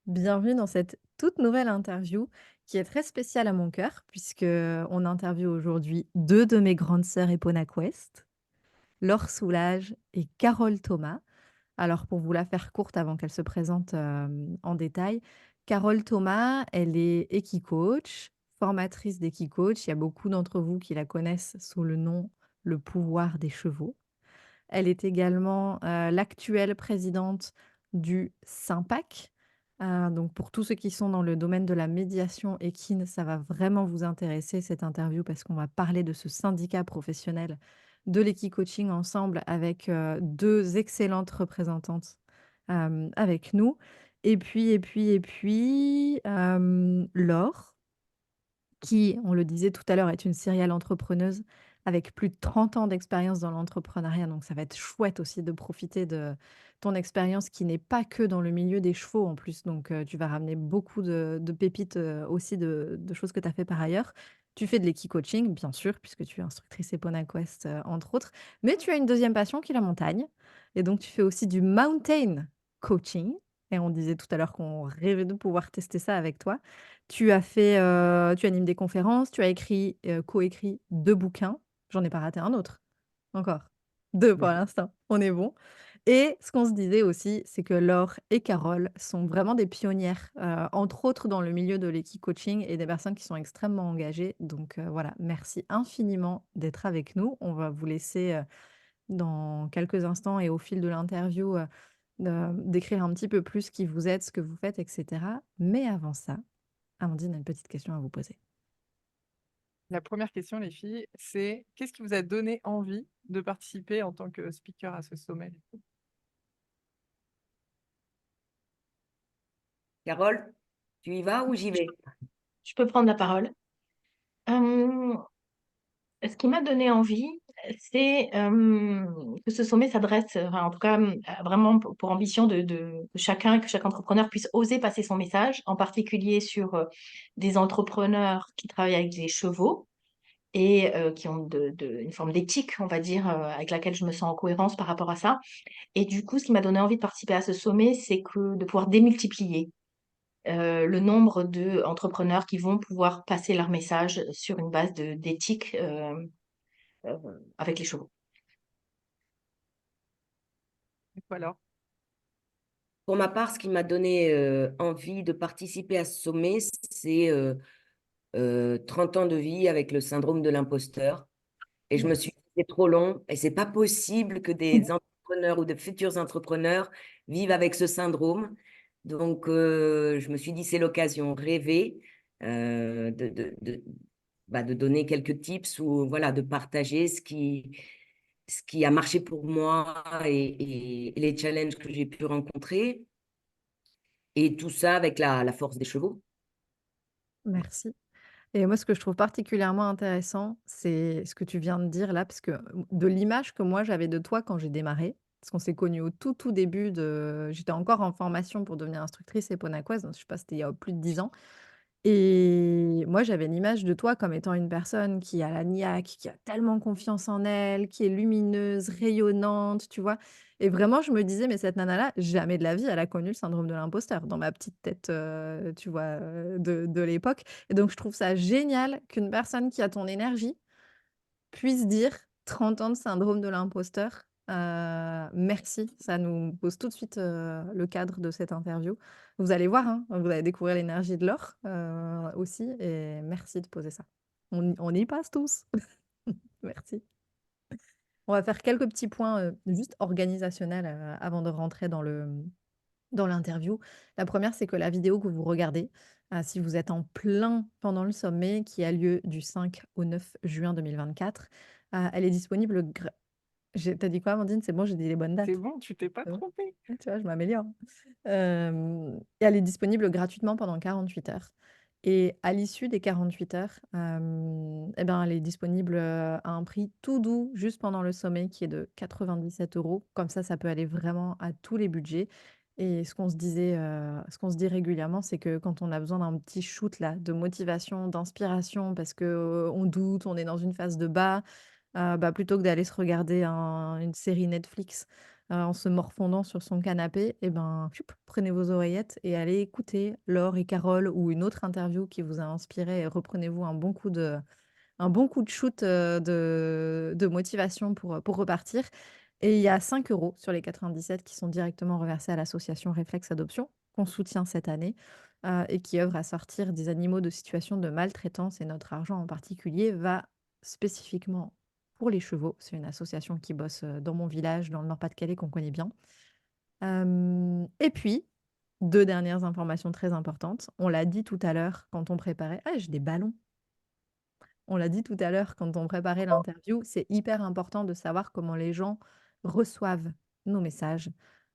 Bienvenue dans cette toute nouvelle interview qui est très spéciale à mon cœur puisque on interviewe aujourd'hui 2 de mes grandes sœurs Epona Quest, Laure Soulage et Carole Thomas. Alors pour vous la faire courte avant qu'elle se présente, en détail, Carole Thomas, elle est Equicoach, formatrice d'Equicoach. Il y a beaucoup d'entre vous qui la connaissent sous le nom Le pouvoir des chevaux. Elle est également, l'actuelle présidente du SYMPAC. Donc pour tous ceux qui sont dans le domaine de la médiation équine, ça va vraiment vous intéresser cette interview parce qu'on va parler de ce syndicat professionnel de l'équicoaching ensemble avec, 2 excellentes représentantes, avec nous. Laure, qui, on le disait tout à l'heure, est une serial entrepreneuse avec plus de 30 ans d'expérience dans l'entrepreneuriat. Donc, ça va être chouette aussi de profiter de ton expérience qui n'est pas que dans le milieu des chevaux en plus. Donc, tu vas ramener beaucoup de pépites aussi de choses que tu as fait par ailleurs. Tu fais de l'équi-coaching, bien sûr, puisque tu es instructrice Epona Quest, entre autres. Mais tu as une deuxième passion qui est la montagne. Et donc, tu fais aussi du mountain coaching. Et on disait tout à l'heure qu'on rêvait de pouvoir tester ça avec toi. Tu animes des conférences, tu as écrit, coécrit 2 bouquins. J'en ai pas raté un autre? Encore? 2 pour l'instant, on est bon. Et ce qu'on se disait aussi, c'est que Laure et Carole sont vraiment des pionnières, entre autres dans le milieu de l'équicoaching et des personnes qui sont extrêmement engagées. Donc, voilà, merci infiniment d'être avec nous. On va vous laisser, dans quelques instants et au fil de l'interview, décrire un petit peu plus qui vous êtes, ce que vous faites et cetera. Mais avant ça, Amandine a une petite question à vous poser. La première question, les filles, c'est qu'est-ce qui vous a donné envie de participer en tant que speaker à ce sommet? Carole, tu y vas ou j'y vais? Je peux prendre la parole. Ce qui m'a donné envie, c'est que ce sommet s'adresse, enfin, en tout cas, vraiment pour ambition que chacun, que chaque entrepreneur puisse oser passer son message, en particulier sur des entrepreneurs qui travaillent avec des chevaux et qui ont une forme d'éthique, on va dire, avec laquelle je me sens en cohérence par rapport à ça. Et du coup, ce qui m'a donné envie de participer à ce sommet, c'est de pouvoir démultiplier le nombre d'entrepreneurs qui vont pouvoir passer leur message sur une base d'éthique euh, avec les chevaux. Et quoi alors? Pour ma part, ce qui m'a donné envie de participer à ce sommet, c'est 30 ans de vie avec le syndrome de l'imposteur. Et je me suis dit, c'est trop long et c'est pas possible que des entrepreneurs ou de futurs entrepreneurs vivent avec ce syndrome. Donc, je me suis dit, c'est l'occasion rêvée de donner quelques tips ou voilà, de partager ce qui a marché pour moi et les challenges que j'ai pu rencontrer. Et tout ça avec la force des chevaux. Merci. Et moi, ce que je trouve particulièrement intéressant, c'est ce que tu viens de dire là, parce que de l'image que moi j'avais de toi quand j'ai démarré, parce qu'on s'est connus au tout début de j'étais encore en formation pour devenir instructrice Epona Quest, donc je sais pas, c'était il y a plus de 10 ans. Et moi, j'avais l'image de toi comme étant une personne qui a la niaque, qui a tellement confiance en elle, qui est lumineuse, rayonnante, tu vois? Et vraiment, je me disais: «Mais cette nana-là, jamais de la vie, elle a connu le syndrome de l'imposteur», dans ma petite tête, tu vois, de l'époque. Et donc je trouve ça génial qu'une personne qui a ton énergie puisse dire 30 ans de syndrome de l'imposteur. Merci, ça nous pose tout de suite, le cadre de cette interview. Vous allez voir, hein, vous allez découvrir l'énergie de l'or, aussi et merci de poser ça. On y passe tous. Merci. On va faire quelques petits points, juste organisationnels, avant de rentrer dans l'interview. La première, c'est que la vidéo que vous regardez, si vous êtes en plein pendant le sommet qui a lieu du 5 au 9 juin 2024, elle est disponible tu dit quoi Amandine? C'est bon, j'ai dit les bonnes C'est dates? bon, tu t'es pas C'est bon? trompée. Ouais, tu vois, je m'améliore. Et elle est disponible gratuitement pendant 48 heures et à l'issue des 48 heures, et ben, elle est disponible, à un prix tout doux juste pendant le sommet qui est de 97 €. Comme ça peut aller vraiment à tous les budgets et ce qu'on se dit régulièrement, c'est que quand on a besoin d'un petit shoot là de motivation, d'inspiration parce que, on doute, on est dans une phase de bas, bah, plutôt que d'aller se regarder une série Netflix en se morfondant sur son canapé, et ben, choup, prenez vos oreillettes et allez écouter Laure et Carole ou une autre interview qui vous a inspiré et reprenez-vous un bon coup de shoot, de motivation pour repartir. Et il y a 5 € sur les 97 qui sont directement reversés à l'association Réflexe Adoption, qu'on soutient cette année, et qui œuvre à sortir des animaux de situation de maltraitance, et notre argent en particulier va spécifiquement pour les chevaux. C'est une association qui bosse, dans mon village, dans le Nord-Pas-de-Calais, qu'on connaît bien. Et puis, 2 dernières informations très importantes. On l'a dit tout à l'heure quand on préparait, ah, j'ai des ballons! On l'a dit tout à l'heure quand on préparait l'interview, c'est hyper important de savoir comment les gens reçoivent nos messages,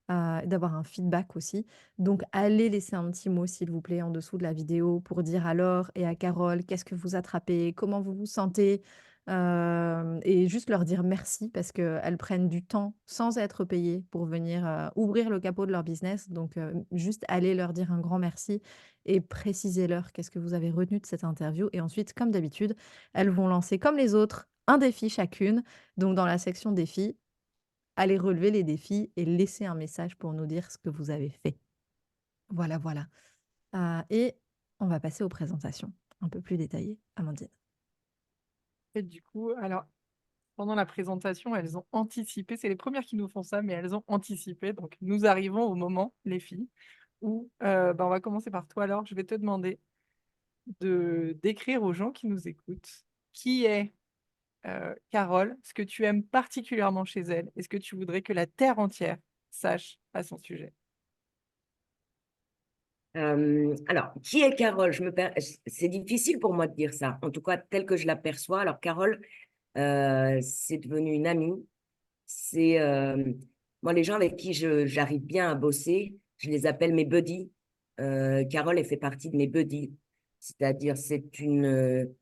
d'avoir un feedback aussi. Donc allez laisser un petit mot, s'il vous plaît, en dessous de la vidéo pour dire à Laure et à Carole qu'est-ce que vous attrapez, comment vous vous sentez, et juste leur dire merci parce qu'elles prennent du temps sans être payées pour venir, ouvrir le capot de leur business. Donc juste allez leur dire un grand merci et précisez-leur qu'est-ce que vous avez retenu de cette interview, et ensuite, comme d'habitude, elles vont lancer, comme les autres, un défi chacune. Donc, dans la section défis, allez relever les défis et laissez un message pour nous dire ce que vous avez fait. Voilà, voilà. Et on va passer aux présentations un peu plus détaillées. Amandine. Et du coup, alors, pendant la présentation, elles ont anticipé. C'est les premières qui nous font ça, mais elles ont anticipé. Donc, nous arrivons au moment, les filles, où on va commencer par toi, alors. Je vais te demander de décrire aux gens qui nous écoutent qui est Carole, ce que tu aimes particulièrement chez elle, et ce que tu voudrais que la terre entière sache à son sujet. Alors, qui est Carole? C'est difficile pour moi de dire ça, en tout cas tel que je l'aperçois. Alors, Carole, c'est devenu une amie. C'est moi, les gens avec qui j'arrive bien à bosser, je les appelle mes buddies. Carole, elle fait partie de mes buddies, c'est-à-dire c'est une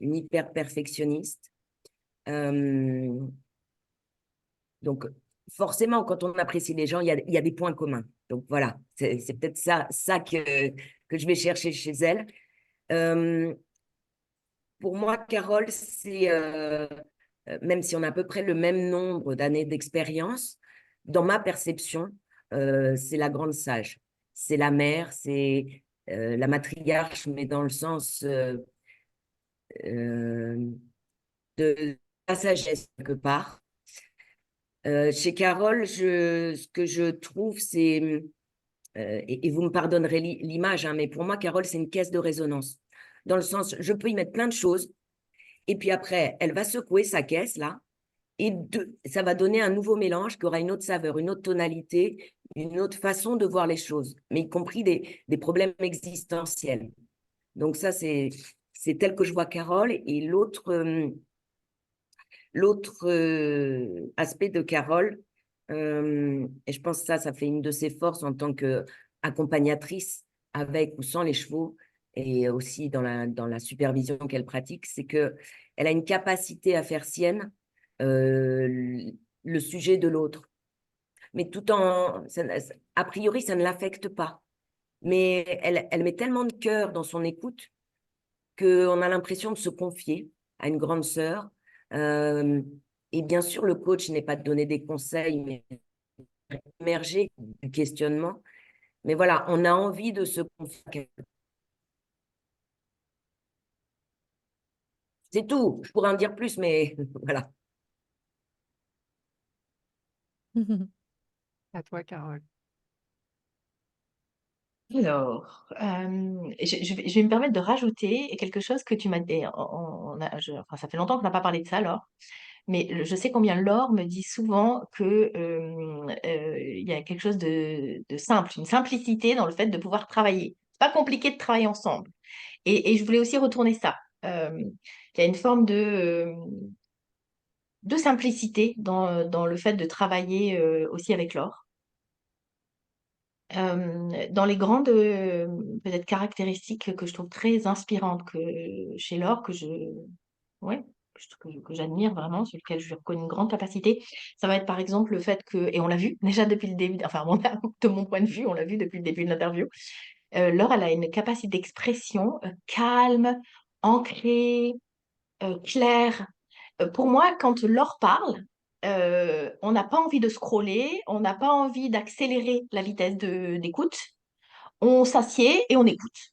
hyper perfectionniste. Donc, forcément, quand on apprécie les gens, il y a des points communs. Donc, voilà, c'est peut-être ça que je vais chercher chez elle. Pour moi, Carole, même si on a à peu près le même nombre d'années d'expérience, dans ma perception, c'est la grande sage. C'est la mère, c'est la matriarche, mais dans le sens euh, de la sagesse, quelque part. Chez Carole, ce que je trouve, c'est, et vous me pardonnerez l'image, hein, mais pour moi, Carole, c'est une caisse de résonance. Dans le sens, je peux y mettre plein de choses, et puis après, elle va secouer sa caisse, là, et ça va donner un nouveau mélange qui aura une autre saveur, une autre tonalité, une autre façon de voir les choses, mais y compris des problèmes existentiels. Donc ça, c'est tel que je vois Carole. Et l'autre aspect de Carole, et je pense que ça fait une de ses forces en tant qu'accompagnatrice avec ou sans les chevaux, et aussi dans la supervision qu'elle pratique, c'est qu'elle a une capacité à faire sienne le sujet de l'autre. Mais a priori, ça ne l'affecte pas. Mais elle met tellement de cœur dans son écoute qu'on a l'impression de se confier à une grande sœur. Et bien sûr, le coach n'est pas de donner des conseils, mais émerger du questionnement. Mais voilà, on a envie de se confier. C'est tout. Je pourrais en dire plus, mais voilà. À toi, Carole. Alors, je vais me permettre de rajouter quelque chose que tu m'as dit. Enfin, ça fait longtemps qu'on n'a pas parlé de ça, Laure, mais je sais combien Laure me dit souvent que il y a quelque chose de simple, une simplicité dans le fait de pouvoir travailler. C'est pas compliqué de travailler ensemble. Et je voulais aussi retourner ça. Il y a une forme de simplicité dans le fait de travailler aussi avec Laure. Dans les grandes peut-être caractéristiques que je trouve très inspirantes chez Laure, ouais, que j'admire vraiment, sur lequel je lui reconnais une grande capacité, ça va être par exemple le fait que, et on l'a vu déjà depuis le début, enfin de mon point de vue, on l'a vu depuis le début de l'interview, Laure, elle a une capacité d'expression calme, ancrée, claire. Pour moi, quand Laure parle, on n'a pas envie de scroller, on n'a pas envie d'accélérer la vitesse d'écoute. On s'assied et on écoute.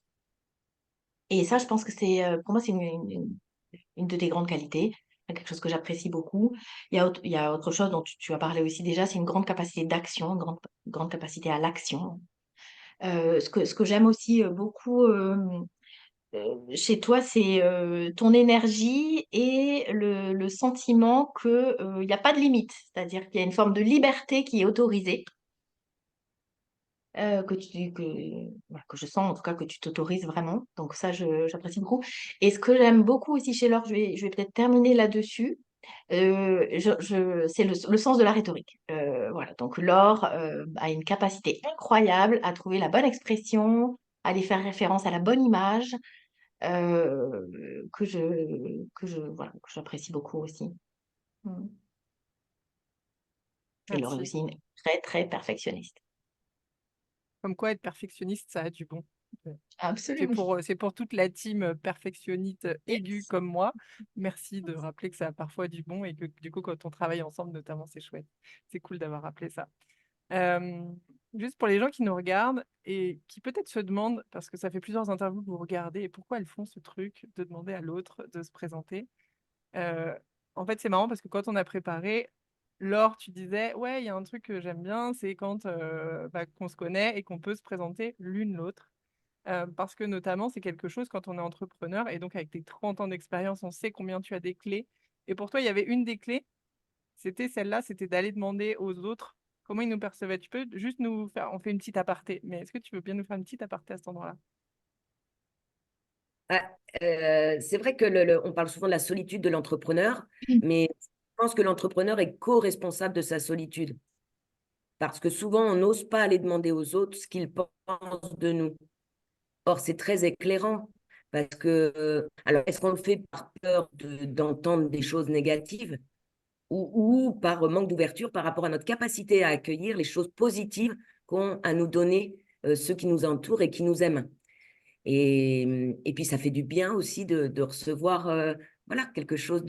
Et ça, je pense que pour moi, c'est une de tes grandes qualités, quelque chose que j'apprécie beaucoup. Il y a autre chose dont tu as parlé aussi déjà, c'est une grande capacité d'action, une grande capacité à l'action. Ce que j'aime aussi beaucoup chez toi, c'est ton énergie et le sentiment qu'il n'y a pas de limite, c'est-à-dire qu'il y a une forme de liberté qui est autorisée. Voilà, que je sens en tout cas que tu t'autorises vraiment. Donc ça, j'apprécie beaucoup. Et ce que j'aime beaucoup aussi chez Laure, je vais peut-être terminer là-dessus, c'est le sens de la rhétorique. Voilà, donc Laure a une capacité incroyable à trouver la bonne expression, à aller faire référence à la bonne image, voilà, que j'apprécie beaucoup aussi. Mm. Et Laure est Merci. aussi une très, très perfectionniste. Comme quoi, être perfectionniste, ça a du bon. Absolument. C'est pour toute la team perfectionniste aiguë Yes. comme moi. Merci de rappeler que ça a parfois du bon et que du coup, quand on travaille ensemble, notamment, c'est chouette. C'est cool d'avoir rappelé ça. Euh, Juste pour les gens qui nous regardent et qui peut-être se demandent, parce que ça fait plusieurs interviews que vous regardez, et pourquoi elles font ce truc de demander à l'autre de se présenter. Euh, En fait, c'est marrant parce que quand on a préparé, Laure, tu disais, ouais, il y a un truc que j'aime bien, c'est quand qu'on se connaît et qu'on peut se présenter l'une l'autre. Parce que notamment, c'est quelque chose quand on est entrepreneur, et donc avec tes 30 ans d'expérience, on sait combien tu as des clés. Et pour toi, il y avait une des clés, c'était celle-là, c'était d'aller demander aux autres comment ils nous percevaient. Tu peux juste nous faire, on fait une petite aparté, mais est-ce que tu veux bien nous faire une petite aparté à cet endroit-là? Ah, c'est vrai que on parle souvent de la solitude de l'entrepreneur, mais je pense que l'entrepreneur est co-responsable de sa solitude. Parce que souvent, on n'ose pas aller demander aux autres ce qu'ils pensent de nous. Or, c'est très éclairant. Parce que, alors, est-ce qu'on le fait par peur d'entendre des choses négatives ou par manque d'ouverture par rapport à notre capacité à accueillir les choses positives qu'ont à nous donner ceux qui nous entourent et qui nous aiment? Et puis, ça fait du bien aussi de recevoir voilà, quelque chose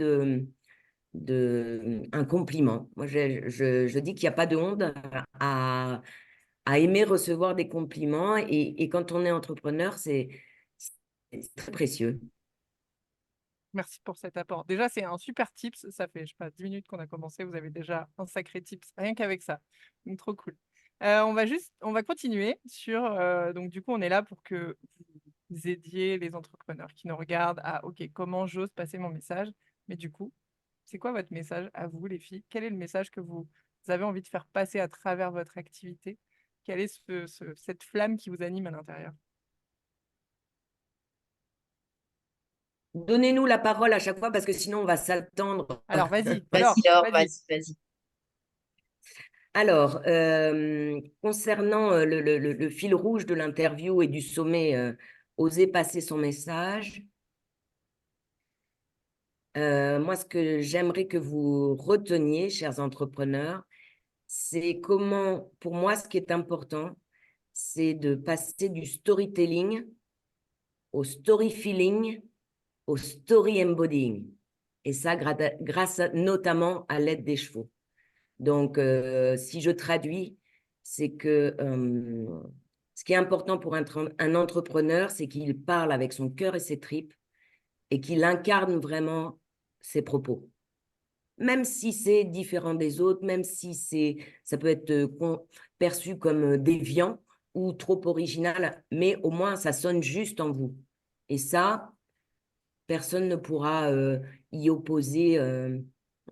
un compliment. Moi, je dis qu'il n'y a pas de honte à aimer recevoir des compliments. Et quand on est entrepreneur, c'est très précieux. Merci pour cet apport. Déjà, c'est un super tips. Ça fait, je sais pas, 10 minutes qu'on a commencé. Vous avez déjà un sacré tips, rien qu'avec ça. Donc, trop cool. On va continuer sur, donc du coup, on est là pour que vous aidiez les entrepreneurs qui nous regardent à, OK, comment j'ose passer mon message? Mais du coup, c'est quoi votre message à vous, les filles? Quel est le message que vous avez envie de faire passer à travers votre activité? Quelle est cette flamme qui vous anime à l'intérieur? Donnez-nous la parole à chaque fois parce que sinon, on va s'attendre. Alors, vas-y, Vas-y, Laure, Laure, vas-y. vas-y, vas-y. Alors, concernant le fil rouge de l'interview et du sommet, oser passer son message, moi, ce que j'aimerais que vous reteniez, chers entrepreneurs, c'est comment, pour moi, ce qui est important, c'est de passer du storytelling au story feeling, au story embodying. Et ça, notamment à l'aide des chevaux. Donc, si je traduis, c'est que ce qui est important pour un entrepreneur, c'est qu'il parle avec son cœur et ses tripes et qu'il incarne vraiment ses propos. Même si c'est différent des autres, même si ça peut être perçu comme déviant ou trop original, mais au moins ça sonne juste en vous. Et ça, personne ne pourra y opposer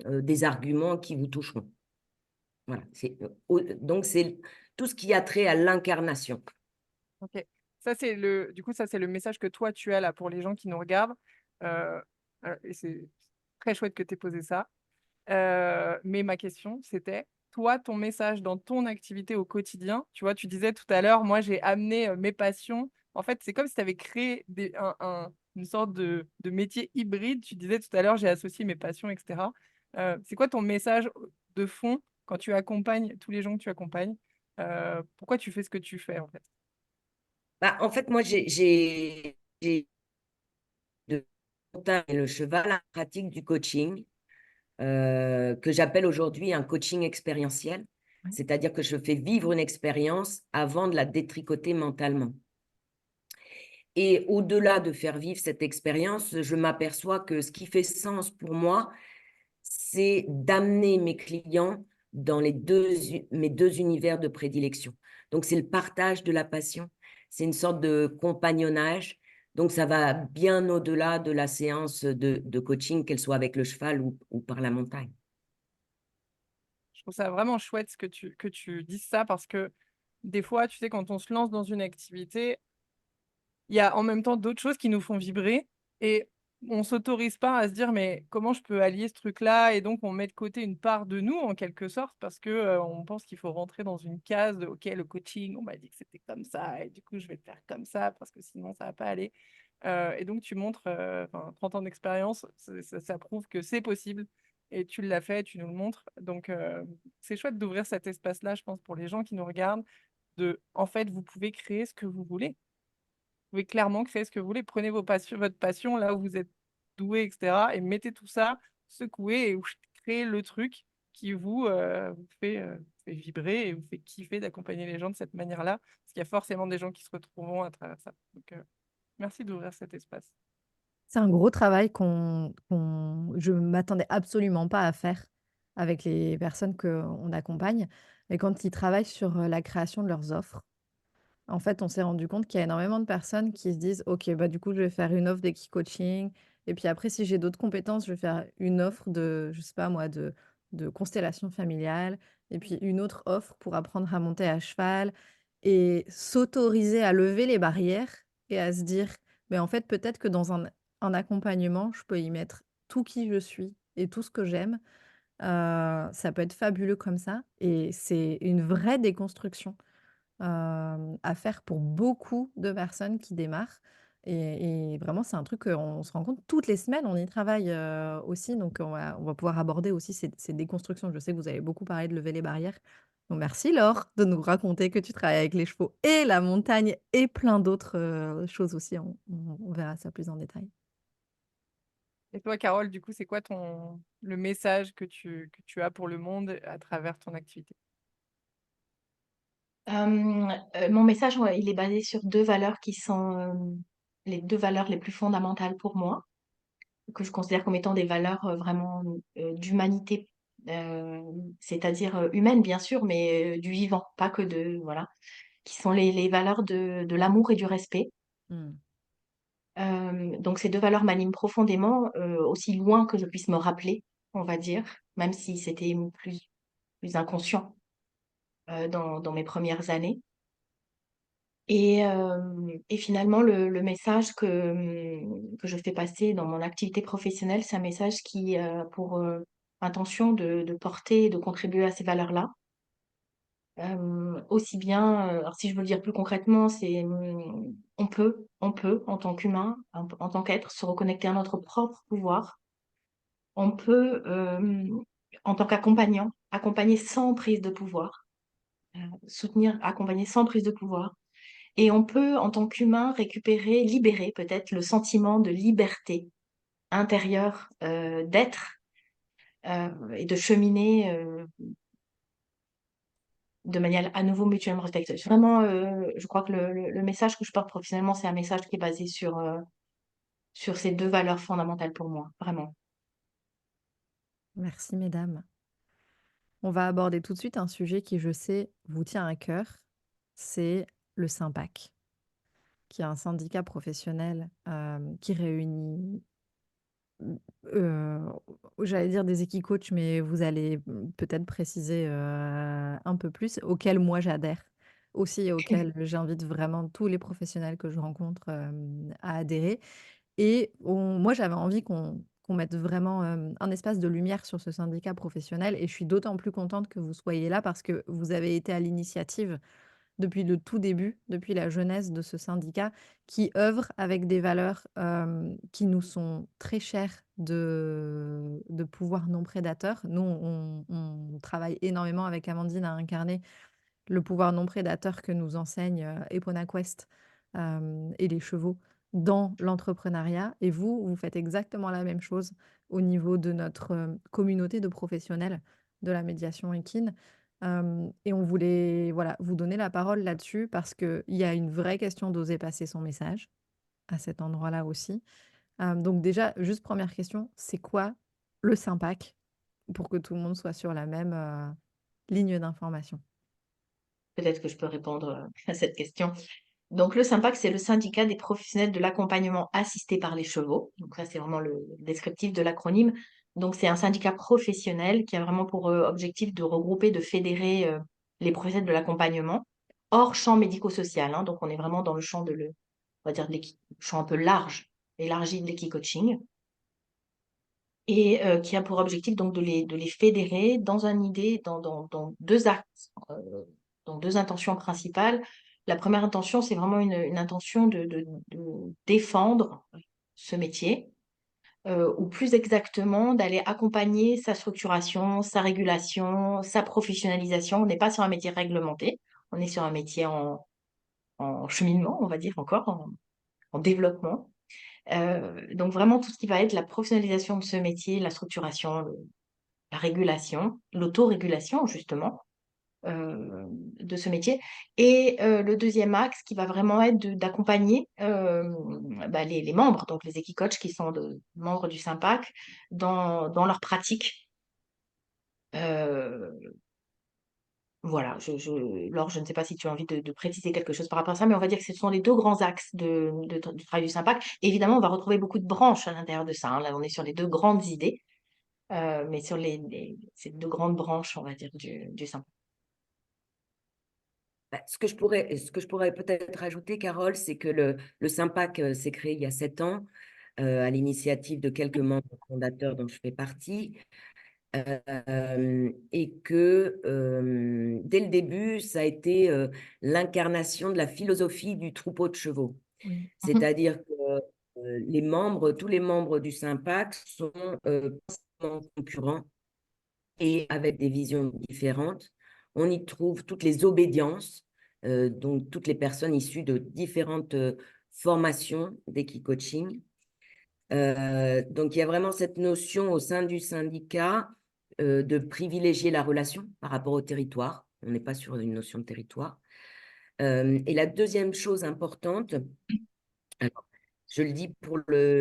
des arguments qui vous toucheront. Voilà. Donc, c'est tout ce qui a trait à l'incarnation. Ok. Du coup, ça, c'est le message que toi, tu as là pour les gens qui nous regardent. Et c'est très chouette que tu aies posé ça. Mais ma question, c'était, toi, ton message dans ton activité au quotidien, tu vois, tu disais tout à l'heure, moi, j'ai amené mes passions. En fait, c'est comme si tu avais créé une sorte de métier hybride. Tu disais tout à l'heure, j'ai associé mes passions, etc. C'est quoi ton message de fond quand tu accompagnes tous les gens que tu accompagnes? Pourquoi tu fais ce que tu fais, en fait? Bah, en fait, moi, j'ai le cheval, la pratique du coaching. que j'appelle aujourd'hui un coaching expérientiel. Ouais. C'est-à-dire que je fais vivre une expérience avant de la détricoter mentalement. Et au-delà de faire vivre cette expérience, je m'aperçois que ce qui fait sens pour moi, c'est d'amener mes clients dans mes deux univers de prédilection. Donc, c'est le partage de la passion. C'est une sorte de compagnonnage. Donc, ça va bien au-delà de la séance de coaching, qu'elle soit avec le cheval ou par la montagne. Je trouve ça vraiment chouette que tu dises ça parce que des fois, tu sais, quand on se lance dans une activité, il y a en même temps d'autres choses qui nous font vibrer et on s'autorise pas à se dire: «Mais comment je peux allier ce truc-là?» et donc on met de côté une part de nous en quelque sorte parce que, on pense qu'il faut rentrer dans une case de: «OK, le coaching, on m'a dit que c'était comme ça et du coup je vais le faire comme ça parce que sinon ça va pas aller». Et donc tu montres, enfin 30 ans d'expérience, ça prouve que c'est possible et tu l'as fait, tu nous le montres donc c'est chouette d'ouvrir cet espace-là, je pense, pour les gens qui nous regardent, en fait, vous pouvez créer ce que vous voulez. Vous pouvez clairement créer ce que vous voulez. Prenez votre passion, là où vous êtes doué et cetera et mettez tout ça, secouez et créez le truc qui vous fait vibrer et vous fait kiffer d'accompagner les gens de cette manière-là. Parce qu'il y a forcément des gens qui se retrouveront à travers ça. Donc merci d'ouvrir cet espace. C'est un gros travail je m'attendais absolument pas à faire avec les personnes qu'on accompagne. Et quand ils travaillent sur, la création de leurs offres, en fait, on s'est rendu compte qu'il y a énormément de personnes qui se disent: «OK, bah, du coup, je vais faire une offre d'équi-coaching et puis après, si j'ai d'autres compétences, je vais faire une offre de, je sais pas moi, de constellation familiale et puis une autre offre pour apprendre à monter à cheval» et s'autoriser à lever les barrières et à se dire: «Mais en fait, peut-être que dans un accompagnement, je peux y mettre tout qui je suis et tout ce que j'aime». Ça peut être fabuleux comme ça et c'est une vraie déconstruction à faire pour beaucoup de personnes qui démarrent et vraiment c'est un truc qu'on se rend compte toutes les semaines, on y travaille, aussi donc on va pouvoir aborder aussi ces déconstructions. Je sais que vous avez beaucoup parlé de lever les barrières. Donc merci Laure de nous raconter que tu travailles avec les chevaux et la montagne et plein d'autres, choses aussi. On verra ça plus en détail. Et toi, Carole, du coup, c'est quoi le message que tu as pour le monde à travers ton activité? Mon message, ouais, il est basé sur 2 valeurs qui sont, les 2 valeurs les plus fondamentales pour moi, que je considère comme étant des valeurs, vraiment, d'humanité, heu, c'est-à-dire, humaine bien sûr, mais, du vivant, pas que de voilà, qui sont les valeurs de l'amour et du respect. Mmh. Donc ces 2 valeurs m'animent profondément, aussi loin que je puisse me rappeler, on va dire, même si c'était plus inconscient, dans mes premières années. Et finalement le message que je fais passer dans mon activité professionnelle, c'est un message qui a pour, intention de porter et de contribuer à ces valeurs-là. Aussi bien, alors si je veux le dire plus concrètement, c'est, on peut en tant qu'humain, en tant qu'être, se reconnecter à notre propre pouvoir. On peut, en tant qu'accompagnant, accompagner sans prise de pouvoir, soutenir, accompagner sans prise de pouvoir. Et on peut, en tant qu'humain, récupérer, libérer peut-être le sentiment de liberté intérieure, d'être, et de cheminer, de manière à nouveau mutuellement respectueuse. Vraiment, je crois que le message que je porte professionnellement, c'est un message qui est basé sur ces 2 valeurs fondamentales pour moi, vraiment. Merci mesdames. On va aborder tout de suite un sujet qui, je sais, vous tient à cœur, c'est le SYNPAC, qui est un syndicat professionnel, qui réunit, mmh, j'allais dire des équicoachs, mais vous allez, peut-être préciser, un peu plus, auquel moi j'adhère aussi et auquel j'invite vraiment tous les professionnels que je rencontre, à adhérer et moi j'avais envie qu'on mette vraiment, un espace de lumière sur ce syndicat professionnel et je suis d'autant plus contente que vous soyez là parce que vous avez été à l'initiative depuis le tout début, depuis la jeunesse de ce syndicat qui œuvre avec des valeurs, qui nous sont très chères de pouvoir non prédateur. Nous, on travaille énormément avec Amandine à incarner le pouvoir non prédateur que nous enseigne, Epona Quest, et les chevaux dans l'entrepreneuriat et vous, vous faites exactement la même chose. au niveau de notre communauté de professionnels de la médiation équine. Et on voulait voilà, vous donner la parole là-dessus parce qu'il y a une vraie question d'oser passer son message à cet endroit-là aussi. Donc déjà, juste première question, c'est quoi le SYMPAC? Pour que tout le monde soit sur la même ligne d'information. Peut-être que je peux répondre à cette question. Donc, le SYMPAC, c'est le syndicat des professionnels de l'accompagnement assisté par les chevaux. Donc, ça, c'est vraiment le descriptif de l'acronyme. Donc, c'est un syndicat professionnel qui a vraiment pour objectif de regrouper, de fédérer les professionnels de l'accompagnement hors champ médico-social, hein. Donc, on est vraiment dans le champ on va dire, champ un peu large, élargi de l'équicoaching. Et qui a pour objectif donc de les fédérer dans dans deux axes, dans deux intentions principales. La première intention, c'est vraiment une intention de défendre ce métier, ou plus exactement d'aller accompagner sa structuration, sa régulation, sa professionnalisation. On n'est pas sur un métier réglementé, on est sur un métier en cheminement, on va dire encore, en développement. Donc vraiment tout ce qui va être la professionnalisation de ce métier, la structuration, la régulation, l'autorégulation justement de ce métier. Et le deuxième axe qui va vraiment être d'accompagner les membres, donc les équicoachs qui sont membres du SYMPAC dans leur pratique. Voilà, Laure, je ne sais pas si tu as envie de préciser quelque chose par rapport à ça, mais on va dire que ce sont les deux grands axes du travail du SYMPAC. Et évidemment, on va retrouver beaucoup de branches à l'intérieur de ça, hein. Là, on est sur les deux grandes idées, mais sur ces deux grandes branches, on va dire, du SYMPAC. Bah, ce que je pourrais peut-être ajouter, Carole, c'est que le SYMPAC s'est créé il y a 7 ans à l'initiative de quelques membres fondateurs dont je fais partie. Et que dès le début, ça a été l'incarnation de la philosophie du troupeau de chevaux. Oui. C'est-à-dire que tous les membres du SYMPAC sont pas seulement concurrents et avec des visions différentes. On y trouve toutes les obédiences, donc toutes les personnes issues de différentes formations d'équicoaching. Donc, il y a vraiment cette notion au sein du syndicat de privilégier la relation par rapport au territoire. On n'est pas sur une notion de territoire. Et la deuxième chose importante, alors, je le dis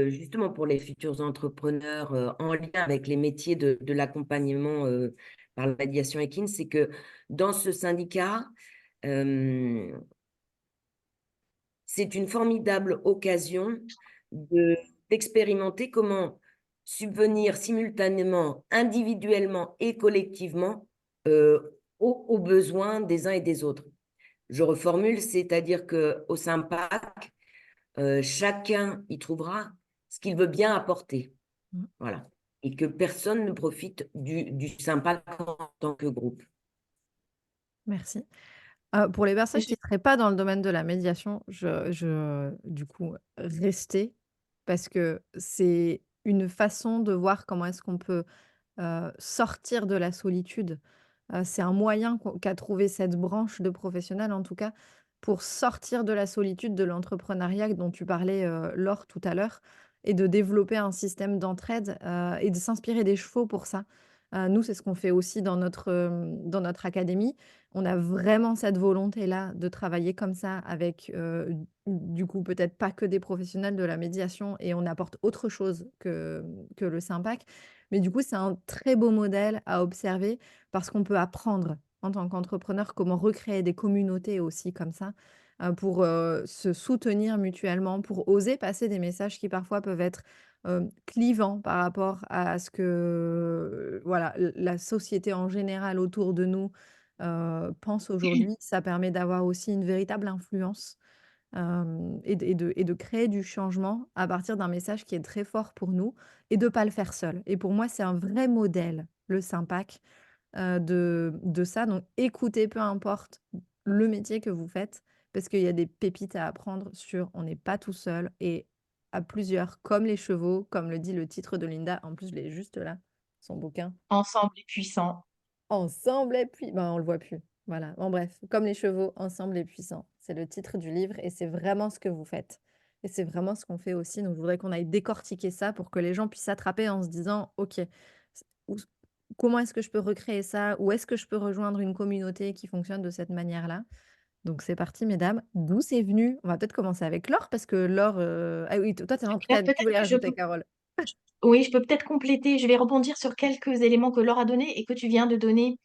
justement pour les futurs entrepreneurs en lien avec les métiers de l'accompagnement par la médiation équine, c'est que dans ce syndicat, c'est une formidable occasion d'expérimenter comment subvenir simultanément, individuellement et collectivement aux besoins des uns et des autres. Je reformule, c'est-à-dire qu'au SYMPAC, chacun y trouvera ce qu'il veut bien apporter. Voilà. Et que personne ne profite du SYMPAC en tant que groupe. Merci. Pour les personnes Et qui ne seraient pas dans le domaine de la médiation, du coup, restez parce que c'est une façon de voir comment est-ce qu'on peut, sortir de la solitude. C'est un moyen qu'a trouvé cette branche de professionnels, en tout cas, pour sortir de la solitude de l'entrepreneuriat dont tu parlais, Laure, tout à l'heure et de développer un système d'entraide, et de s'inspirer des chevaux pour ça. Nous, c'est ce qu'on fait aussi dans notre académie. On a vraiment cette volonté-là de travailler comme ça avec, du coup, peut-être pas que des professionnels de la médiation et on apporte autre chose que le SYMPAC. Mais du coup, c'est un très beau modèle à observer parce qu'on peut apprendre en tant qu'entrepreneur comment recréer des communautés aussi comme ça, pour, se soutenir mutuellement, pour oser passer des messages qui parfois peuvent être, clivants par rapport à ce que, voilà, la société en général autour de nous, pense aujourd'hui. Ça permet d'avoir aussi une véritable influence, et de créer du changement à partir d'un message qui est très fort pour nous et de pas le faire seul. Et pour moi, c'est un vrai modèle, le SYMPAC, de ça. Donc écoutez, peu importe le métier que vous faites, parce qu'il y a des pépites à apprendre sur on n'est pas tout seul et à plusieurs, comme les chevaux, comme le dit le titre de Linda. En plus, je l'ai juste là, son bouquin. ensemble et puissants. Ensemble et puis ben, on le voit plus. Voilà. Bon bref, comme les chevaux, ensemble et puissants. C'est le titre du livre et c'est vraiment ce que vous faites. Et c'est vraiment ce qu'on fait aussi. Donc, je voudrais qu'on aille décortiquer ça pour que les gens puissent s'attraper en se disant: «OK, c où comment est-ce que je peux recréer ça? Où est-ce que je peux rejoindre une communauté qui fonctionne de cette manière-là?» Donc c'est parti mesdames. D'où c'est venu? On va peut-être commencer avec Laure parce que Laure, ah oui, toi, tu Là, tu peut-être voulais que je rajouter peux, Carole. oui, je peux peut-être compléter. Je vais rebondir sur quelques éléments que Laure a donnés et que tu viens de donner.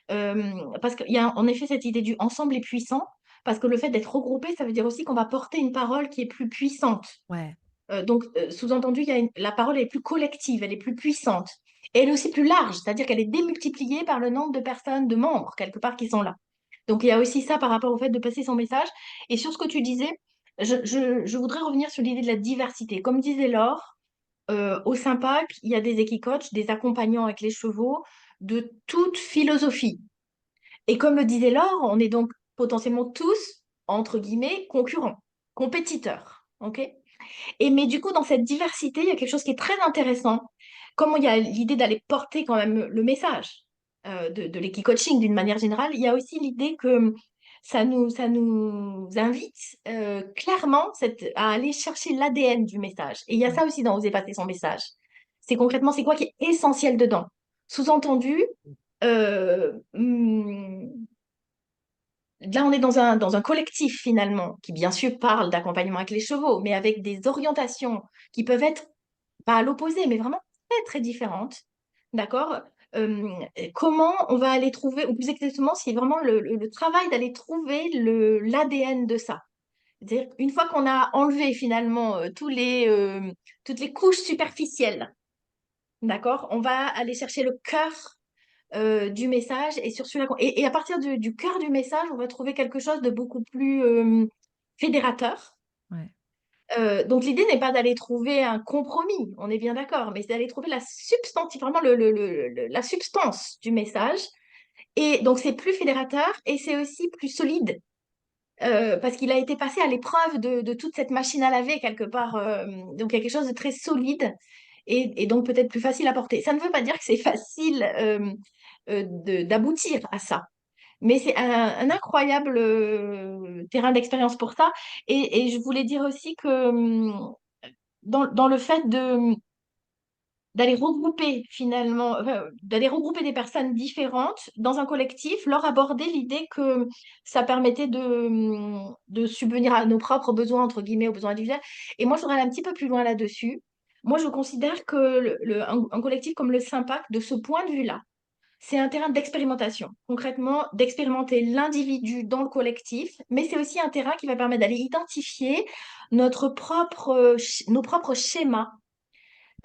Parce qu'il y a en effet cette idée du ensemble est puissant, parce que le fait d'être regroupé, ça veut dire aussi qu'on va porter une parole qui est plus puissante. Ouais, Donc, sous-entendu, la parole est plus collective, elle est plus puissante. Et elle est aussi plus large, c'est-à-dire qu'elle est démultipliée par le nombre de personnes, de membres, quelque part, qui sont là. Donc, il y a aussi ça par rapport au fait de passer son message. Et sur ce que tu disais, je voudrais revenir sur l'idée de la diversité. Comme disait Laure, au Sympac, il y a des équicoachs, des accompagnants avec les chevaux de toute philosophie. Et comme le disait Laure, on est donc potentiellement tous, entre guillemets, concurrents, compétiteurs. OK? Et mais du coup, dans cette diversité, il y a quelque chose qui est très intéressant. Comme il y a l'idée d'aller porter quand même le message de l'équicoaching d'une manière générale, il y a aussi l'idée que ça nous invite clairement à aller chercher l'ADN du message. Et il y a ouais, ça aussi dans Oser passer son message. C'est concrètement, c'est quoi qui est essentiel dedans? Sous-entendu, hum, là, on est dans un collectif finalement, qui bien sûr parle d'accompagnement avec les chevaux, mais avec des orientations qui peuvent être, pas à l'opposé, mais vraiment très très différentes. D'accord? Comment on va aller trouver, ou plus exactement, c'est vraiment le travail d'aller trouver l'ADN de ça. C'est-à-dire, une fois qu'on a enlevé finalement toutes les couches superficielles, d'accord? On va aller chercher le cœur du message et sur celui-là. Et à partir du cœur du message, on va trouver quelque chose de beaucoup plus fédérateur. ouais. Donc l'idée n'est pas d'aller trouver un compromis, on est bien d'accord, mais c'est d'aller trouver la substance, vraiment la substance du message. Et donc c'est plus fédérateur et c'est aussi plus solide. Parce qu'il a été passé à l'épreuve de toute cette machine à laver quelque part. Donc il y a quelque chose de très solide et donc peut-être plus facile à porter. Ça ne veut pas dire que c'est facile d'aboutir à ça. Mais c'est un incroyable terrain d'expérience pour ça. Et je voulais dire aussi que dans le fait d'aller regrouper finalement, d'aller regrouper des personnes différentes dans un collectif, leur aborder l'idée que ça permettait de subvenir à nos propres besoins, entre guillemets, aux besoins individuels. Et moi, je voudrais aller un petit peu plus loin là-dessus. Moi, je considère que un collectif comme le Sympac, de ce point de vue-là, c'est un terrain d'expérimentation. Concrètement, d'expérimenter l'individu dans le collectif, mais c'est aussi un terrain qui va permettre d'aller identifier nos propres schémas,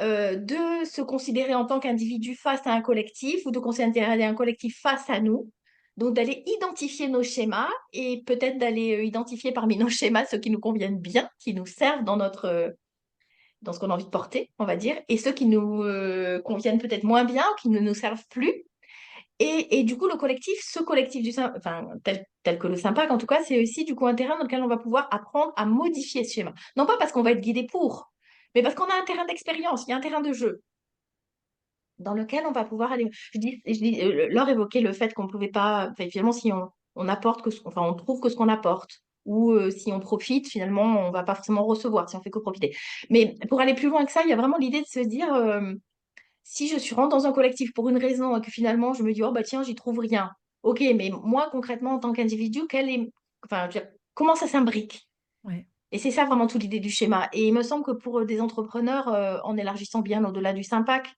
de se considérer en tant qu'individu face à un collectif ou de considérer un collectif face à nous. Donc d'aller identifier nos schémas et peut-être d'aller identifier parmi nos schémas ceux qui nous conviennent bien, qui nous servent dans ce qu'on a envie de porter, on va dire, et ceux qui nous conviennent peut-être moins bien ou qui ne nous servent plus. Et du coup, le collectif, ce collectif enfin, tel que le Sympac, en tout cas, c'est aussi du coup un terrain dans lequel on va pouvoir apprendre à modifier ce schéma. Non pas parce qu'on va être guidé pour, mais parce qu'on a un terrain d'expérience, il y a un terrain de jeu dans lequel on va pouvoir aller. Laure évoquait le fait qu'on ne pouvait pas, enfin, finalement, si on apporte enfin, on trouve que ce qu'on apporte, ou si on profite, finalement, on ne va pas forcément recevoir si on fait que profiter. Mais pour aller plus loin que ça, il y a vraiment l'idée de se dire, si je suis rentre dans un collectif pour une raison et que finalement je me dis, oh bah tiens, j'y trouve rien. Ok, mais moi concrètement en tant qu'individu, enfin, je veux dire, comment ça s'imbrique? Ouais. Et c'est ça vraiment toute l'idée du schéma. Et il me semble que pour des entrepreneurs, en élargissant bien au-delà du Sympac,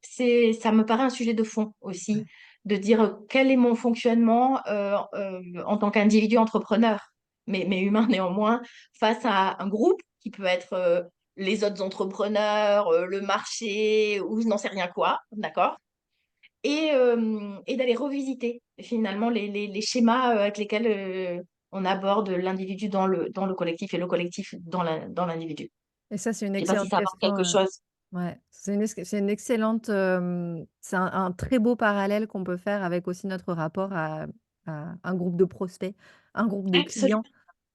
ça me paraît un sujet de fond aussi, de dire quel est mon fonctionnement en tant qu'individu entrepreneur, mais humain néanmoins, face à un groupe qui peut être les autres entrepreneurs, le marché, ou je n'en sais rien quoi, d'accord? Et d'aller revisiter finalement les schémas avec lesquels on aborde l'individu dans le collectif et le collectif dans l'individu. Et ça, c'est une Je ne sais pas si excellente ça apporte question, quelque chose. ouais. C'est une excellente, c'est un très beau parallèle qu'on peut faire avec aussi notre rapport à un groupe de prospects, un groupe de clients. Absolument.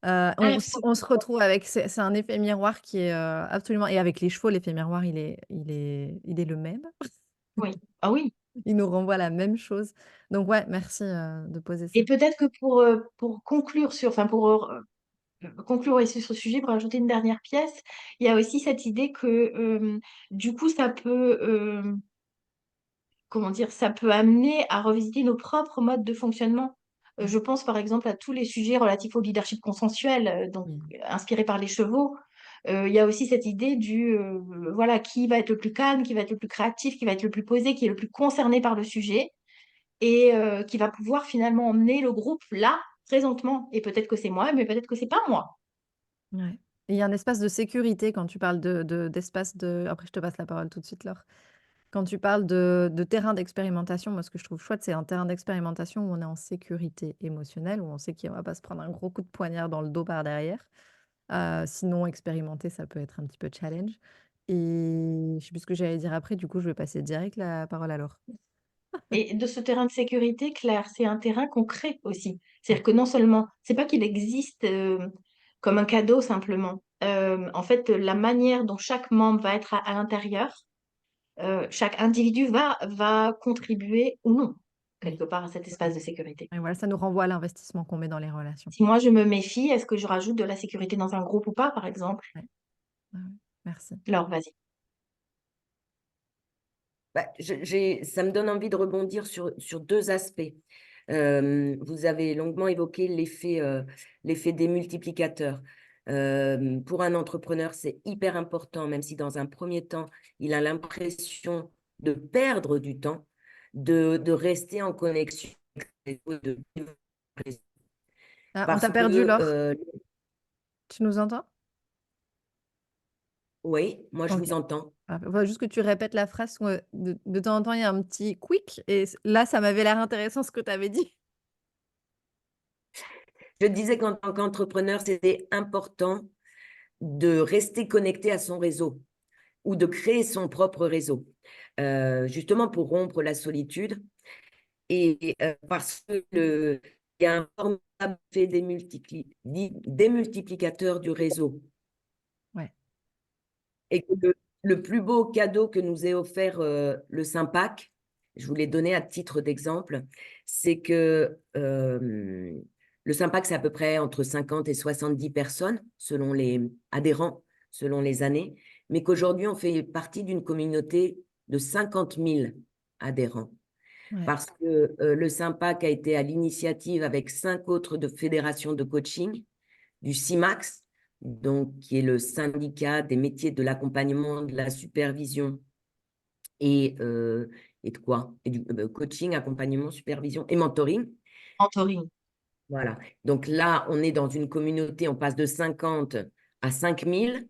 Absolument. On se retrouve avec c'est un effet miroir qui est, absolument et avec les chevaux, l'effet miroir, il est le même. Oui. Ah oui. Il nous renvoie la même chose. Donc ouais, merci, de poser ça. Et peut-être que pour conclure sur, enfin conclure aussi sur ce sujet pour ajouter une dernière pièce. Il y a aussi cette idée que, du coup, ça peut, comment dire? Ça peut amener à revisiter nos propres modes de fonctionnement. Ouais. Je pense par exemple à tous les sujets relatifs au leadership consensuel, donc Oui. inspirés par les chevaux. Il y a aussi cette idée du, voilà, qui va être le plus calme, qui va être le plus créatif, qui va être le plus posé, qui est le plus concerné par le sujet et qui va pouvoir finalement emmener le groupe là, présentement. Et peut-être que c'est moi, mais peut-être que c'est pas moi. Ouais. Et il y a un espace de sécurité quand tu parles d'espace de après je te passe la parole tout de suite, Laure. Quand tu parles de terrain d'expérimentation, moi, ce que je trouve chouette, c'est un terrain d'expérimentation où on est en sécurité émotionnelle, où on sait qu'on va pas se prendre un gros coup de poignard dans le dos par derrière. Sinon expérimenter, ça peut être un petit peu challenge et je sais plus ce que j'allais dire après, du coup, je vais passer direct la parole à Laure. Et de ce terrain de sécurité, Claire, c'est un terrain qu'on crée aussi. Ouais. C'est-à-dire que non seulement, c'est pas qu'il existe comme un cadeau simplement. En fait, la manière dont chaque membre va être à l'intérieur, chaque individu va contribuer ou non, Oui. quelque part, à cet espace de sécurité. Et voilà, ça nous renvoie à l'investissement qu'on met dans les relations. Si moi je me méfie, est-ce que je rajoute de la sécurité dans un groupe ou pas, par exemple? Ouais. Ouais, ouais. Merci. Alors, vas-y. Bah, ça me donne envie de rebondir sur deux aspects. Vous avez longuement évoqué l'effet des multiplicateurs. Pour un entrepreneur, c'est hyper important, même si dans un premier temps, il a l'impression de perdre du temps, de rester en connexion avec les autres, Ah, on parce t'a perdu, que, Laure? Tu nous entends? oui, moi je OK. vous entends. Ah, faut juste que tu répètes la phrase, de temps en temps, il y a un petit quick et là, ça m'avait l'air intéressant ce que tu avais dit. Je disais qu'en tant qu'entrepreneur, c'était important de rester connecté à son réseau ou de créer son propre réseau, justement pour rompre la solitude et parce que il y a un formidable effet démultiplicateur du réseau Ouais. et que le plus beau cadeau que nous ait offert le Sympac, je vous l'ai donné à titre d'exemple, c'est que le Sympac, c'est à peu près entre 50 et 70 personnes, selon les adhérents, selon les années, mais qu'aujourd'hui, on fait partie d'une communauté de 50 000 adhérents. Ouais. Parce que le Sympac a été à l'initiative avec 5 autres fédérations de coaching, du CIMAX, donc, qui est le syndicat des métiers de l'accompagnement, de la supervision et de quoi? Et du coaching, accompagnement, supervision et mentoring. Mentoring. Voilà. Donc là, on est dans une communauté, on passe de 50 à 5000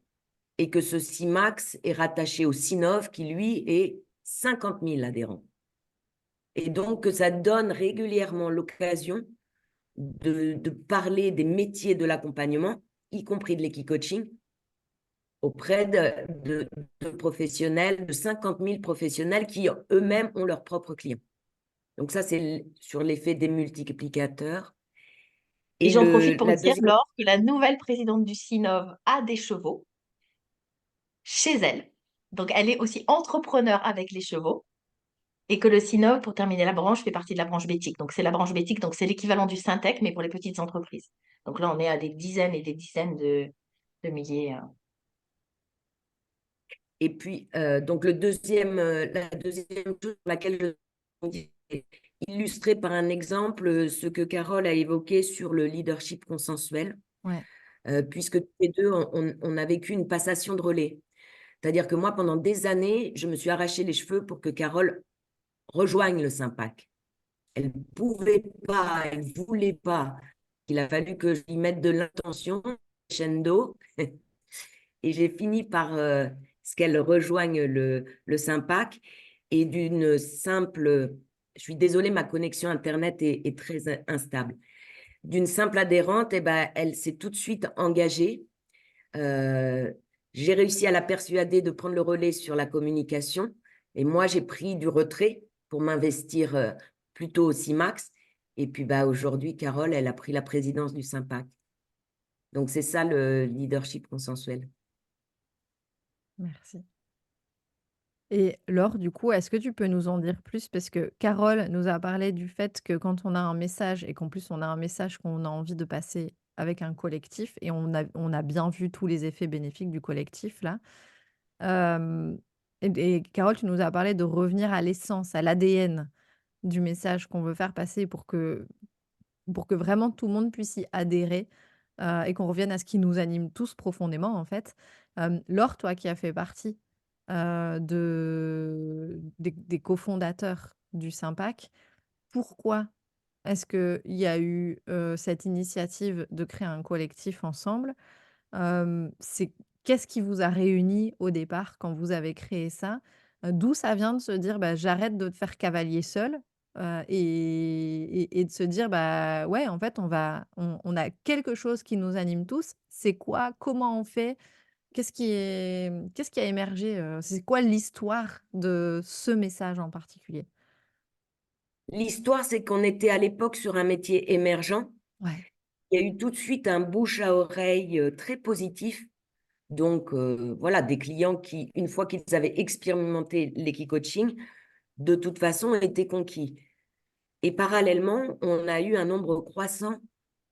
et que ce CIMAX est rattaché au CINOV qui, lui, est 50 000 adhérents. Et donc, ça donne régulièrement l'occasion de parler des métiers de l'accompagnement, y compris de l'équicoaching, auprès de professionnels, de 50 000 professionnels qui eux-mêmes ont leurs propres clients. Donc ça, c'est sur l'effet des multiplicateurs. Et Et j'en profite pour la dire, deuxième, Laure, que la nouvelle présidente du CINOV a des chevaux chez elle. Donc, elle est aussi entrepreneur avec les chevaux. Et que le CINOV, pour terminer la branche, fait partie de la branche Bétique. Donc, c'est la branche Bétique, donc c'est l'équivalent du Syntec, mais pour les petites entreprises. Donc là, on est à des dizaines et des dizaines de milliers. et puis, donc la deuxième chose sur laquelle je vais illustrer par un exemple ce que Carole a évoqué sur le leadership consensuel, Ouais. puisque tous les deux, on a vécu une passation de relais. C'est-à-dire que moi, pendant des années, je me suis arraché les cheveux pour que Carole rejoigne le Sympac. Elle ne pouvait pas, elle ne voulait pas. Il a fallu que je lui mette de l'intention, crescendo, et j'ai fini par ce qu'elle rejoigne le Sympac. Et d'une simple, je suis désolée, ma connexion Internet est très instable. D'une simple adhérente, eh ben, elle s'est tout de suite engagée. J'ai réussi à la persuader de prendre le relais sur la communication. Et moi, j'ai pris du retrait pour m'investir plutôt au CIMAX. Et puis bah, aujourd'hui, Carole, elle a pris la présidence du Sympac. Donc, c'est ça le leadership consensuel. Merci. Et Laure, du coup, est-ce que tu peux nous en dire plus? Parce que Carole nous a parlé du fait que quand on a un message et qu'en plus on a un message qu'on a envie de passer avec un collectif et on a bien vu tous les effets bénéfiques du collectif là. Hem et Carole, tu nous as parlé de revenir à l'essence, à l'ADN du message qu'on veut faire passer pour que vraiment tout le monde puisse y adhérer, et qu'on revienne à ce qui nous anime tous profondément, en fait. Laure, toi qui as fait partie, des cofondateurs du Sympak, pourquoi est-ce qu'il y a eu, cette initiative de créer un collectif ensemble? C'est qu'est-ce qui vous a réunis au départ quand vous avez créé ça? D'où ça vient de se dire: «Bah, j'arrête de faire cavalier seul», et de se dire: «Bah, ouais, en fait, on a quelque chose qui nous anime tous». C'est quoi? Comment on fait? Qu'est-ce qui a émergé, c'est quoi l'histoire de ce message en particulier? L'histoire, c'est qu'on était à l'époque sur un métier émergent. Ouais. Il y a eu tout de suite un bouche à oreille très positif. Donc, voilà, des clients qui, une fois qu'ils avaient expérimenté l'Equi-coaching, de toute façon, étaient conquis. Et parallèlement, on a eu un nombre croissant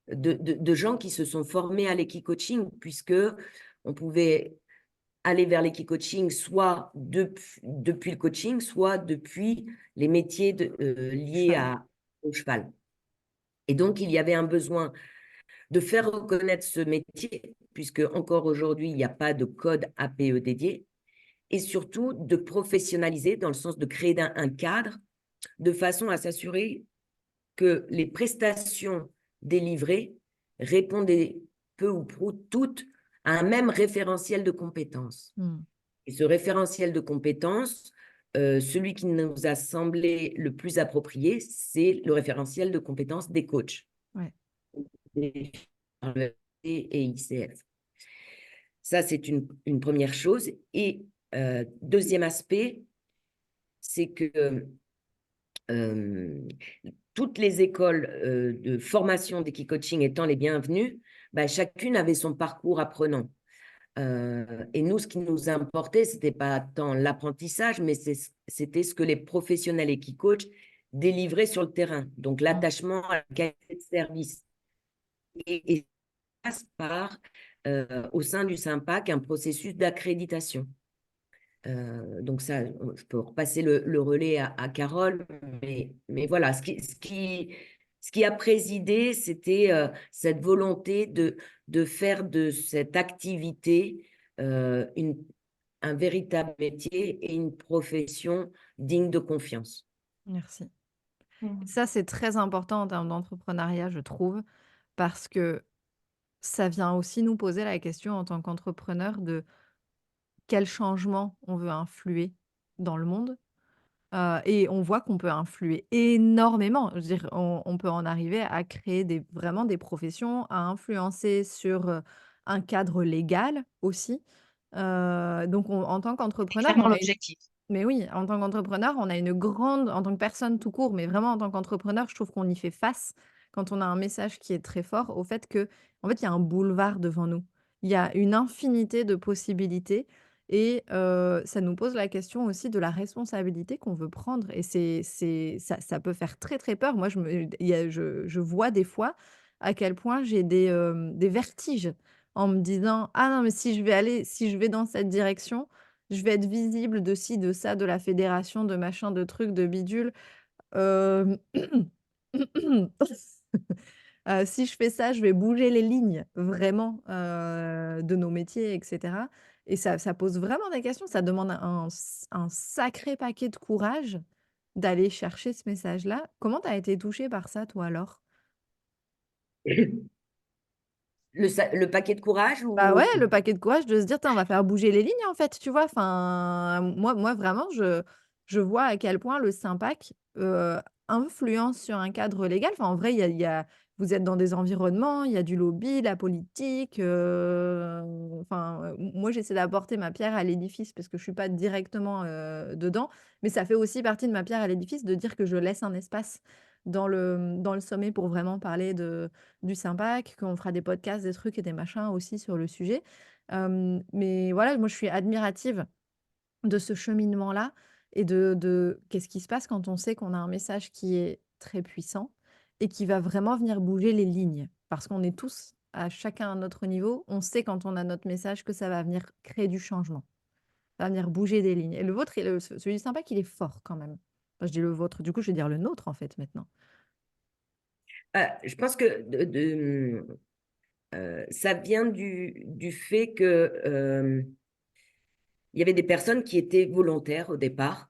de gens qui se sont formés à l'Equi-coaching, puisque on pouvait aller vers l'Equi-coaching soit depuis le coaching, soit depuis les métiers liés Cheval. au cheval. Et donc, il y avait un besoin de faire reconnaître ce métier, puisque encore aujourd'hui, il n'y a pas de code APE dédié, et surtout de professionnaliser dans le sens de créer un cadre de façon à s'assurer que les prestations délivrées répondaient peu ou prou toutes à un même référentiel de compétences. Mmh. Et ce référentiel de compétences, celui qui nous a semblé le plus approprié, c'est le référentiel de compétences des coachs, Ouais. et ICF. Ça, c'est une première chose. Et deuxième aspect, c'est que toutes les écoles de formation d'Equi-coaching étant les bienvenues, bah, chacune avait son parcours apprenant. Et nous, ce qui nous importait, ce n'était pas tant l'apprentissage, mais c'était ce que les professionnels Equi-coach délivraient sur le terrain. Donc, Mmh. l'attachement à la qualité de service. Et passe par, au sein du Sympak, un processus d'accréditation. Donc ça, je peux repasser le relais à Carole, mais voilà, ce qui a présidé, c'était cette volonté de faire de cette activité un véritable métier et une profession digne de confiance. Merci. Mhm. Ça, c'est très important en termes d'entrepreneuriat, je trouve, parce que ça vient aussi nous poser la question en tant qu'entrepreneur de quel changement on veut influer dans le monde. Et on voit qu'on peut influer énormément. Je veux dire, on peut en arriver à créer vraiment des professions, à influencer sur, un cadre légal aussi. Donc en tant C'est qu'entrepreneur, clairement on a une l'objectif. mais oui, en tant qu'entrepreneur, on a une grande en tant que personne tout court, mais vraiment en tant qu'entrepreneur, je trouve qu'on y fait face quand on a un message qui est très fort au fait que, en fait, il y a un boulevard devant nous. Il y a une infinité de possibilités et ça nous pose la question aussi de la responsabilité qu'on veut prendre et ça peut faire très, très peur. Moi, je vois des fois à quel point j'ai des vertiges en me disant: «Ah non, mais si je vais dans cette direction, je vais être visible de ci, de ça, de la fédération, de machin, de trucs, de bidule. Hem, si je fais ça, je vais bouger les lignes vraiment, de nos métiers et cetera et ça pose vraiment des questions. Ça demande un sacré paquet de courage d'aller chercher ce message-là. Comment tu as été touchée par ça, toi, alors? Le paquet de courage Bah, ou ouais, le paquet de courage de se dire: «Tiens, on va faire bouger les lignes, en fait», tu vois? Enfin, moi vraiment, je vois à quel point le Sympak, influence sur un cadre légal. Enfin, en vrai, il y a vous êtes dans des environnements, il y a du lobby, la politique, enfin, moi, j'essaie d'apporter ma pierre à l'édifice parce que je suis pas directement, dedans, mais ça fait aussi partie de ma pierre à l'édifice de dire que je laisse un espace dans le sommet pour vraiment parler du Sympak, qu'on fera des podcasts, des trucs et des machins aussi sur le sujet. Mais voilà, moi, je suis admirative de ce cheminement-là et de qu'est-ce qui se passe quand on sait qu'on a un message qui est très puissant et qui va vraiment venir bouger les lignes. Parce qu'on est tous à chacun à notre niveau, on sait quand on a notre message que ça va venir créer du changement, ça va venir bouger des lignes et le vôtre, celui du sympa qu'il est fort quand même. Enfin, je dis le vôtre, du coup, je vais dire le nôtre, en fait, maintenant. Je pense que ça vient du fait que il y avait des personnes qui étaient volontaires au départ.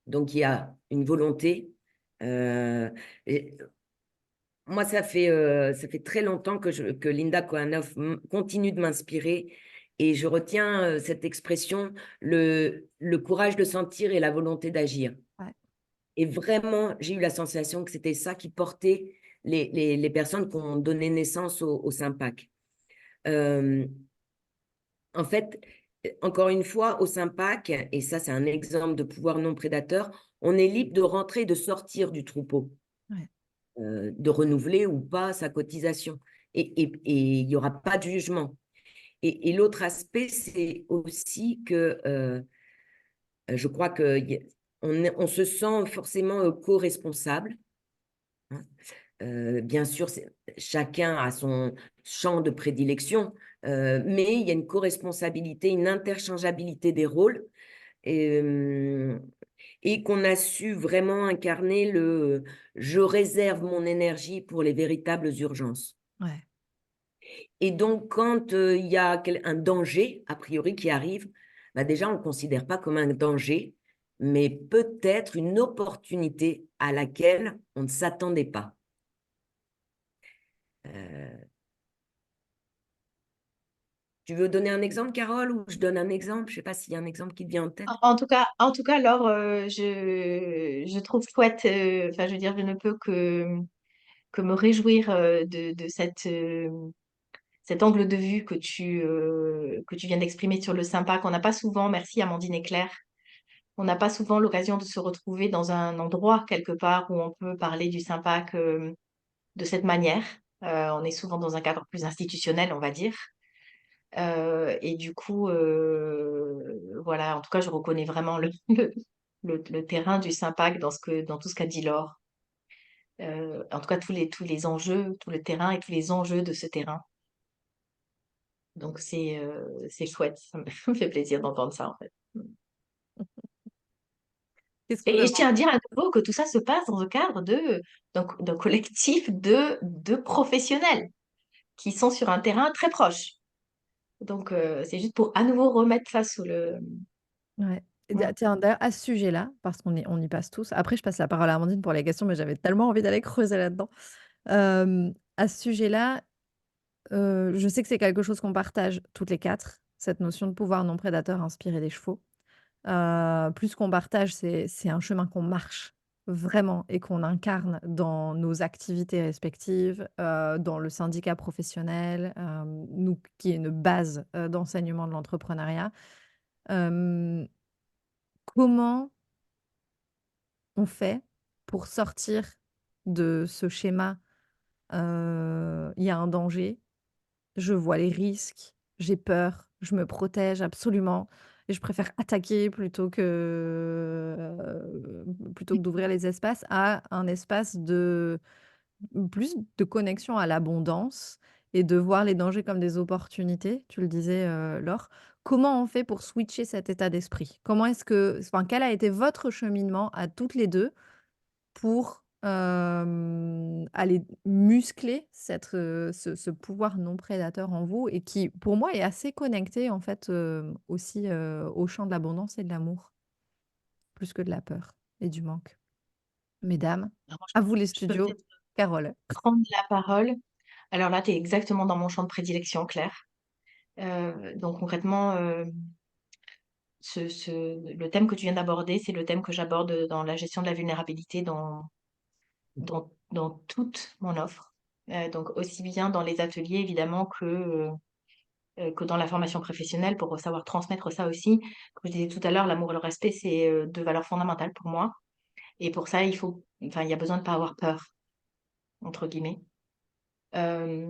Donc, il y a une volonté. Et moi, ça fait très longtemps que Linda Kohanov continue de m'inspirer. Et je retiens cette expression, le courage de sentir et la volonté d'agir. Ouais. Et vraiment, j'ai eu la sensation que c'était ça qui portait les personnes qui ont donné naissance au Sympac. En fait, encore une fois, au Sympac, et ça c'est un exemple de pouvoir non prédateur, on est libre de rentrer et de sortir du troupeau, Ouais. de renouveler ou pas sa cotisation. Et il n'y aura pas de jugement. Et l'autre aspect, c'est aussi que je crois on se sent forcément co-responsable. Hein. Bien sûr, chacun a son champ de prédilection, mais il y a une co-responsabilité, une interchangeabilité des rôles et qu'on a su vraiment incarner je réserve mon énergie pour les véritables urgences. Ouais. Et donc, quand il y a un danger, a priori, qui arrive, bah déjà, on ne le considère pas comme un danger, mais peut-être une opportunité à laquelle on ne s'attendait pas. Tu veux donner un exemple, Carole, ou je donne un exemple? Je ne sais pas s'il y a un exemple qui te vient en tête. En tout cas, Laure, je trouve chouette, enfin, je veux dire, je ne peux que me réjouir de cet angle de vue que tu viens d'exprimer sur le sympa, qu'on n'a pas souvent, merci Amandine et Claire, on n'a pas souvent l'occasion de se retrouver dans un endroit quelque part où on peut parler du sympa de cette manière. On est souvent dans un cadre plus institutionnel, on va dire. Et du coup, voilà, en tout cas, je reconnais vraiment le terrain du Sympac dans tout ce qu'a dit Laure. En tout cas, tous les enjeux, tout le terrain et tous les enjeux de ce terrain. Donc, c'est chouette, ça me fait plaisir d'entendre ça, en fait. Qu'est-ce qu'on Et je tiens demande? à dire à nouveau que tout ça se passe dans le cadre d'un collectif de professionnels qui sont sur un terrain très proche. Donc, c'est juste pour à nouveau remettre ça sous le... Ouais. Et Ouais. tiens, d'ailleurs, à ce sujet-là, parce on y passe tous. Après, je passe la parole à Amandine pour les questions, mais j'avais tellement envie d'aller creuser là-dedans. À ce sujet-là, je sais que c'est quelque chose qu'on partage toutes les 4, cette notion de pouvoir non prédateur inspiré des chevaux. Plus qu'on partage, c'est un chemin qu'on marche vraiment et qu'on incarne dans nos activités respectives, dans le syndicat professionnel, nous qui est une base, d'enseignement de l'entrepreneuriat. Hem, Comment on fait pour sortir de ce schéma, il y a un danger, je vois les risques, j'ai peur, je me protège absolument et je préfère attaquer plutôt que d'ouvrir les espaces à un espace de plus de connexion à l'abondance et de voir les dangers comme des opportunités, tu le disais, Laure. Comment on fait pour switcher cet état d'esprit? Quel a été votre cheminement à toutes les 2 pour, aller muscler ce pouvoir non prédateur en vous et qui, pour moi, est assez connecté en fait, aussi, au champ de l'abondance et de l'amour, plus que de la peur et du manque. Mesdames, Alors, moi, à vous les je peux studios. peut-être Carole. prendre la parole. Alors là, tu es exactement dans mon champ de prédilection, Claire. Donc concrètement, le thème que tu viens d'aborder, c'est le thème que j'aborde dans la gestion de la vulnérabilité dans toute mon offre. Donc aussi bien dans les ateliers, évidemment, que dans la formation professionnelle, pour savoir transmettre ça aussi. Comme je disais tout à l'heure, l'amour et le respect, c'est 2 valeurs fondamentales pour moi. Et pour ça, il y a besoin de ne pas avoir peur, entre guillemets. Euh,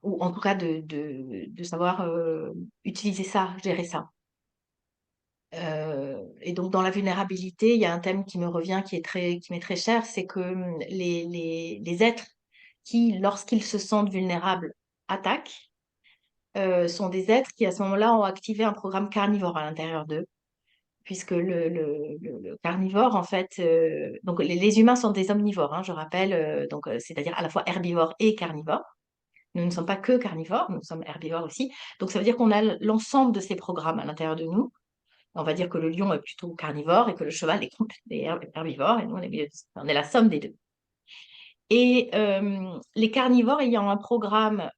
ou en tout cas de savoir utiliser ça, gérer ça. Et donc dans la vulnérabilité, il y a un thème qui me revient, qui m'est très cher, c'est que les êtres qui, lorsqu'ils se sentent vulnérables, attaquent, sont des êtres qui, à ce moment-là, ont activé un programme carnivore à l'intérieur d'eux, puisque le carnivore, en fait, donc les humains sont des omnivores, hein, je rappelle, c'est-à-dire à la fois herbivores et carnivores. Nous ne sommes pas que carnivores, nous sommes herbivores aussi. Donc, ça veut dire qu'on a l'ensemble de ces programmes à l'intérieur de nous. On va dire que le lion est plutôt carnivore et que le cheval est herbivore, et nous, on est la somme des deux. Et les carnivores ayant un programme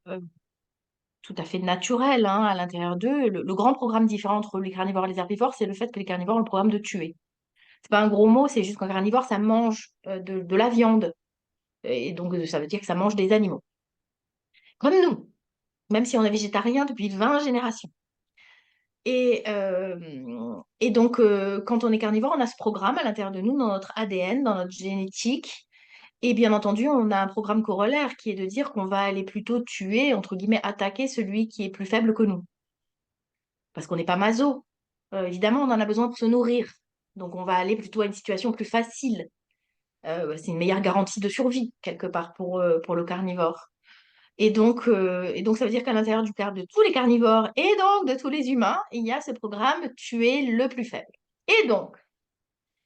tout à fait naturel, hein, à l'intérieur d'eux, le grand programme différent entre les carnivores et les herbivores, c'est le fait que les carnivores ont le programme de tuer. C'est pas un gros mot, c'est juste qu'un carnivore, ça mange de la viande. Et donc, ça veut dire que ça mange des animaux. Comme nous, même si on est végétarien depuis 20 générations. Et donc, quand on est carnivore, on a ce programme à l'intérieur de nous, dans notre ADN, dans notre génétique. Et bien entendu, on a un programme corollaire qui est de dire qu'on va aller plutôt tuer, entre guillemets, attaquer celui qui est plus faible que nous. Parce qu'on n'est pas maso. Évidemment, on en a besoin pour se nourrir. Donc, on va aller plutôt à une situation plus facile. C'est une meilleure garantie de survie, quelque part, pour le carnivore. Et donc, ça veut dire qu'à l'intérieur de tous les carnivores et donc de tous les humains, il y a ce programme tuer le plus faible. Et donc,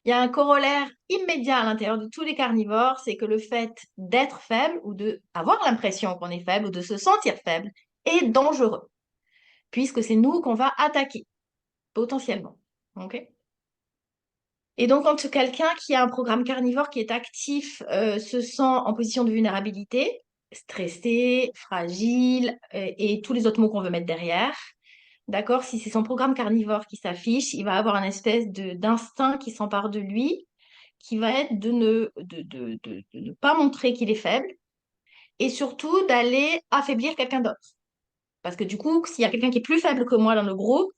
il y a un corollaire immédiat à l'intérieur de tous les carnivores, c'est que le fait d'être faible ou d'avoir l'impression qu'on est faible ou de se sentir faible est dangereux, puisque c'est nous qu'on va attaquer, potentiellement. Ok. Et donc, quand quelqu'un qui a un programme carnivore qui est actif se sent en position de vulnérabilité, stressé, fragile et tous les autres mots qu'on veut mettre derrière, d'accord? Si c'est son programme carnivore qui s'affiche, il va avoir une espèce d'instinct qui s'empare de lui, qui va être de ne pas montrer qu'il est faible et surtout d'aller affaiblir quelqu'un d'autre. Parce que du coup, s'il y a quelqu'un qui est plus faible que moi dans le groupe,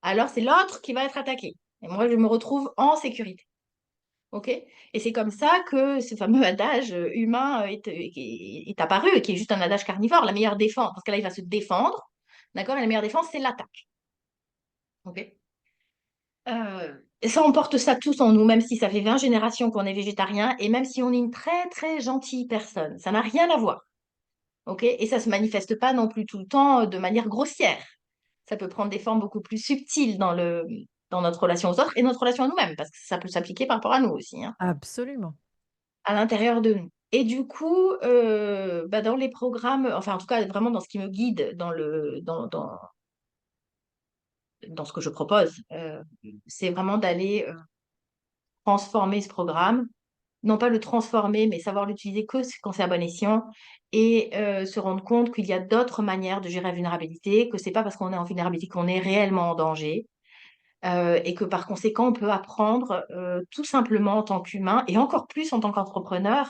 alors c'est l'autre qui va être attaqué. Et moi, je me retrouve en sécurité. OK? Et c'est comme ça que ce fameux adage humain est apparu, qui est juste un adage carnivore, la meilleure défense, parce que là, il va se défendre, d'accord? Et la meilleure défense, c'est l'attaque. OK? Et ça, on porte ça tous en nous, même si ça fait 20 générations qu'on est végétarien, et même si on est une très, très gentille personne. Ça n'a rien à voir. OK? Et ça ne se manifeste pas non plus tout le temps de manière grossière. Ça peut prendre des formes beaucoup plus subtiles dans notre relation aux autres et notre relation à nous-mêmes, parce que ça peut s'appliquer par rapport à nous aussi, hein, Absolument. à l'intérieur de nous. Et du coup, dans les programmes, enfin en tout cas vraiment dans ce qui me guide dans ce que je propose, c'est vraiment d'aller transformer ce programme, non pas le transformer, mais savoir l'utiliser que quand c'est à bon escient et se rendre compte qu'il y a d'autres manières de gérer la vulnérabilité, que c'est pas parce qu'on est en vulnérabilité qu'on est réellement en danger. Et que par conséquent, on peut apprendre tout simplement en tant qu'humain et encore plus en tant qu'entrepreneur.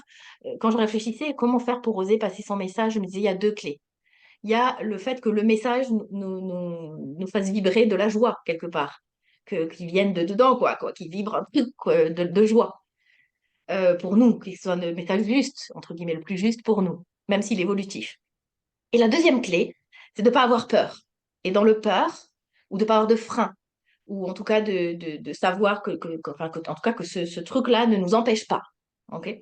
Quand je réfléchissais à comment faire pour oser passer son message, je me disais, il y a deux clés. Il y a le fait que le message nous fasse vibrer de la joie quelque part, qu'il vienne de dedans, quoi, qu'il vibre un truc de joie pour nous, qu'il soit le message juste, entre guillemets, le plus juste pour nous, même s'il est évolutif. Et la deuxième clé, c'est de ne pas avoir peur. Et dans le peur, ou de ne pas avoir de frein, ou en tout cas de savoir en tout cas que ce truc-là ne nous empêche pas. OK?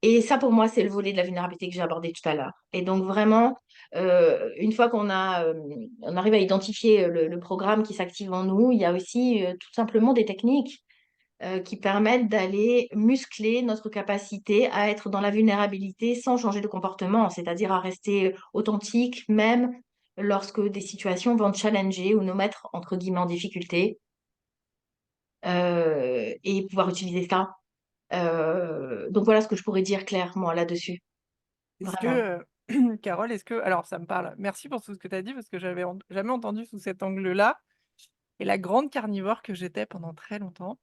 Et ça, pour moi, c'est le volet de la vulnérabilité que j'ai abordé tout à l'heure. Et donc, vraiment, une fois on arrive à identifier le programme qui s'active en nous, il y a aussi tout simplement des techniques qui permettent d'aller muscler notre capacité à être dans la vulnérabilité sans changer de comportement, c'est-à-dire à rester authentique, même lorsque des situations vont challenger ou nous mettre, entre guillemets, en difficulté, et pouvoir utiliser ça. Donc voilà ce que je pourrais dire clairement là-dessus. Est-ce Vraiment. que, Carole, alors ça me parle, merci pour tout ce que tu as dit, parce que j'avais jamais entendu sous cet angle-là. Et la grande carnivore que j'étais pendant très longtemps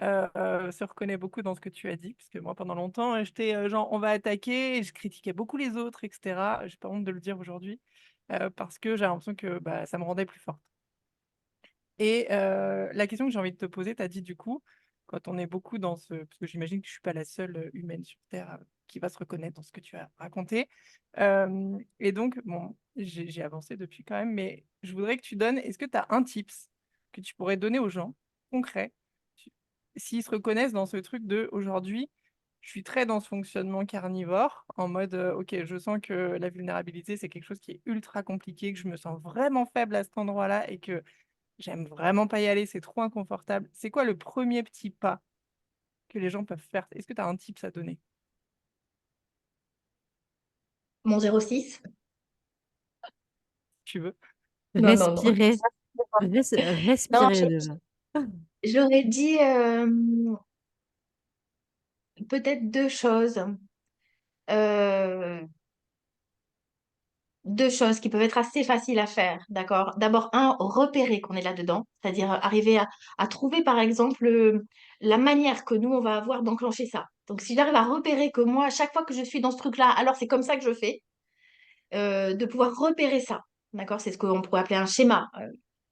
se reconnaît beaucoup dans ce que tu as dit, parce que moi, pendant longtemps, j'étais genre, on va attaquer, et je critiquais beaucoup les autres, etc. J'ai pas honte de le dire aujourd'hui, parce que j'ai l'impression que ça me rendait plus forte. Et la question que j'ai envie de te poser, tu as dit du coup, quand on est beaucoup dans ce... Parce que j'imagine que je ne suis pas la seule humaine sur Terre qui va se reconnaître dans ce que tu as raconté. Et donc, bon, j'ai avancé depuis quand même, mais je voudrais que tu donnes, est-ce que tu as un tips que tu pourrais donner aux gens, concret, s'ils se reconnaissent dans ce truc de aujourd'hui, je suis très dans ce fonctionnement carnivore, en mode, OK, je sens que la vulnérabilité, c'est quelque chose qui est ultra compliqué, que je me sens vraiment faible à cet endroit-là et que j'aime vraiment pas y aller, c'est trop inconfortable. C'est quoi le premier petit pas que les gens peuvent faire? Est-ce que tu as un tips à donner? Mon 06? Si tu veux. Non, non, non. Respirer, Non, respirer déjà. j'aurais dit peut-être deux choses. Euh, Deux choses qui peuvent être assez faciles à faire, d'accord? D'abord, un, repérer qu'on est là-dedans, c'est-à-dire arriver à trouver, par exemple, la manière que nous, on va avoir d'enclencher ça. Donc, si j'arrive à repérer que moi, à chaque fois que je suis dans ce truc-là, alors c'est comme ça que je fais, de pouvoir repérer ça, d'accord? C'est ce qu'on pourrait appeler un schéma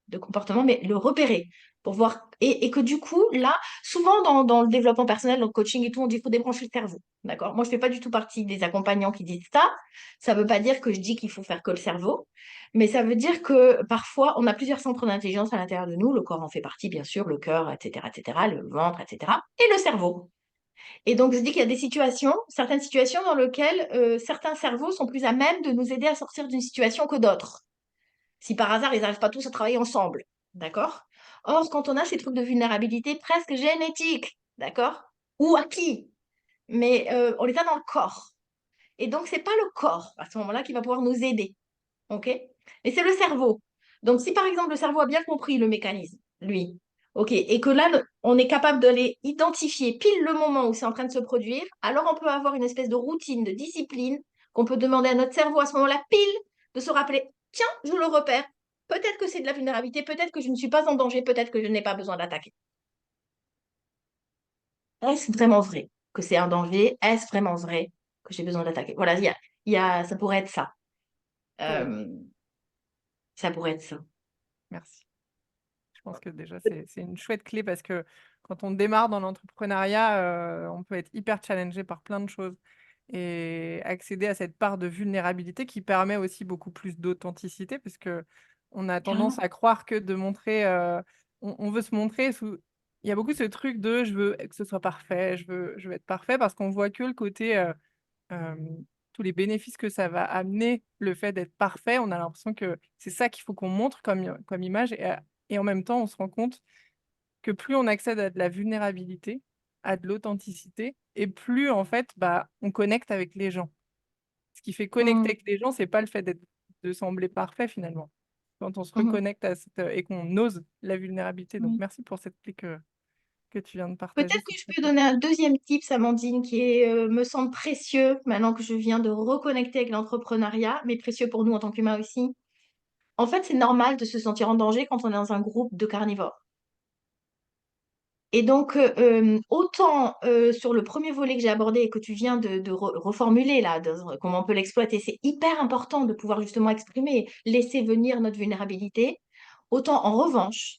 de comportement, mais le repérer pour voir. Et que du coup, là, souvent dans le développement personnel, dans le coaching et tout, on dit qu'il faut débrancher le cerveau, d'accord? Moi, je ne fais pas du tout partie des accompagnants qui disent ça. Ça ne veut pas dire que je dis qu'il faut faire que le cerveau, mais ça veut dire que parfois, on a plusieurs centres d'intelligence à l'intérieur de nous. Le corps en fait partie, bien sûr, le cœur, etc., le ventre, etc., et le cerveau. Et donc, je dis qu'il y a des situations, certaines situations dans lesquelles certains cerveaux sont plus à même de nous aider à sortir d'une situation que d'autres. Si par hasard, ils n'arrivent pas tous à travailler ensemble. D'accord? Or, quand on a ces trucs de vulnérabilité presque génétiques, d'accord? Ou acquis, mais on les a dans le corps. Et donc, c'est pas le corps à ce moment-là qui va pouvoir nous aider. OK? Et c'est le cerveau. Donc, si par exemple le cerveau a bien compris le mécanisme, lui, OK, et que là, on est capable de les identifier pile le moment où c'est en train de se produire, alors on peut avoir une espèce de routine, de discipline qu'on peut demander à notre cerveau à ce moment-là, pile, de se rappeler, tiens, je le repère. Peut-être que c'est de la vulnérabilité, peut-être que je ne suis pas en danger, peut-être que je n'ai pas besoin d'attaquer. Est-ce vraiment vrai que c'est un danger? Est-ce vraiment vrai que j'ai besoin d'attaquer? Voilà, ça pourrait être ça. Trop Euh, Ça pourrait être ça. merci. Je pense que déjà, c'est une chouette clé parce que quand on démarre dans l'entrepreneuriat, on peut être hyper challengé par plein de choses et accéder à cette part de vulnérabilité qui permet aussi beaucoup plus d'authenticité parce que on a tendance Carrément. à croire que de montrer, on veut se montrer sous il y a beaucoup ce truc de: «Je veux que ce soit parfait, je veux être parfait» parce qu'on voit que le côté, tous les bénéfices que ça va amener, le fait d'être parfait, on a l'impression que c'est ça qu'il faut qu'on montre comme image et en même temps, on se rend compte que plus on accède à de la vulnérabilité, à de l'authenticité et plus en fait, bah, on connecte avec les gens. Ce qui fait connecter Mmh. avec les gens, c'est pas le fait de sembler parfait finalement. Quand on se Mmh. reconnecte à cette, et qu'on ose la vulnérabilité. Donc Mmh. merci pour cette clé que tu viens de partager, Peut-être c'est que je très peux chouette. donner un deuxième tip, Amandine, qui est, me semble précieux, maintenant que je viens de reconnecter avec l'entrepreneuriat, mais précieux pour nous en tant qu'humains aussi. En fait, c'est normal de se sentir en danger quand on est dans un groupe de carnivores. Et donc, autant sur le premier volet que j'ai abordé et que tu viens de reformuler là, comment on peut l'exploiter, c'est hyper important de pouvoir justement exprimer, laisser venir notre vulnérabilité. Autant en revanche,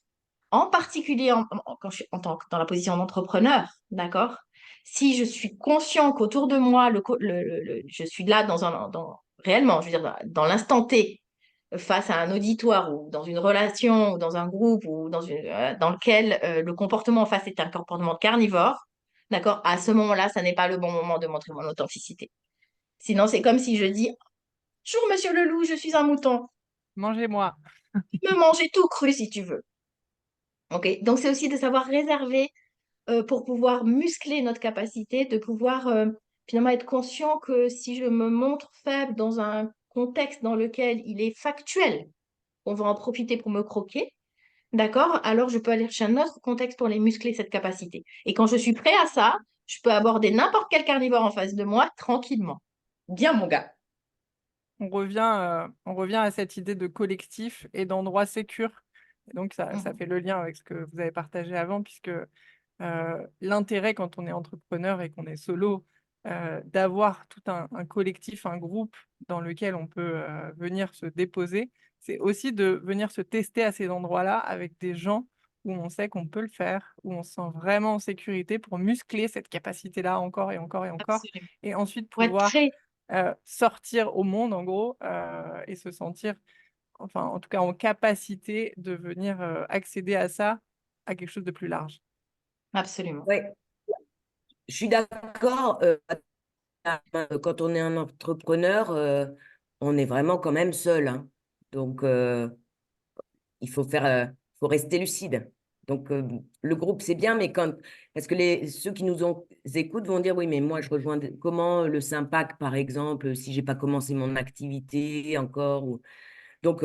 en particulier quand je suis dans la position d'entrepreneur, d'accord? Si je suis conscient qu'autour de moi, je suis là réellement, je veux dire, dans l'instant T, face à un auditoire ou dans une relation ou dans un groupe ou dans lequel le comportement en face est un comportement carnivore, d'accord? À ce moment-là, ça n'est pas le bon moment de montrer mon authenticité. Sinon, c'est comme si je dis, bonjour monsieur le loup, je suis un mouton. Mangez-moi. Tu peux manger tout cru si tu veux. Ok? Donc, c'est aussi de savoir réserver pour pouvoir muscler notre capacité, de pouvoir finalement être conscient que si je me montre faible dans un contexte dans lequel il est factuel, on va en profiter pour me croquer. D'accord? Alors, je peux aller chercher un autre contexte pour les muscler, cette capacité. Et quand je suis prêt à ça, je peux aborder n'importe quel carnivore en face de moi tranquillement. Bien, mon gars. On revient à cette idée de collectif et d'endroit sécure. Et donc ça Mhm. fait le lien avec ce que vous avez partagé avant puisque, l'intérêt quand on est entrepreneur et qu'on est solo, d'avoir tout un collectif, un groupe dans lequel on peut, venir se déposer, c'est aussi de venir se tester à ces endroits-là avec des gens où on sait qu'on peut le faire, où on se sent vraiment en sécurité pour muscler cette capacité-là encore et encore et encore Absolument. et ensuite Pour être pouvoir prêt. sortir au monde en gros, et se sentir, enfin en tout cas en capacité de venir, accéder à ça, à quelque chose de plus large. Absolument. Ouais. je suis d'accord. Quand on est un entrepreneur, on est vraiment quand même seul, hein. Donc, il faut rester lucide. Donc, le groupe, c'est bien, mais parce que ceux qui écoutent vont dire, oui, mais moi, je rejoins comment le Sympac, par exemple, si j'ai pas commencé mon activité encore. Donc,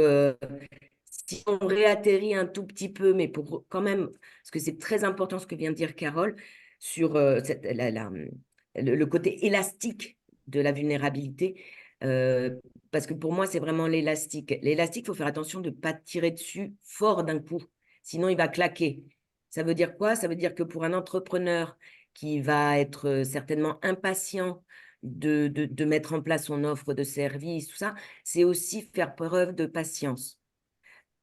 si on réatterrit un tout petit peu, mais pour quand même, parce que c'est très important ce que vient de dire Carole, sur le côté élastique de la vulnérabilité, euh, parce que pour moi, c'est vraiment l'élastique. L'élastique, il faut faire attention de ne pas tirer dessus fort d'un coup, sinon il va claquer. Ça veut dire quoi? Ça veut dire que pour un entrepreneur qui va être certainement impatient de mettre en place son offre de service, tout ça, c'est aussi faire preuve de patience.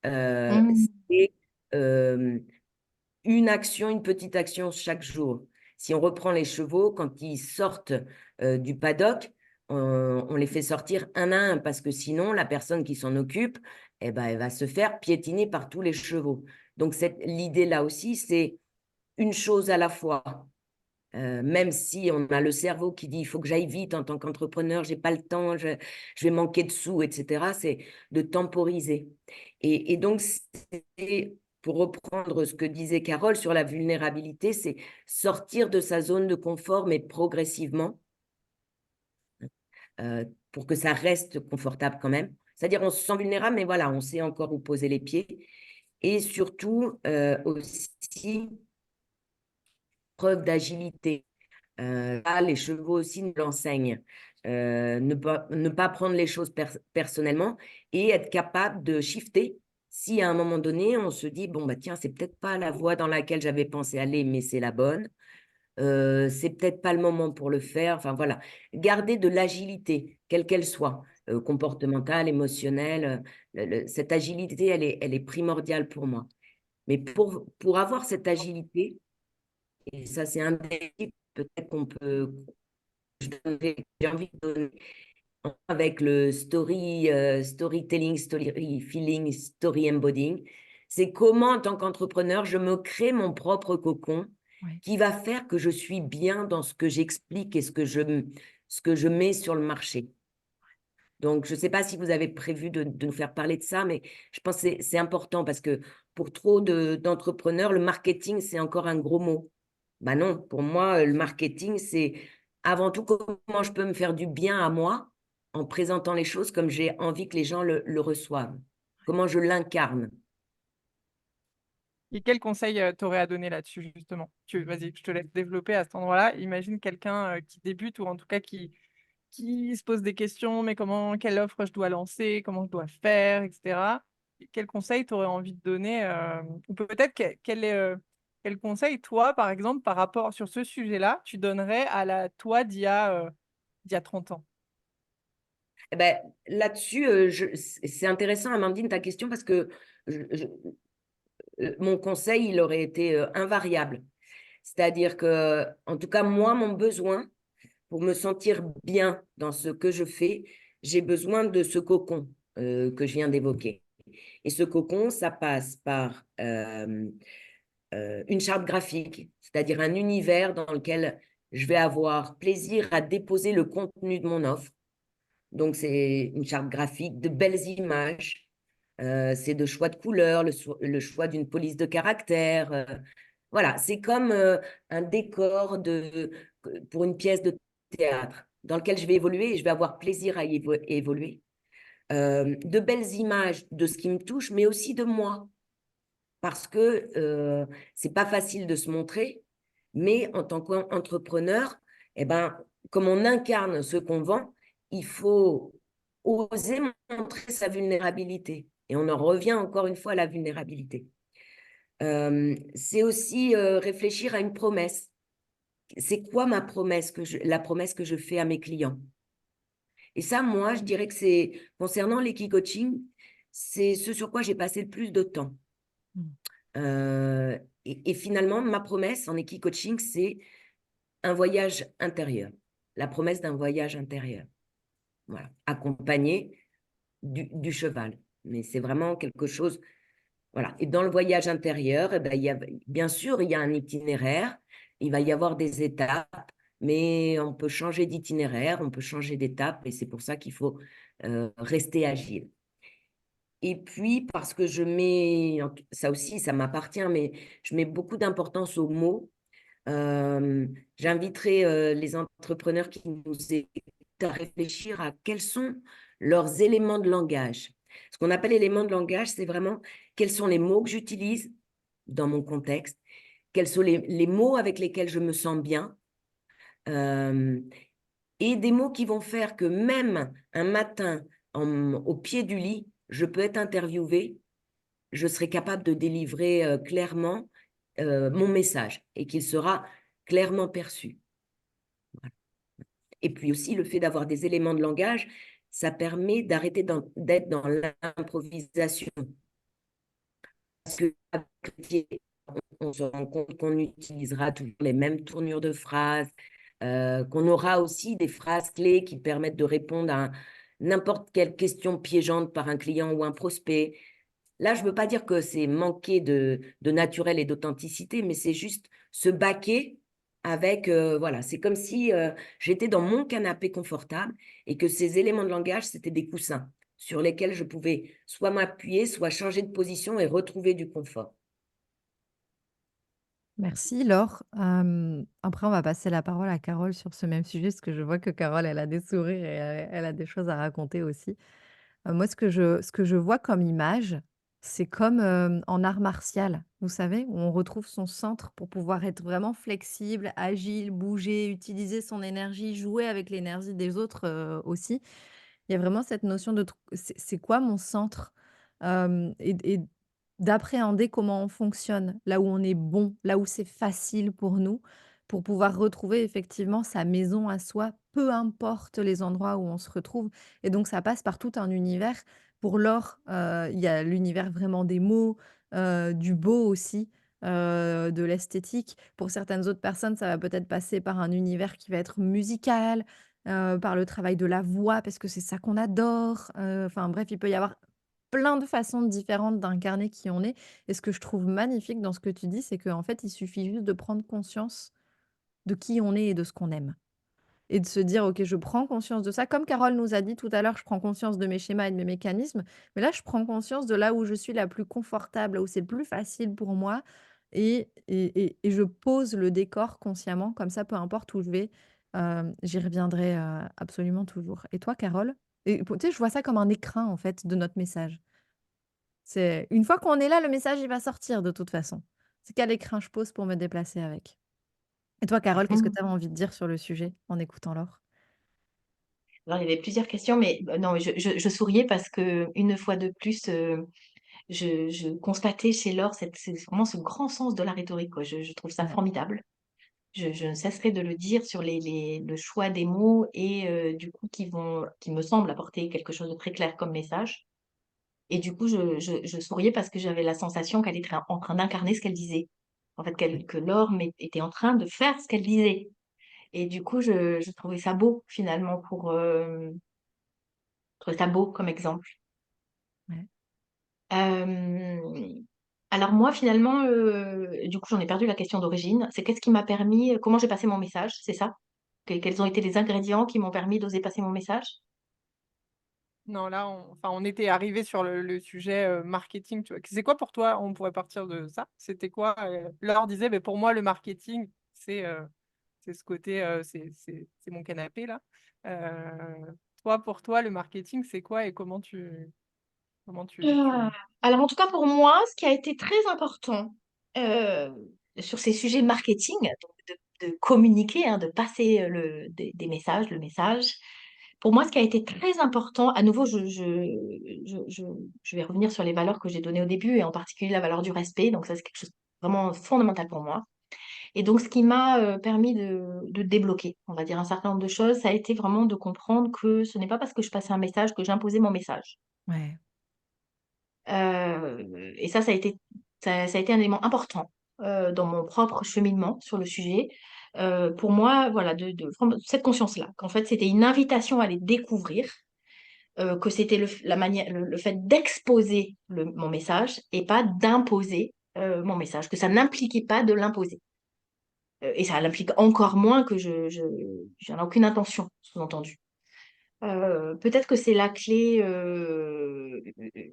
Mm. C'est euh, une petite action chaque jour. Si on reprend les chevaux, quand ils sortent du paddock, on les fait sortir un à un parce que sinon, la personne qui s'en occupe, eh ben, elle va se faire piétiner par tous les chevaux. Donc, l'idée là aussi, c'est une chose à la fois. Même si on a le cerveau qui dit il faut que j'aille vite en tant qu'entrepreneur, j'ai pas le temps, je vais manquer de sous, etc. C'est de temporiser. Et donc, pour reprendre ce que disait Carole sur la vulnérabilité, c'est sortir de sa zone de confort, mais progressivement, pour que ça reste confortable quand même. C'est-à-dire, on se sent vulnérable, mais voilà, on sait encore où poser les pieds. Et surtout, aussi, preuve d'agilité. Là, les chevaux aussi nous l'enseignent. Ne pas prendre les choses personnellement et être capable de shifter. Si à un moment donné, on se dit, bon, bah, tiens, c'est peut-être pas la voie dans laquelle j'avais pensé aller, mais c'est la bonne. C'est peut-être pas le moment pour le faire. Enfin, voilà. Garder de l'agilité, quelle qu'elle soit, comportementale, émotionnelle. Cette agilité, elle est primordiale pour moi. Mais pour avoir cette agilité, et ça, c'est un des tips peut-être j'ai envie de donner avec le storytelling, story feeling, story embodying. C'est comment, en tant qu'entrepreneur, je me crée mon propre cocon Ouais. qui va faire que je suis bien dans ce que j'explique et ce que je mets sur le marché. Donc, je ne sais pas si vous avez prévu de nous faire parler de ça, mais je pense que c'est important parce que pour trop d'entrepreneurs, le marketing, c'est encore un gros mot. Ben non, pour moi, le marketing, c'est avant tout comment je peux me faire du bien à moi en présentant les choses comme j'ai envie que les gens le reçoivent. Comment je l'incarne. Et quel conseil t'aurais à donner là-dessus, justement? Vas-y, je te laisse développer à cet endroit-là. Imagine quelqu'un qui débute ou en tout cas qui se pose des questions, mais quelle offre je dois lancer, comment je dois faire, etc. Et quel conseil tu aurais envie de donner ou peut-être quel conseil, toi, par exemple, par rapport sur ce sujet-là, tu donnerais à la toi d'il y a 30 ans? Eh ben, là-dessus, c'est intéressant, Amandine, ta question, parce que mon conseil, il aurait été invariable. C'est-à-dire que, en tout cas, moi, mon besoin, pour me sentir bien dans ce que je fais, j'ai besoin de ce cocon que je viens d'évoquer. Et ce cocon, ça passe par une charte graphique, c'est-à-dire un univers dans lequel je vais avoir plaisir à déposer le contenu de mon offre. Donc, c'est une charte graphique, de belles images, c'est de choix de couleurs, le choix d'une police de caractère. Voilà, c'est comme un décor pour une pièce de théâtre dans lequel je vais évoluer et je vais avoir plaisir à évoluer. De belles images de ce qui me touche, mais aussi de moi. Parce que c'est pas facile de se montrer, mais en tant qu'entrepreneur, eh ben, comme on incarne ce qu'on vend, il faut oser montrer sa vulnérabilité. Et on en revient encore une fois à la vulnérabilité. C'est aussi réfléchir à une promesse. C'est quoi ma promesse la promesse que je fais à mes clients? Et ça, moi, je dirais que c'est, concernant l'Equi-coaching, c'est ce sur quoi j'ai passé le plus de temps. Mm. Et finalement, ma promesse en Equi-coaching, c'est un voyage intérieur. La promesse d'un voyage intérieur. Voilà, accompagné du cheval. Mais c'est vraiment quelque chose. Voilà. Et dans le voyage intérieur, eh ben, bien sûr, il y a un itinéraire. Il va y avoir des étapes, mais on peut changer d'itinéraire, on peut changer d'étape, et c'est pour ça qu'il faut rester agile. Et puis, parce que je mets, ça aussi, ça m'appartient, mais je mets beaucoup d'importance aux mots. J'inviterai les entrepreneurs qui nous écoutent à réfléchir à quels sont leurs éléments de langage. Ce qu'on appelle éléments de langage, c'est vraiment quels sont les mots que j'utilise dans mon contexte, quels sont les mots avec lesquels je me sens bien, et des mots qui vont faire que même un matin, au pied du lit, je peux être interviewée, je serai capable de délivrer clairement mon message et qu'il sera clairement perçu. Voilà. Et puis aussi, le fait d'avoir des éléments de langage, ça permet d'arrêter d'être dans l'improvisation. Parce que avec le métier, on se rend compte qu'on utilisera toujours les mêmes tournures de phrases, qu'on aura aussi des phrases clés qui permettent de répondre à n'importe quelle question piégeante par un client ou un prospect. Là, je ne veux pas dire que c'est manquer de naturel et d'authenticité, mais c'est juste se baquer avec, voilà, c'est comme si j'étais dans mon canapé confortable et que ces éléments de langage, c'était des coussins sur lesquels je pouvais soit m'appuyer, soit changer de position et retrouver du confort. Merci Laure. Après on va passer la parole à Carole sur ce même sujet, parce que je vois que Carole, elle a des sourires et elle a des choses à raconter aussi. Moi ce que je vois comme image, c'est comme, en art martial, vous savez? Où on retrouve son centre pour pouvoir être vraiment flexible, agile, bouger, utiliser son énergie, jouer avec l'énergie des autres, aussi. Il y a vraiment cette notion de c'est quoi mon centre? Et d'appréhender comment on fonctionne, là où on est bon, là où c'est facile pour nous, pour pouvoir retrouver effectivement sa maison à soi, peu importe les endroits où on se retrouve. Et donc ça passe par tout un univers. Pour Laure, il y a l'univers vraiment des mots, du beau aussi, de l'esthétique. Pour certaines autres personnes, ça va peut-être passer par un univers qui va être musical, par le travail de la voix parce que c'est ça qu'on adore, enfin bref, il peut y avoir plein de façons différentes d'incarner qui on est, et ce que je trouve magnifique dans ce que tu dis, c'est qu'en fait, il suffit juste de prendre conscience de qui on est et de ce qu'on aime, et de se dire: «OK, je prends conscience de ça». Comme Carole nous a dit tout à l'heure, je prends conscience de mes schémas et de mes mécanismes, mais là, je prends conscience de là où je suis la plus confortable, là où c'est le plus facile pour moi, et je pose le décor consciemment, comme ça, peu importe où je vais, j'y reviendrai, absolument toujours. Et toi, Carole? Et tu sais, je vois ça comme un écrin, en fait, de notre message. C'est une fois qu'on est là, le message, il va sortir de toute façon. C'est quel écrin je pose pour me déplacer avec. Et toi, Carole, qu'est-ce que tu avais envie de dire sur le sujet en écoutant Laure? Alors, il y avait plusieurs questions, mais non, je souriais parce que une fois de plus, je constatais chez Laure c'est vraiment ce grand sens de la rhétorique, quoi. Je trouve ça Ouais. formidable. Je ne cesserai de le dire sur le choix des mots et du coup qui me semble apporter quelque chose de très clair comme message. Et du coup, je souriais parce que j'avais la sensation qu'elle était en train d'incarner ce qu'elle disait. En fait, que Laure était en train de faire ce qu'elle disait. Et du coup, je trouvais ça beau finalement je trouvais ça beau comme exemple. Ouais. Hem, alors moi finalement, du coup, j'en ai perdu la question d'origine. C'est qu'est-ce qui m'a permis, comment j'ai passé mon message, c'est ça? Quels ont été les ingrédients qui m'ont permis d'oser passer mon message? Non, là, on était arrivé sur le sujet marketing, tu vois. C'est quoi pour toi? On pourrait partir de ça. C'était quoi? Laure disait, mais pour moi, le marketing, c'est ce côté, c'est mon canapé là. Toi, pour toi, le marketing, c'est quoi et Ah, alors en tout cas pour moi, ce qui a été très important, heu, sur ces sujets marketing, donc de communiquer, hein, de passer, des messages, le message. Pour moi, ce qui a été très important, à nouveau, je vais revenir sur les valeurs que j'ai données au début et en particulier la valeur du respect, donc ça, c'est quelque chose de vraiment fondamental pour moi. Et donc ce qui m'a, permis de débloquer, on va dire, un certain nombre de choses, ça a été vraiment de comprendre que ce n'est pas parce que je passais un message que j'imposais mon message. Ouais. Et ça a été un élément important, dans mon propre cheminement sur le sujet. Pour moi, voilà, de prendre cette conscience-là, qu'en fait, c'était une invitation à les découvrir, que c'était le fait d'exposer mon message et pas d'imposer, mon message, que ça n'impliquait pas de l'imposer. Et ça l'implique encore moins que j'en ai aucune intention, sous-entendu. Peut-être que c'est la clé,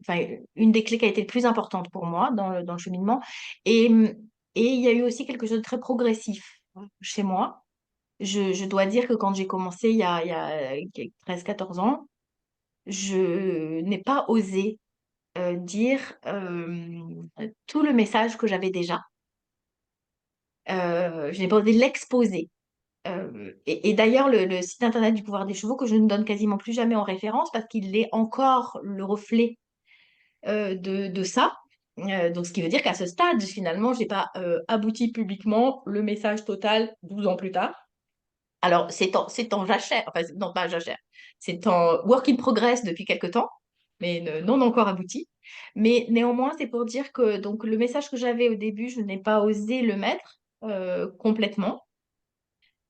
enfin, une des clés qui a été le plus importante pour moi dans le cheminement. Et, et il y a eu aussi quelque chose de très progressif chez moi. Je dois dire que quand j'ai commencé il y a 13-14 ans, je n'ai pas osé dire tout le message que j'avais déjà. Je n'ai pas osé l'exposer. Et d'ailleurs, le site internet du pouvoir des chevaux, que je ne donne quasiment plus jamais en référence parce qu'il est encore le reflet de ça. Donc, ce qui veut dire qu'à ce stade, finalement, je n'ai pas abouti publiquement le message total 12 ans plus tard. Alors, c'est en jachère, enfin, non, pas jachère, c'est en work in progress depuis quelque temps, mais non encore abouti. Mais néanmoins, c'est pour dire que donc, le message que j'avais au début, je n'ai pas osé le mettre complètement.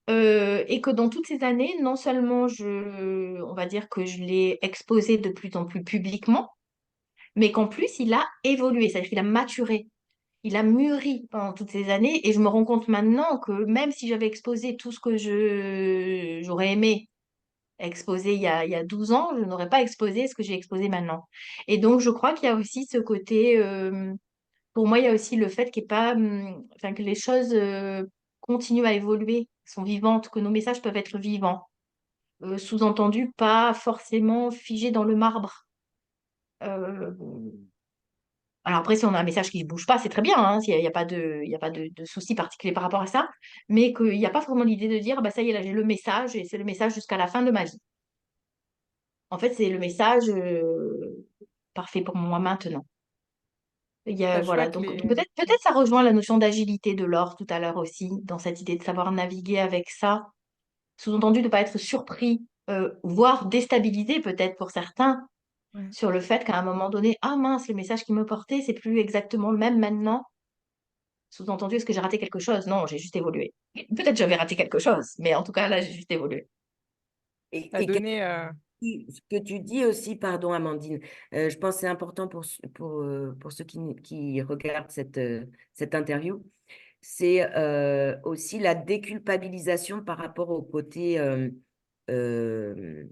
Et que dans toutes ces années, non seulement on va dire que je l'ai exposé de plus en plus publiquement, mais qu'en plus, il a évolué, c'est-à-dire qu'il a maturé, il a mûri pendant toutes ces années. Et je me rends compte maintenant que même si j'avais exposé tout ce que j'aurais aimé exposer il y a 12 ans, je n'aurais pas exposé ce que j'ai exposé maintenant. Et donc, je crois qu'il y a aussi ce côté, pour moi, il y a aussi le fait qu'il y ait pas, enfin, que les choses continuent à évoluer, sont vivantes, que nos messages peuvent être vivants. Sous-entendu, pas forcément figés dans le marbre. Euh, alors après, si on a un message qui ne bouge pas, c'est très bien, hein, il y a pas de souci particulier par rapport à ça, mais qu'il n'y a pas vraiment l'idée de dire, bah, ça y est, là, j'ai le message, et c'est le message jusqu'à la fin de ma vie. En fait, c'est le message parfait pour moi maintenant. Bah, je vois Voilà, que donc les... peut-être ça rejoint la notion d'agilité de l'or tout à l'heure aussi, dans cette idée de savoir naviguer avec ça, sous-entendu de ne pas être surpris, voire déstabilisé peut-être pour certains, Ouais. sur le fait qu'à un moment donné, ah mince, le message qui me portait, c'est plus exactement le même maintenant. Sous-entendu, est-ce que j'ai raté quelque chose? Non, j'ai juste évolué. Peut-être j'avais raté quelque chose, mais en tout cas, là, j'ai juste évolué. Et, Ça a et donné... ce que tu dis aussi, pardon Amandine, je pense que c'est important pour ceux qui regardent cette interview, c'est aussi la déculpabilisation par rapport au côté euh,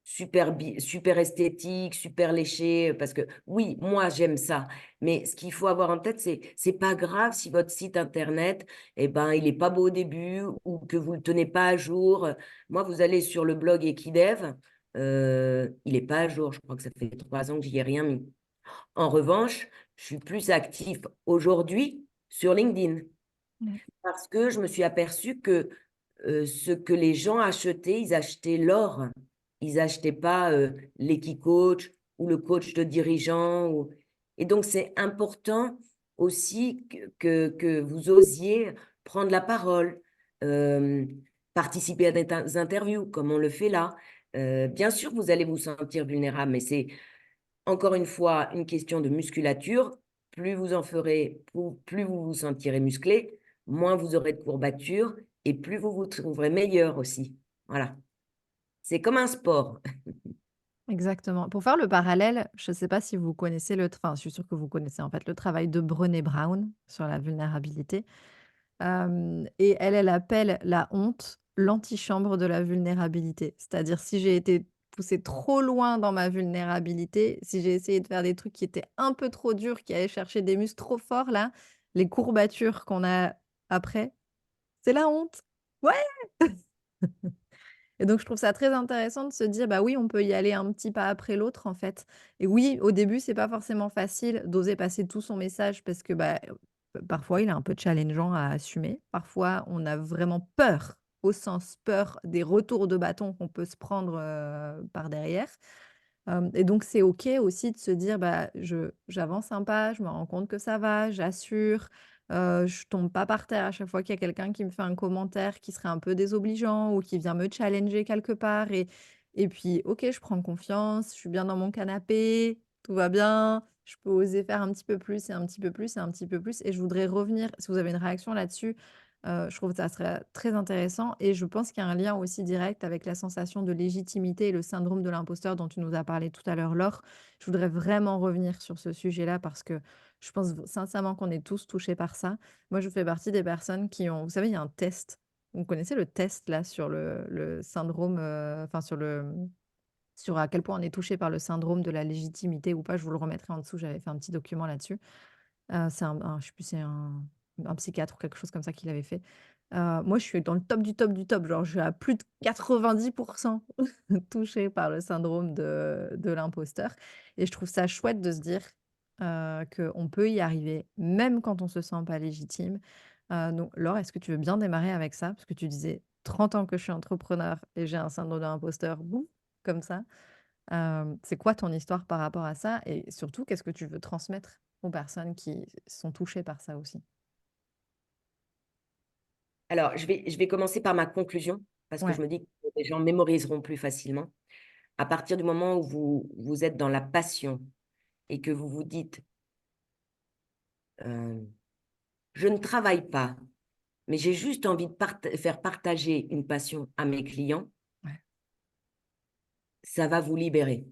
super esthétique, super léché, parce que oui, moi j'aime ça, mais ce qu'il faut avoir en tête, c'est pas grave si votre site internet, eh ben, il est pas beau au début ou que vous le tenez pas à jour. Moi, vous allez sur le blog Equidev, il est pas à jour, je crois que ça fait 3 ans que j'y ai rien mis. En revanche, je suis plus actif aujourd'hui sur LinkedIn Ouais. parce que je me suis aperçue que ce que les gens achetaient, ils achetaient l'or. Ils n'achetaient pas l'Equicoach ou le coach de dirigeant. Et donc, c'est important aussi que vous osiez prendre la parole, euh, participer à des interviews comme on le fait là. Bien sûr, vous allez vous sentir vulnérable, mais c'est encore une fois une question de musculature. Plus vous en ferez, plus vous vous sentirez musclé, moins vous aurez de courbatures et plus vous vous trouverez meilleur aussi. Voilà. C'est comme un sport. Exactement. Pour faire le parallèle, je ne sais pas si vous connaissez enfin, je suis sûre que vous connaissez en fait le travail de Brené Brown sur la vulnérabilité. Et elle appelle la honte l'antichambre de la vulnérabilité. C'est-à-dire si j'ai été poussée trop loin dans ma vulnérabilité, si j'ai essayé de faire des trucs qui étaient un peu trop durs, qui allaient chercher des muscles trop forts là, les courbatures qu'on a après, c'est la honte. Ouais! Et donc je trouve ça très intéressant de se dire: «Bah oui, on peut y aller un petit pas après l'autre, en fait». Et oui, au début, c'est pas forcément facile d'oser passer tout son message parce que, bah, parfois, il est un peu challengeant à assumer. Parfois, on a vraiment peur, au sens peur des retours de bâton qu'on peut se prendre, par derrière. Et donc c'est OK aussi de se dire: «Bah, j'avance un pas, je me rends compte que ça va, j'assure, je tombe pas par terre à chaque fois qu'il y a quelqu'un qui me fait un commentaire qui serait un peu désobligeant ou qui vient me challenger quelque part». Et puis OK, je prends confiance, je suis bien dans mon canapé, tout va bien, je peux oser faire un petit peu plus et un petit peu plus et un petit peu plus. Et je voudrais revenir, si vous avez une réaction là-dessus, Je trouve que ça serait très intéressant et je pense qu'il y a un lien aussi direct avec la sensation de légitimité et le syndrome de l'imposteur dont tu nous as parlé tout à l'heure, Laure. Je voudrais vraiment revenir sur ce sujet-là parce que je pense sincèrement qu'on est tous touchés par ça. Moi, je fais partie des personnes qui ont, vous savez, il y a un test. Vous connaissez le test là sur le syndrome, enfin sur à quel point on est touché par le syndrome de la légitimité ou pas. Je vous le remettrai en dessous. J'avais fait un petit document là-dessus. C'est je sais plus, c'est un psychiatre ou quelque chose comme ça qui l'avait fait. Moi, je suis dans le top du top du top, genre je suis à plus de 90 touchée par le syndrome de l'imposteur et je trouve ça chouette de se dire, qu'on peut y arriver même quand on se sent pas légitime. Donc Laure, est-ce que tu veux bien démarrer avec ça? Parce que tu disais 30 ans que je suis entrepreneur et j'ai un syndrome de l'imposteur, boum, comme ça. C'est quoi ton histoire par rapport à ça? Et surtout, qu'est-ce que tu veux transmettre aux personnes qui sont touchées par ça aussi? Alors, je vais commencer par ma conclusion, parce que Ouais, je me dis que les gens mémoriseront plus facilement. À partir du moment où vous êtes dans la passion et que vous vous dites, euh, je ne travaille pas, mais j'ai juste envie de faire partager une passion à mes clients, ouais. ça va vous libérer.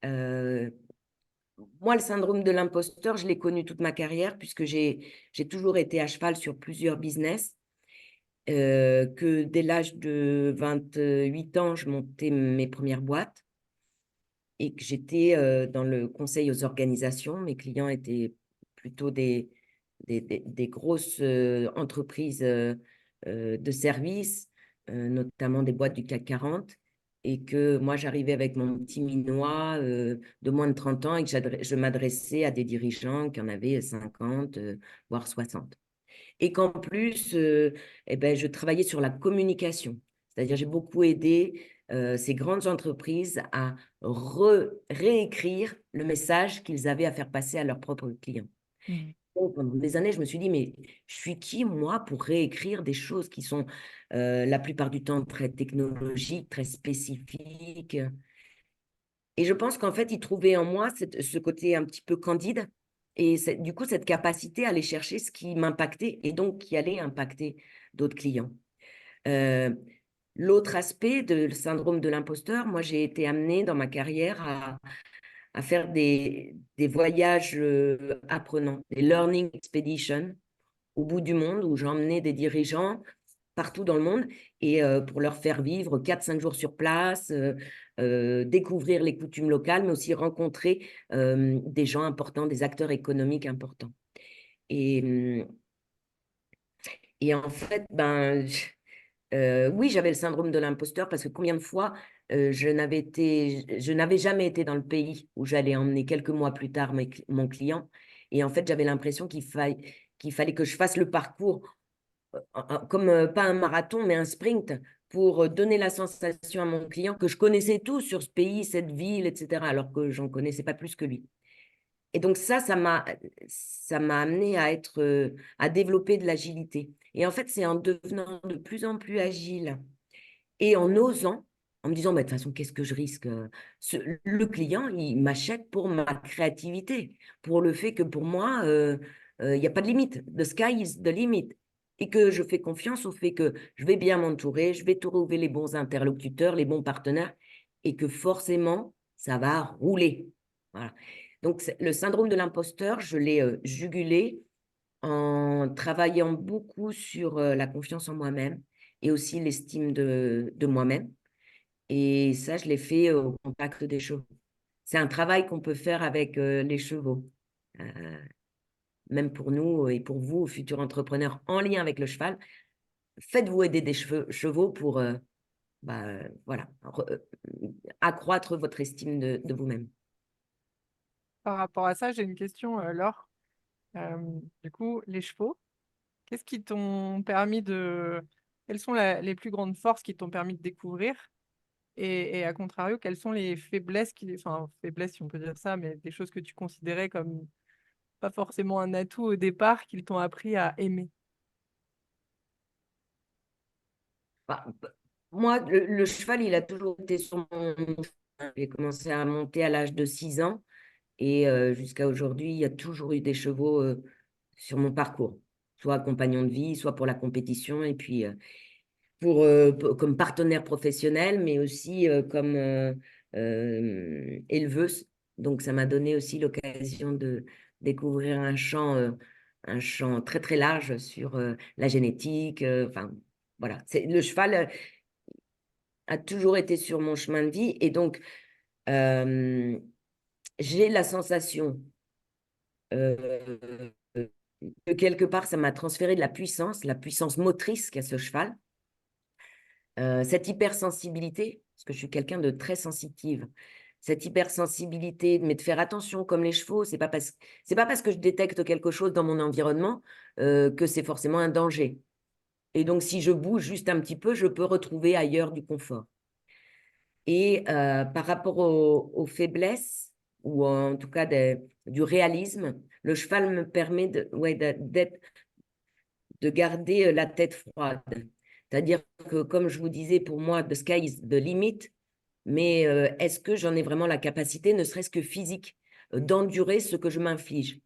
Euh, Moi, le syndrome de l'imposteur, je l'ai connu toute ma carrière puisque j'ai toujours été à cheval sur plusieurs business. Que dès l'âge de 28 ans, je montais mes premières boîtes et que j'étais dans le conseil aux organisations. Mes clients étaient plutôt des grosses entreprises de services, notamment des boîtes du CAC 40. Et que moi, j'arrivais avec mon petit minois de moins de 30 ans et que je m'adressais à des dirigeants qui en avaient 50, voire 60. Et qu'en plus, eh ben, je travaillais sur la communication. C'est-à-dire, j'ai beaucoup aidé ces grandes entreprises à réécrire le message qu'ils avaient à faire passer à leurs propres clients. Mmh. Donc, pendant des années, je me suis dit, mais je suis qui, moi, pour réécrire des choses qui sont la plupart du temps très technologiques, très spécifiques. Et je pense qu'en fait, il trouvait en moi ce côté un petit peu candide et du coup, cette capacité à aller chercher ce qui m'impactait et donc qui allait impacter d'autres clients. Euh, L'autre aspect de le syndrome de l'imposteur, moi, j'ai été amenée dans ma carrière à faire des voyages apprenants, des learning expeditions au bout du monde où j'emmenais des dirigeants partout dans le monde et pour leur faire vivre 4-5 jours sur place, découvrir les coutumes locales, mais aussi rencontrer des gens importants, des acteurs économiques importants. Et, et en fait, oui, j'avais le syndrome de l'imposteur parce que combien de fois je n'avais jamais été dans le pays où j'allais emmener quelques mois plus tard mon client. Et en fait, j'avais l'impression qu'il fallait que je fasse le parcours comme pas un marathon, mais un sprint pour donner la sensation à mon client que je connaissais tout sur ce pays, cette ville, etc., alors que j'en connaissais pas plus que lui. Et donc ça m'a amené à développer de l'agilité. Et en fait, c'est en devenant de plus en plus agile et en osant, en me disant, bah, de toute façon, qu'est-ce que je risque? Le client, il m'achète pour ma créativité, pour le fait que pour moi, il n'y a pas de limite. The sky is the limit. Et que je fais confiance au fait que je vais bien m'entourer, je vais trouver les bons interlocuteurs, les bons partenaires, et que forcément, ça va rouler. Voilà. Donc, le syndrome de l'imposteur, je l'ai jugulé en travaillant beaucoup sur la confiance en moi-même et aussi l'estime de moi-même. Et ça, je l'ai fait au contact des chevaux. C'est un travail qu'on peut faire avec les chevaux. Euh, Même pour nous et pour vous, futurs entrepreneurs en lien avec le cheval, faites-vous aider des chevaux pour voilà, accroître votre estime de vous-même. Par rapport à ça, j'ai une question, Laure. Euh, du coup, les chevaux, qu'est-ce qui t'ont permis de... Quelles sont les plus grandes forces qui t'ont permis de découvrir? Et à contrario, quelles sont les faiblesses enfin, faiblesses si on peut dire ça, mais des choses que tu considérais comme pas forcément un atout au départ, qu'ils t'ont appris à aimer? Bah, moi, le cheval, il a toujours été sur mon... J'ai commencé à monter à l'âge de 6 ans. Et jusqu'à aujourd'hui, il y a toujours eu des chevaux sur mon parcours. soit compagnon de vie, soit pour la compétition, et puis comme partenaire professionnel, mais aussi comme éleveuse. Donc, ça m'a donné aussi l'occasion de découvrir un champ très, très large sur la génétique. Enfin, voilà. Le cheval a toujours été sur mon chemin de vie. Et donc, euh, j'ai la sensation euh, que quelque part, ça m'a transféré de la puissance motrice qu'a ce cheval. Cette hypersensibilité, parce que je suis quelqu'un de très sensitive, cette hypersensibilité, mais de faire attention comme les chevaux, c'est pas parce que je détecte quelque chose dans mon environnement que c'est forcément un danger. Et donc, si je bouge juste un petit peu, je peux retrouver ailleurs du confort. Et par rapport aux faiblesses, ou en tout cas du réalisme, le cheval me permet de garder la tête froide. C'est-à-dire que, comme je vous disais, pour moi, the sky is the limit, mais est-ce que j'en ai vraiment la capacité, ne serait-ce que physique, d'endurer ce que je m'inflige?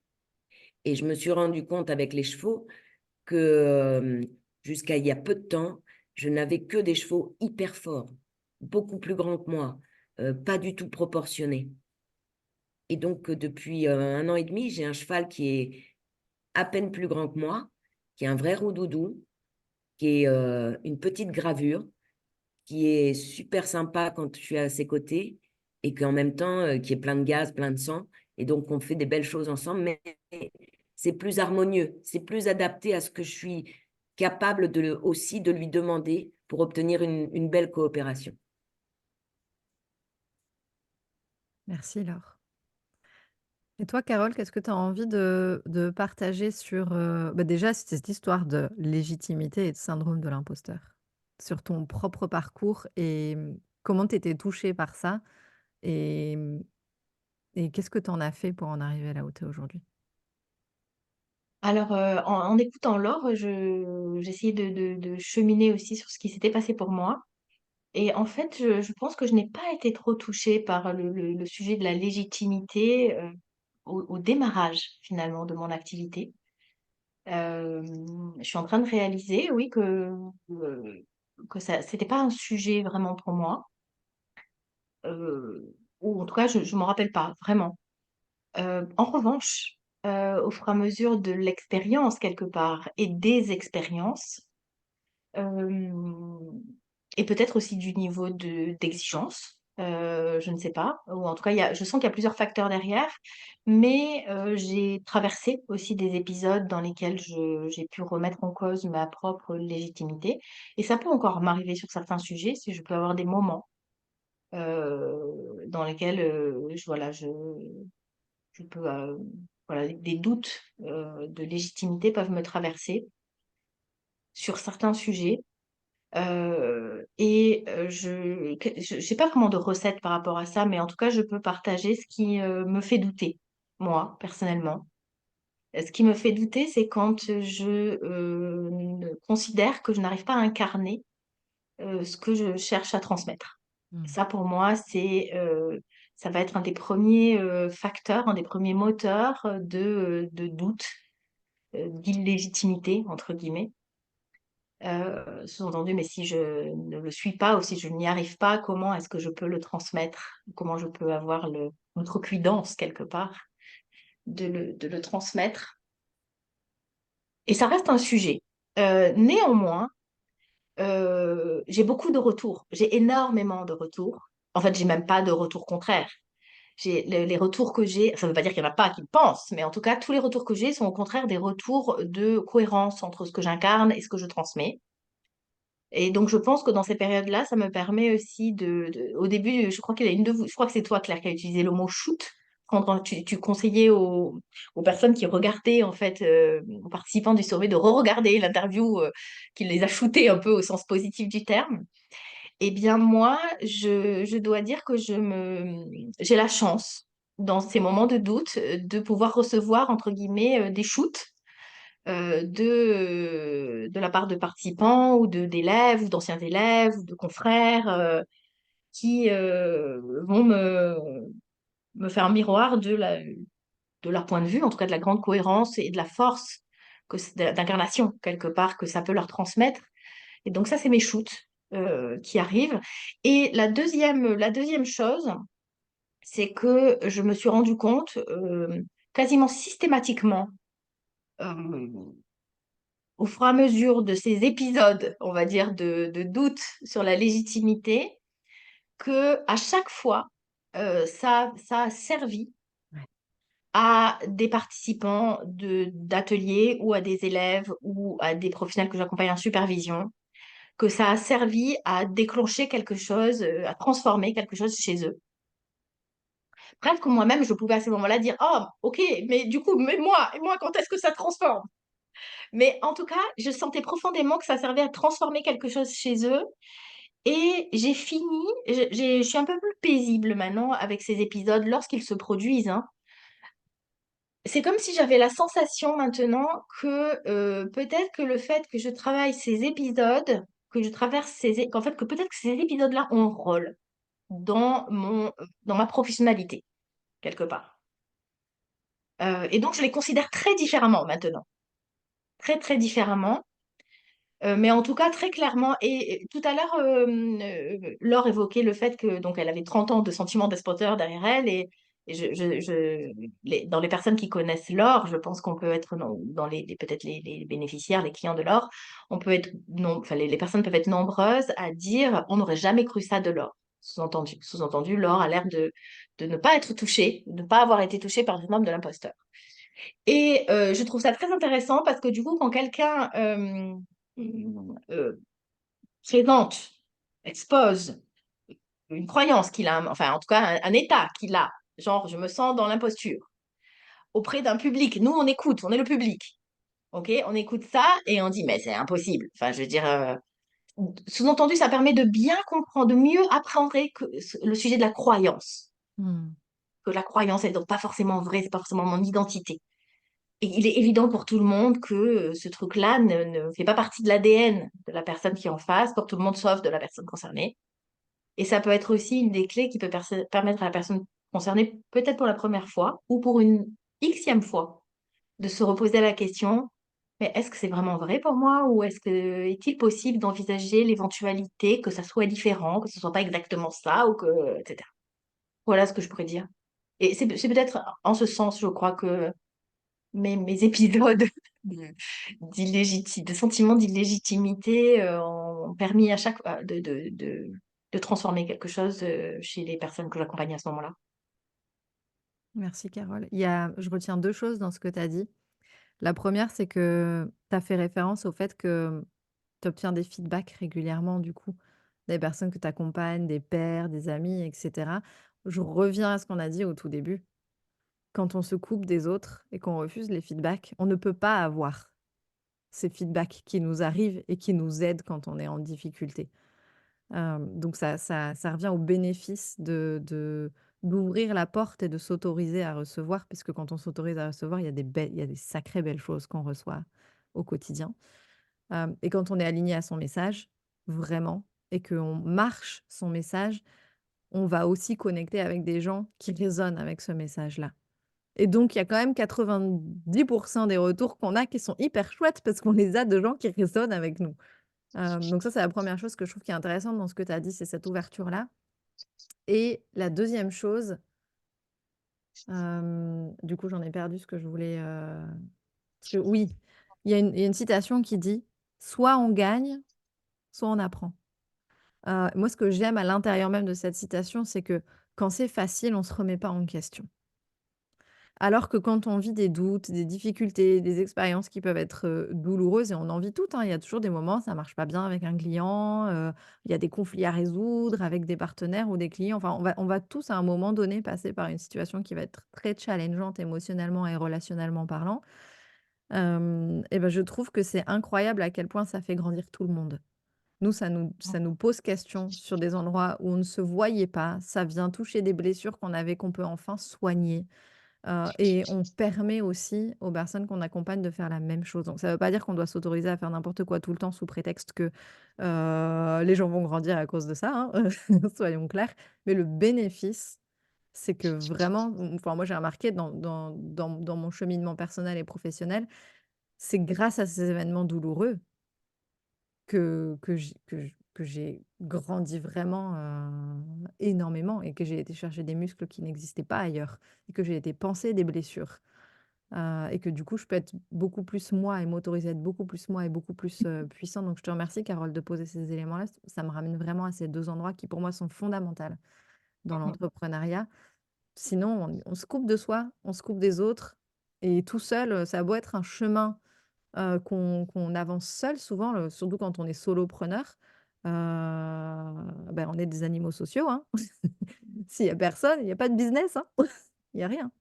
Et je me suis rendu compte avec les chevaux que jusqu'à il y a peu de temps, je n'avais que des chevaux hyper forts, beaucoup plus grands que moi, pas du tout proportionnés. Et donc, depuis 1 an et demi, j'ai un cheval qui est à peine plus grand que moi, qui est un vrai roux-doudou, qui est une petite gravure, qui est super sympa quand je suis à ses côtés et qu'en même temps, qui est plein de gaz, plein de sang. Et donc, on fait des belles choses ensemble, mais c'est plus harmonieux, c'est plus adapté à ce que je suis capable aussi de lui demander pour obtenir une belle coopération. Merci Laure. Et toi, Carole, qu'est-ce que tu as envie de partager sur, bah, déjà cette histoire de légitimité et de syndrome de l'imposteur? Sur ton propre parcours et comment tu étais touchée par ça? Et et qu'est-ce que tu en as fait pour en arriver là où tu es aujourd'hui? Alors, en écoutant Laure, j'essayais de cheminer aussi sur ce qui s'était passé pour moi. Et en fait, je pense que je n'ai pas été trop touchée par le sujet de la légitimité au démarrage finalement de mon activité. Euh, je suis en train de réaliser, oui, que ça, c'était pas un sujet vraiment pour moi, ou en tout cas, je m'en rappelle pas vraiment. En revanche, au fur et à mesure de l'expérience quelque part et des expériences, euh, et peut-être aussi du niveau d'exigence, je ne sais pas, ou en tout cas, je sens qu'il y a plusieurs facteurs derrière, mais j'ai traversé aussi des épisodes dans lesquels j'ai pu remettre en cause ma propre légitimité, et ça peut encore m'arriver sur certains sujets, si je peux avoir des moments dans lesquels voilà, je peux, voilà, des doutes de légitimité peuvent me traverser sur certains sujets. Je n'ai pas vraiment de recette par rapport à ça, mais en tout cas, je peux partager ce qui me fait douter, moi, personnellement. Ce qui me fait douter, c'est quand considère que je n'arrive pas à incarner ce que je cherche à transmettre. Mmh. Ça, pour moi, ça va être un des premiers facteurs, un des premiers moteurs de doute, d'illégitimité, entre guillemets. Sous-entendu, mais si je ne le suis pas ou si je n'y arrive pas, comment est-ce que je peux le transmettre? Comment je peux avoir l'outrecuidance, quelque part, de le transmettre? Et ça reste un sujet. Néanmoins, j'ai beaucoup de retours. J'ai énormément de retours. En fait, j'ai même pas de retours contraires. Les retours que j'ai, ça ne veut pas dire qu'il n'y en a pas qui le pensent, mais en tout cas, tous les retours que j'ai sont au contraire des retours de cohérence entre ce que j'incarne et ce que je transmets. Et donc, je pense que dans ces périodes-là, ça me permet aussi au début, je crois qu'il y a une de vous, je crois que c'est toi, Claire, qui a utilisé le mot shoot. Quand tu conseillais aux personnes qui regardaient, en fait, aux participants du sommet, de re-regarder l'interview qui les a shootés un peu au sens positif du terme. Eh bien, moi, je dois dire que j'ai la chance, dans ces moments de doute, de pouvoir recevoir, entre guillemets, des shoots de la part de participants ou d'élèves ou d'anciens élèves ou de confrères qui vont me faire un miroir de leur point de vue, en tout cas de la grande cohérence et de la force d'incarnation quelque part que ça peut leur transmettre. Et donc ça, c'est mes shoots qui arrivent. Et la deuxième chose, c'est que je me suis rendu compte quasiment systématiquement euh, au fur et à mesure de ces épisodes, on va dire, de doute sur la légitimité, que à chaque fois, ça a servi Ouais. à des participants d'ateliers ou à des élèves ou à des professionnels que j'accompagne en supervision, que ça a servi à déclencher quelque chose, à transformer quelque chose chez eux. Presque moi-même, je pouvais à ce moment-là dire, oh, ok, mais du coup, mais moi, quand est-ce que ça transforme? Mais en tout cas, je sentais profondément que ça servait à transformer quelque chose chez eux. Et j'ai fini, je suis un peu plus paisible maintenant avec ces épisodes lorsqu'ils se produisent, hein. C'est comme si j'avais la sensation maintenant que peut-être que le fait que je travaille ces épisodes, que je traverse qu'en fait, que peut-être que ces épisodes-là ont un rôle dans ma professionnalité, quelque part. Et donc, je les considère très différemment maintenant. Très, très différemment. Mais en tout cas, très clairement, et tout à l'heure, Laure évoquait le fait que donc elle avait 30 ans de sentiment d'espoteur derrière elle, et dans les personnes qui connaissent Laure, je pense qu'on peut être dans peut-être les bénéficiaires, les clients de Laure, on peut être enfin, les personnes peuvent être nombreuses à dire on n'aurait jamais cru ça de Laure. Sous-entendu, Laure a l'air de ne pas être touchée, de ne pas avoir été touchée par le syndrome de l'imposteur. Et je trouve ça très intéressant parce que du coup, quand quelqu'un euh, présente, expose une croyance qu'il a, enfin en tout cas un état qu'il a, genre je me sens dans l'imposture, auprès d'un public, nous on écoute, on est le public, ok, on écoute ça et on dit mais c'est impossible. Enfin je veux dire, sous-entendu ça permet de bien comprendre, de mieux appréhender le sujet de la croyance, Mmh. que la croyance est donc pas forcément vraie, c'est pas forcément mon identité. Et il est évident pour tout le monde que ce truc-là ne fait pas partie de l'ADN de la personne qui est en face, pour tout le monde sauf de la personne concernée. Et ça peut être aussi une des clés qui peut permettre à la personne concernée, peut-être pour la première fois ou pour une xème fois, de se reposer la question, mais est-ce que c'est vraiment vrai pour moi ou est-il possible d'envisager l'éventualité que ça soit différent, que ce soit pas exactement ça ou etc. Voilà ce que je pourrais dire. Et c'est peut-être en ce sens, je crois que mes épisodes de sentiments d'illégitimité ont permis à chaque fois de transformer quelque chose chez les personnes que j'accompagne à ce moment-là. Merci Carole. Je retiens 2 choses dans ce que tu as dit. La première, c'est que tu as fait référence au fait que tu obtiens des feedbacks régulièrement du coup, des personnes que tu accompagnes, des pairs, des amis et cetera. Je reviens à ce qu'on a dit au tout début. Quand on se coupe des autres et qu'on refuse les feedbacks, on ne peut pas avoir ces feedbacks qui nous arrivent et qui nous aident quand on est en difficulté. Donc ça revient au bénéfice d'ouvrir la porte et de s'autoriser à recevoir, puisque quand on s'autorise à recevoir, il y a des sacrées belles choses qu'on reçoit au quotidien. Et quand on est aligné à son message, vraiment, et qu'on marche son message, on va aussi connecter avec des gens qui résonnent avec ce message-là. Et donc, il y a quand même 90 des retours qu'on a qui sont hyper chouettes parce qu'on les a de gens qui résonnent avec nous. Donc ça, c'est la première chose que je trouve qui est intéressante dans ce que tu as dit, c'est cette ouverture-là. Et la deuxième chose, du coup, j'en ai perdu ce que je voulais, parce que oui, il y a une citation qui dit: «Soit on gagne, soit on apprend». Moi, ce que j'aime à l'intérieur même de cette citation, c'est que quand c'est facile, on ne se remet pas en question. Alors que quand on vit des doutes, des difficultés, des expériences qui peuvent être, douloureuses et on en vit toutes, hein, il y a toujours des moments, ça marche pas bien avec un client, il y a des conflits à résoudre avec des partenaires ou des clients. Enfin, on va tous à un moment donné passer par une situation qui va être très challengeante émotionnellement et relationnellement parlant. Et ben, je trouve que c'est incroyable à quel point ça fait grandir tout le monde. Nous, ça nous pose question sur des endroits où on ne se voyait pas. Ça vient toucher des blessures qu'on avait, qu'on peut enfin soigner. Et on permet aussi aux personnes qu'on accompagne de faire la même chose. Donc ça ne veut pas dire qu'on doit s'autoriser à faire n'importe quoi tout le temps sous prétexte que, les gens vont grandir à cause de ça, hein, soyons clairs. Mais le bénéfice, c'est que vraiment, enfin moi j'ai remarqué dans mon cheminement personnel et professionnel, c'est grâce à ces événements douloureux que j'ai grandi vraiment, énormément et que j'ai été chercher des muscles qui n'existaient pas ailleurs et que j'ai été panser des blessures, et que du coup, je peux être beaucoup plus moi et m'autoriser à être beaucoup plus moi et beaucoup plus, puissante. Donc je te remercie Carole de poser ces éléments-là. Ça me ramène vraiment à ces 2 endroits qui pour moi sont fondamentaux dans l'entrepreneuriat. Sinon on se coupe de soi, on se coupe des autres et tout seul, ça a beau être un chemin qu'on avance seul souvent, surtout quand on est solopreneur, on est des animaux sociaux, hein. S'il y a personne, il y a pas de business, hein. Il y a rien.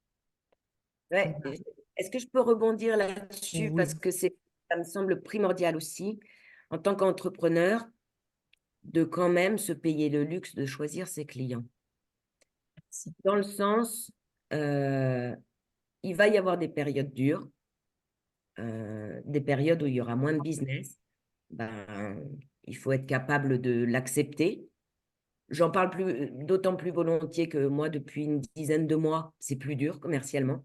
Donc Ouais. Est-ce que je peux rebondir là-dessus oui, parce que ça me semble primordial aussi, en tant qu'entrepreneur, de quand même se payer le luxe de choisir ses clients. merci. Dans le sens, il va y avoir des périodes dures, des périodes où il y aura moins de business. Ben, il faut être capable de l'accepter. J'en parle d'autant plus volontiers que moi, depuis une dizaine de mois, c'est plus dur commercialement.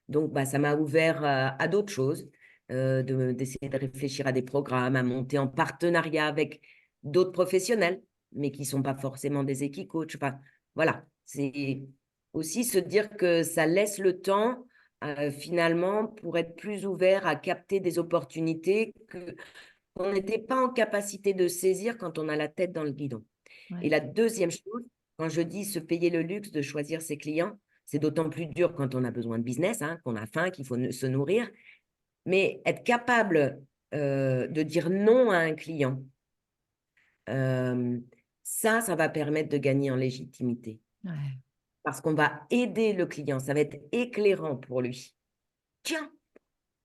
Donc, bah, ça m'a ouvert à d'autres choses, d'essayer de réfléchir à des programmes, à monter en partenariat avec d'autres professionnels, mais qui ne sont pas forcément des équicoachs. Enfin, voilà, c'est aussi se dire que ça laisse le temps, finalement, pour être plus ouvert à capter des opportunités qu'on n'était pas en capacité de saisir quand on a la tête dans le guidon. Et Ouais. la deuxième chose, quand je dis se payer le luxe de choisir ses clients, c'est d'autant plus dur quand on a besoin de business, hein, qu'on a faim, qu'il faut se nourrir. Mais être capable de dire non à un client, euh, ça va permettre de gagner en légitimité. Ouais. Parce qu'on va aider le client, ça va être éclairant pour lui. Tiens,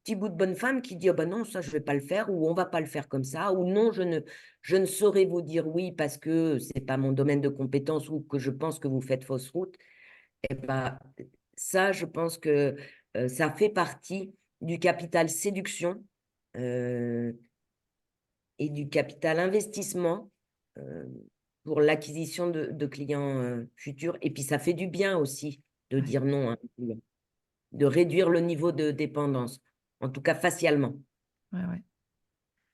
petit bout de bonne femme qui dit oh ben non, ça je ne vais pas le faire, ou on ne va pas le faire comme ça, ou non, je ne saurais vous dire oui parce que ce n'est pas mon domaine de compétence ou que je pense que vous faites fausse route. Et ben, ça, je pense que ça fait partie du capital séduction euh, et du capital investissement euh, pour l'acquisition de clients futurs. Et puis, ça fait du bien aussi de Ouais. dire non à un client, de réduire le niveau de dépendance, en tout cas facialement. Ouais, ouais.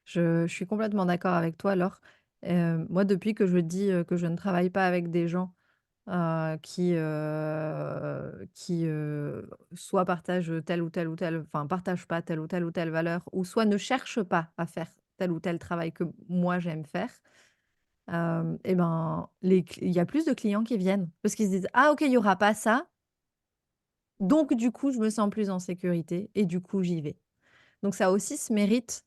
Je suis complètement d'accord avec toi, Laure. Moi, depuis que je dis, que je ne travaille pas avec des gens, soit partagent telle ou telle enfin, partagent pas telle ou telle valeur ou soit ne cherchent pas à faire tel ou tel travail que moi j'aime faire, et ben, il y a plus de clients qui viennent parce qu'ils se disent: «Ah OK, il y aura pas ça, donc du coup, je me sens plus en sécurité et du coup, j'y vais». Donc ça a aussi ce mérite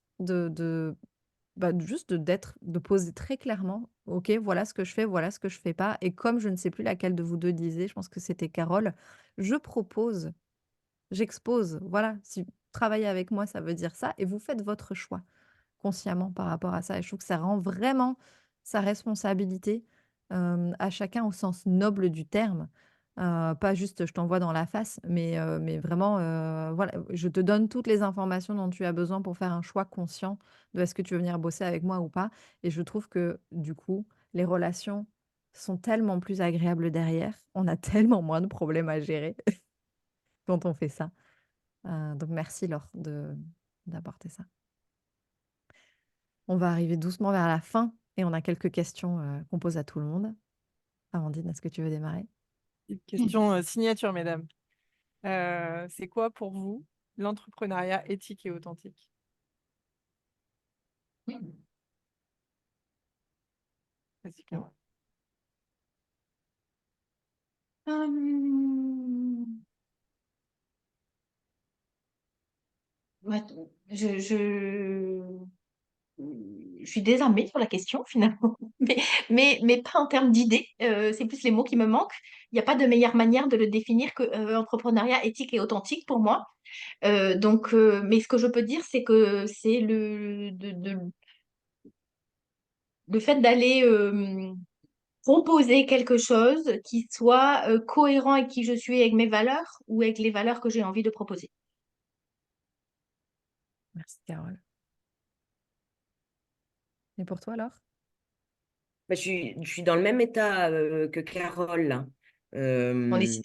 juste de poser très clairement: «OK, voilà ce que je fais, voilà ce que je fais pas» et comme je ne sais plus laquelle de vous 2 disait, je pense que c'était Carole, je propose, j'expose, voilà, si travailler avec moi, ça veut dire ça et vous faites votre choix consciemment par rapport à ça et je trouve que ça rend vraiment sa responsabilité, à chacun au sens noble du terme. Pas juste: «Je t'envoie dans la face», mais vraiment, voilà, je te donne toutes les informations dont tu as besoin pour faire un choix conscient de est-ce que tu veux venir bosser avec moi ou pas et je trouve que, du coup, les relations sont tellement plus agréables derrière. On a tellement moins de problèmes à gérer quand on fait ça. Donc merci Laure d'apporter ça. On va arriver doucement vers la fin et on a quelques questions, qu'on pose à tout le monde. Amandine, est-ce que tu veux démarrer? Une question signature, mesdames. C'est quoi pour vous l'entrepreneuriat éthique et authentique? Vas-y, Carole. Hum, ouais, je suis désarmée sur la question finalement, mais pas en termes d'idées, c'est plus les mots qui me manquent. Il n'y a pas de meilleure manière de le définir que entrepreneuriat éthique et authentique pour moi. Mais ce que je peux dire, c'est que c'est le fait d'aller proposer quelque chose qui soit cohérent avec qui je suis, avec mes valeurs ou avec les valeurs que j'ai envie de proposer. Merci Carole. Et pour toi alors? Bah, je suis dans le même état que Carole, là. On est Euh,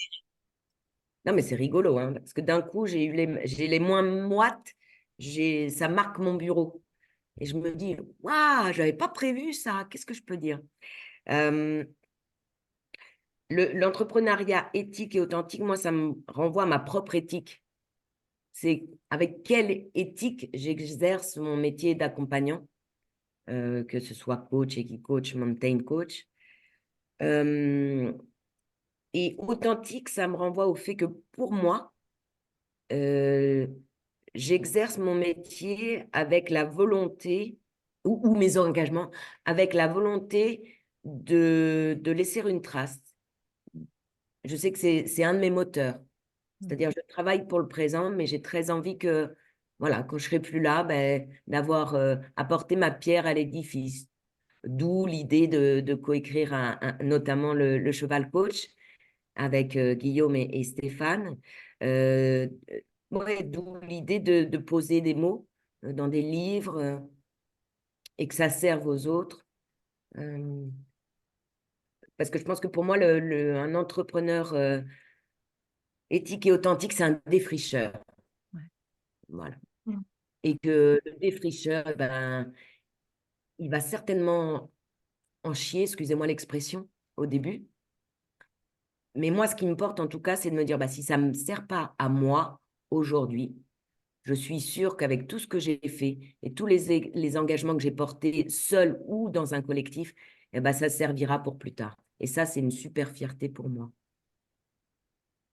non, mais c'est rigolo, hein, parce que d'un coup, j'ai les moins moites ça marque mon bureau. Et je me dis, waouh, j'avais pas prévu ça. Qu'est-ce que je peux dire? Euh, L'entrepreneuriat éthique et authentique, moi, ça me renvoie à ma propre éthique. C'est avec quelle éthique j'exerce mon métier d'accompagnant, que ce soit coach, coach, mountain coach. Et authentique, ça me renvoie au fait que pour moi, euh, j'exerce mon métier avec la volonté, ou mes engagements, avec la volonté de laisser une trace. Je sais que c'est un de mes moteurs. C'est-à-dire, je travaille pour le présent, mais j'ai très envie que, voilà, quand je serai plus là, ben, d'avoir apporté ma pierre à l'édifice. D'où l'idée de coécrire notamment le Cheval Coach avec Guillaume et Stéphane. Euh, ouais, d'où l'idée de poser des mots dans des livres et que ça serve aux autres. Euh, Parce que je pense que pour moi, un entrepreneur éthique et authentique, c'est un défricheur. Ouais. Voilà. Mm. Et que le défricheur, eh ben, il va certainement en chier, excusez-moi l'expression, au début. Mais moi, ce qui me porte en tout cas, c'est de me dire, bah, si ça ne me sert pas à moi aujourd'hui, je suis sûre qu'avec tout ce que j'ai fait et tous les engagements que j'ai portés seul ou dans un collectif, eh ben, ça servira pour plus tard. Et ça, c'est une super fierté pour moi.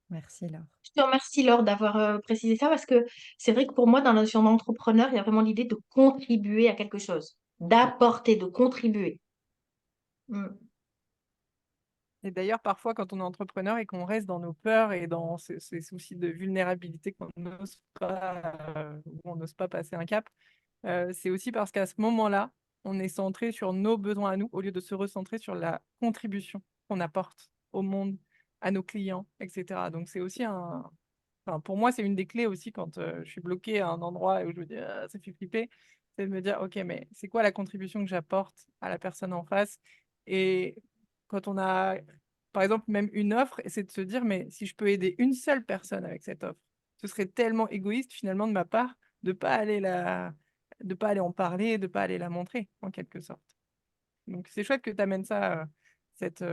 Merci Laure. Je te remercie, Laure, d'avoir précisé ça parce que c'est vrai que pour moi, dans la notion d'entrepreneur, il y a vraiment l'idée de contribuer à quelque chose, d'apporter, de contribuer. Mm. Et d'ailleurs, parfois, quand on est entrepreneur et qu'on reste dans nos peurs et dans ces soucis de vulnérabilité qu'on n'ose pas, où on n'ose pas passer un cap, c'est aussi parce qu'à ce moment-là, on est centré sur nos besoins à nous au lieu de se recentrer sur la contribution qu'on apporte au monde, à nos clients, etc. Donc, c'est aussi enfin, pour moi, c'est une des clés aussi quand je suis bloquée à un endroit où je me dis, ah, ça fait flipper, c'est de me dire, OK, mais c'est quoi la contribution que j'apporte à la personne en face? Et quand on a, par exemple, même une offre, c'est de se dire, mais si je peux aider une seule personne avec cette offre, ce serait tellement égoïste finalement de ma part de pas aller de pas aller en parler, de pas aller la montrer, en quelque sorte. Donc, c'est chouette que tu amènes ça, cette,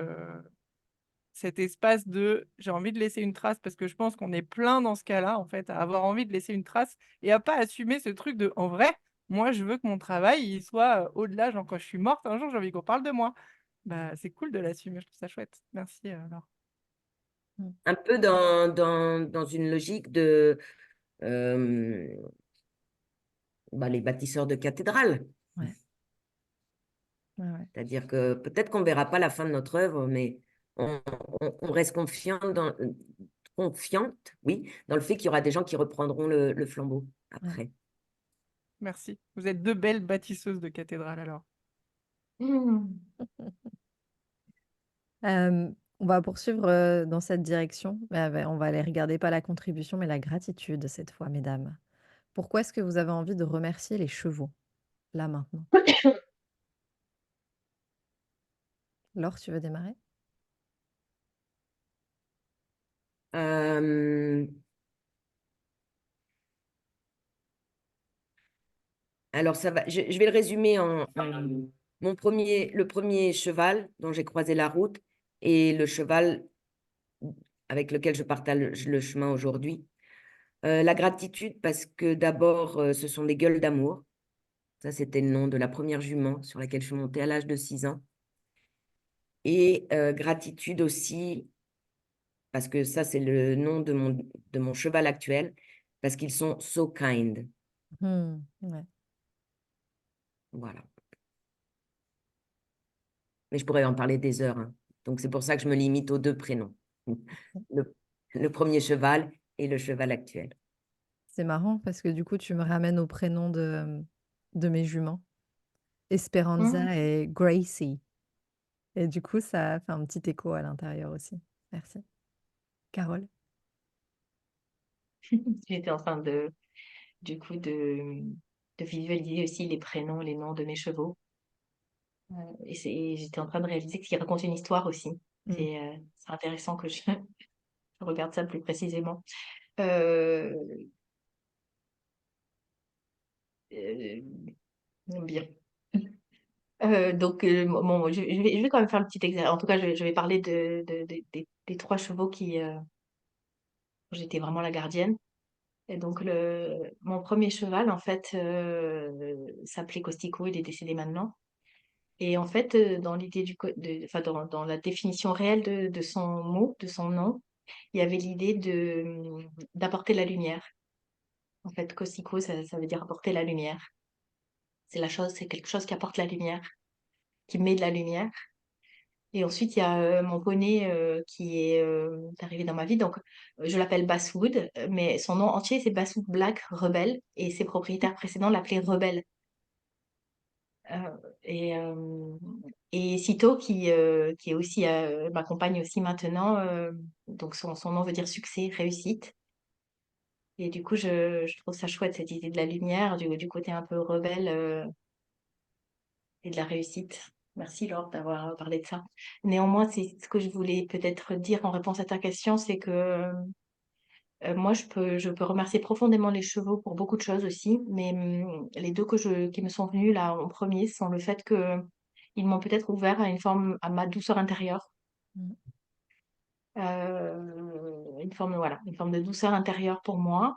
cet espace de j'ai envie de laisser une trace parce que je pense qu'on est plein dans ce cas-là, en fait, à avoir envie de laisser une trace et à pas assumer ce truc de en vrai, moi, je veux que mon travail, il soit au-delà, genre quand je suis morte, un jour, j'ai envie qu'on parle de moi. Bah, c'est cool de l'assumer, je trouve ça chouette. Merci, Laure. Un peu dans une logique de euh, bah, les bâtisseurs de cathédrales. Ouais. Ouais, ouais. C'est-à-dire que peut-être qu'on ne verra pas la fin de notre œuvre, mais on reste confiante, oui, dans le fait qu'il y aura des gens qui reprendront le flambeau après. Merci. Vous êtes deux belles bâtisseuses de cathédrales, alors. Mm. On va poursuivre dans cette direction. On va aller regarder pas la contribution, mais la gratitude cette fois, mesdames. Pourquoi est-ce que vous avez envie de remercier les chevaux, là, maintenant? Laure, tu veux démarrer? Euh, alors, ça va, je vais le résumer le premier cheval dont j'ai croisé la route et le cheval avec lequel je partage le chemin aujourd'hui. La gratitude parce que d'abord, ce sont des gueules d'amour. Ça, c'était le nom de la première jument sur laquelle je suis montée à l'âge de 6 ans. Et gratitude aussi, parce que ça, c'est le nom de mon cheval actuel, parce qu'ils sont so kind. Ouais. Voilà. Mais je pourrais en parler des heures, hein. Donc, c'est pour ça que je me limite aux deux prénoms. Le, le premier cheval et le cheval actuel. C'est marrant parce que du coup, tu me ramènes au prénom de mes juments, Mm. Esperanza et Gracie. Et du coup, ça fait un petit écho à l'intérieur aussi. Merci. Carole? J'étais en train du coup, de visualiser aussi les prénoms, les noms de mes chevaux. Et j'étais en train de réaliser qu'ils racontent une histoire aussi. Mm. C'est intéressant que je, je regarde ça plus précisément. Euh, euh, bien. Donc, bon, je vais quand même faire le petit exercice. En tout cas, je vais parler des trois chevaux dont j'étais vraiment la gardienne. Et donc, mon premier cheval, en fait, s'appelait Costico. Il est décédé maintenant. Et en fait, dans l'idée enfin, dans la définition réelle de son mot, de son nom, il y avait l'idée d'apporter la lumière. En fait, Costico, ça veut dire apporter la lumière. C'est quelque chose qui apporte la lumière, qui met de la lumière. Et ensuite, il y a mon poney qui est arrivé dans ma vie. Donc, je l'appelle Basswood, mais son nom entier, c'est Basswood Black Rebelle. Et ses propriétaires précédents l'appelaient Rebelle. Euh, et, euh, et Sito, qui est aussi m'accompagne aussi maintenant. Donc, son nom veut dire succès, réussite. Et du coup, je trouve ça chouette, cette idée de la lumière, du côté un peu rebelle et de la réussite. Merci Laure d'avoir parlé de ça. Néanmoins, c'est ce que je voulais peut-être dire en réponse à ta question, c'est que moi, je peux remercier profondément les chevaux pour beaucoup de choses aussi, mais les deux qui me sont venus là en premier sont le fait que ils m'ont peut-être ouvert à ma douceur intérieure, Mmh. voilà, une forme de douceur intérieure pour moi,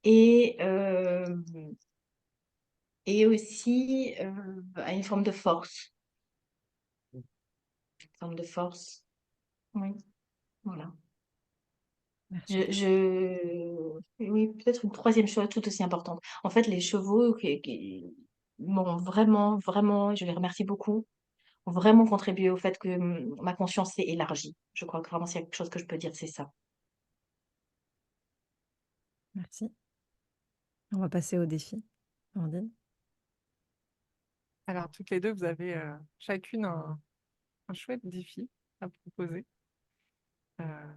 et, euh, et aussi à une forme de force, une forme de force. Oui, voilà. Merci. Oui, peut-être une troisième chose tout aussi importante. En fait, les chevaux m'ont vraiment, vraiment, je les remercie beaucoup, ont vraiment contribué au fait que ma conscience s'est élargie. Je crois que vraiment, s'il y a quelque chose que je peux dire, c'est ça. Merci. On va passer au défi. Amandine? Alors, toutes les deux, vous avez chacune un chouette défi à proposer. Euh,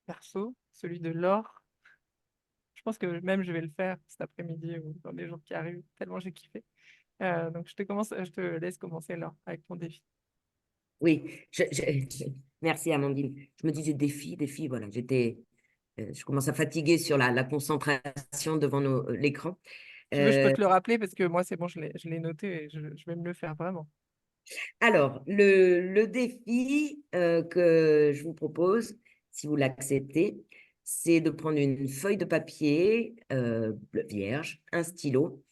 Perso, celui de Laure. Je pense que même je vais le faire cet après-midi ou dans les jours qui arrivent, tellement j'ai kiffé. Donc, je te laisse commencer, Laure, avec ton défi. Oui, merci Amandine. Je me disais défi, voilà. Je commence à fatiguer sur la concentration devant l'écran. Si tu veux, je peux Euh, te le rappeler parce que moi, c'est bon, je l'ai noté et je vais me le faire vraiment. alors, le défi que je vous propose, si vous l'acceptez, c'est de prendre une feuille de papier bleu vierge, un stylo,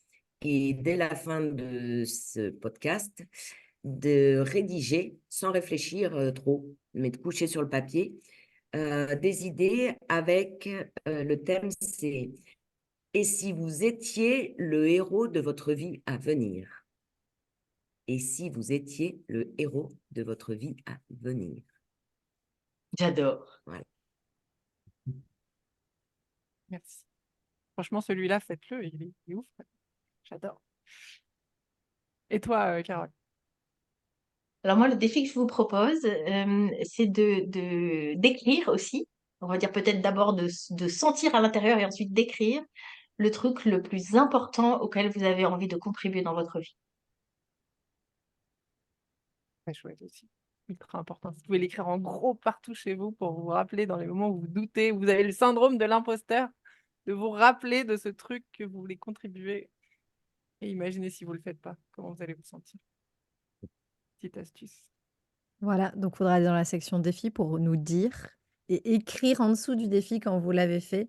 et dès la fin de ce podcast, de rédiger sans réfléchir trop, mais de coucher sur le papier des idées avec le thème, c'est « Et si vous étiez le héros de votre vie à venir ?» Et si vous étiez le héros de votre vie à venir? J'adore. Voilà. Merci. Franchement, celui-là, faites-le, il est ouf. J'adore. Et toi, Carole? Alors moi, le défi que je vous propose, c'est d'écrire aussi. On va dire peut-être d'abord de sentir à l'intérieur et ensuite d'écrire le truc le plus important auquel vous avez envie de contribuer dans votre vie. Très chouette aussi. Ultra important. Vous pouvez l'écrire en gros partout chez vous pour vous rappeler dans les moments où vous doutez, où vous avez le syndrome de l'imposteur, de vous rappeler de ce truc que vous voulez contribuer. Et imaginez si vous ne le faites pas, comment vous allez vous sentir. Petite astuce. Voilà, donc il faudra aller dans la section défi pour nous dire et écrire en dessous du défi quand vous l'avez fait,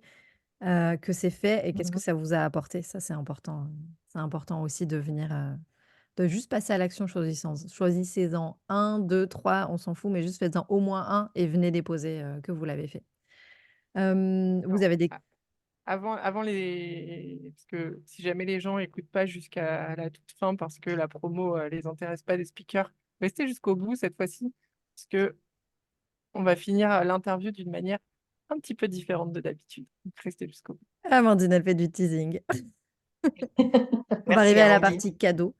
que c'est fait et qu'est-ce que Mhm. ça vous a apporté. Ça, c'est important, c'est important aussi de venir, de juste passer à l'action. Choisissez-en un, 2, 3, on s'en fout, mais juste faites-en au moins un et venez déposer, que vous l'avez fait. Vous Non. avez des Avant les... Parce que si jamais les gens n'écoutent pas jusqu'à la toute fin parce que la promo les intéresse pas des speakers, restez jusqu'au bout cette fois-ci parce que on va finir l'interview d'une manière un petit peu différente de d'habitude. Donc restez jusqu'au bout. Amandine, elle fait du teasing. On va Merci arriver à la Amandine. partie cadeaux.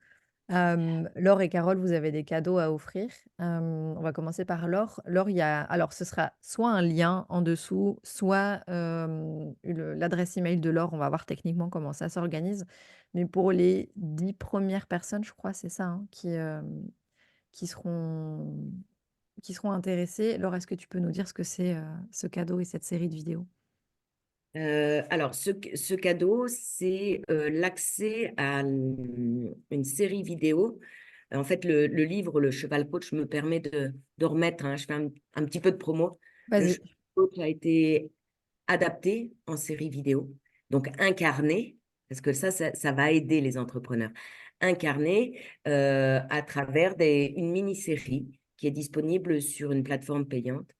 Laure et Carole, vous avez des cadeaux à offrir. On va commencer par Laure. Laure, alors ce sera soit un lien en dessous, soit l'adresse email de Laure. On va voir techniquement comment ça s'organise. Mais pour les 10 premières personnes, je crois, c'est ça, hein, qui seront, qui seront intéressées. Laure, est-ce que tu peux nous dire ce que c'est ce cadeau et cette série de vidéos? Alors, ce cadeau, c'est l'accès à une série vidéo. En fait, le livre, Le Cheval Coach, me permet de remettre, hein, je fais un petit peu de promo. Le Vas-y. Cheval Coach a été adapté en série vidéo, donc incarné, parce que ça va aider les entrepreneurs, incarné à travers une mini-série qui est disponible sur une plateforme payante.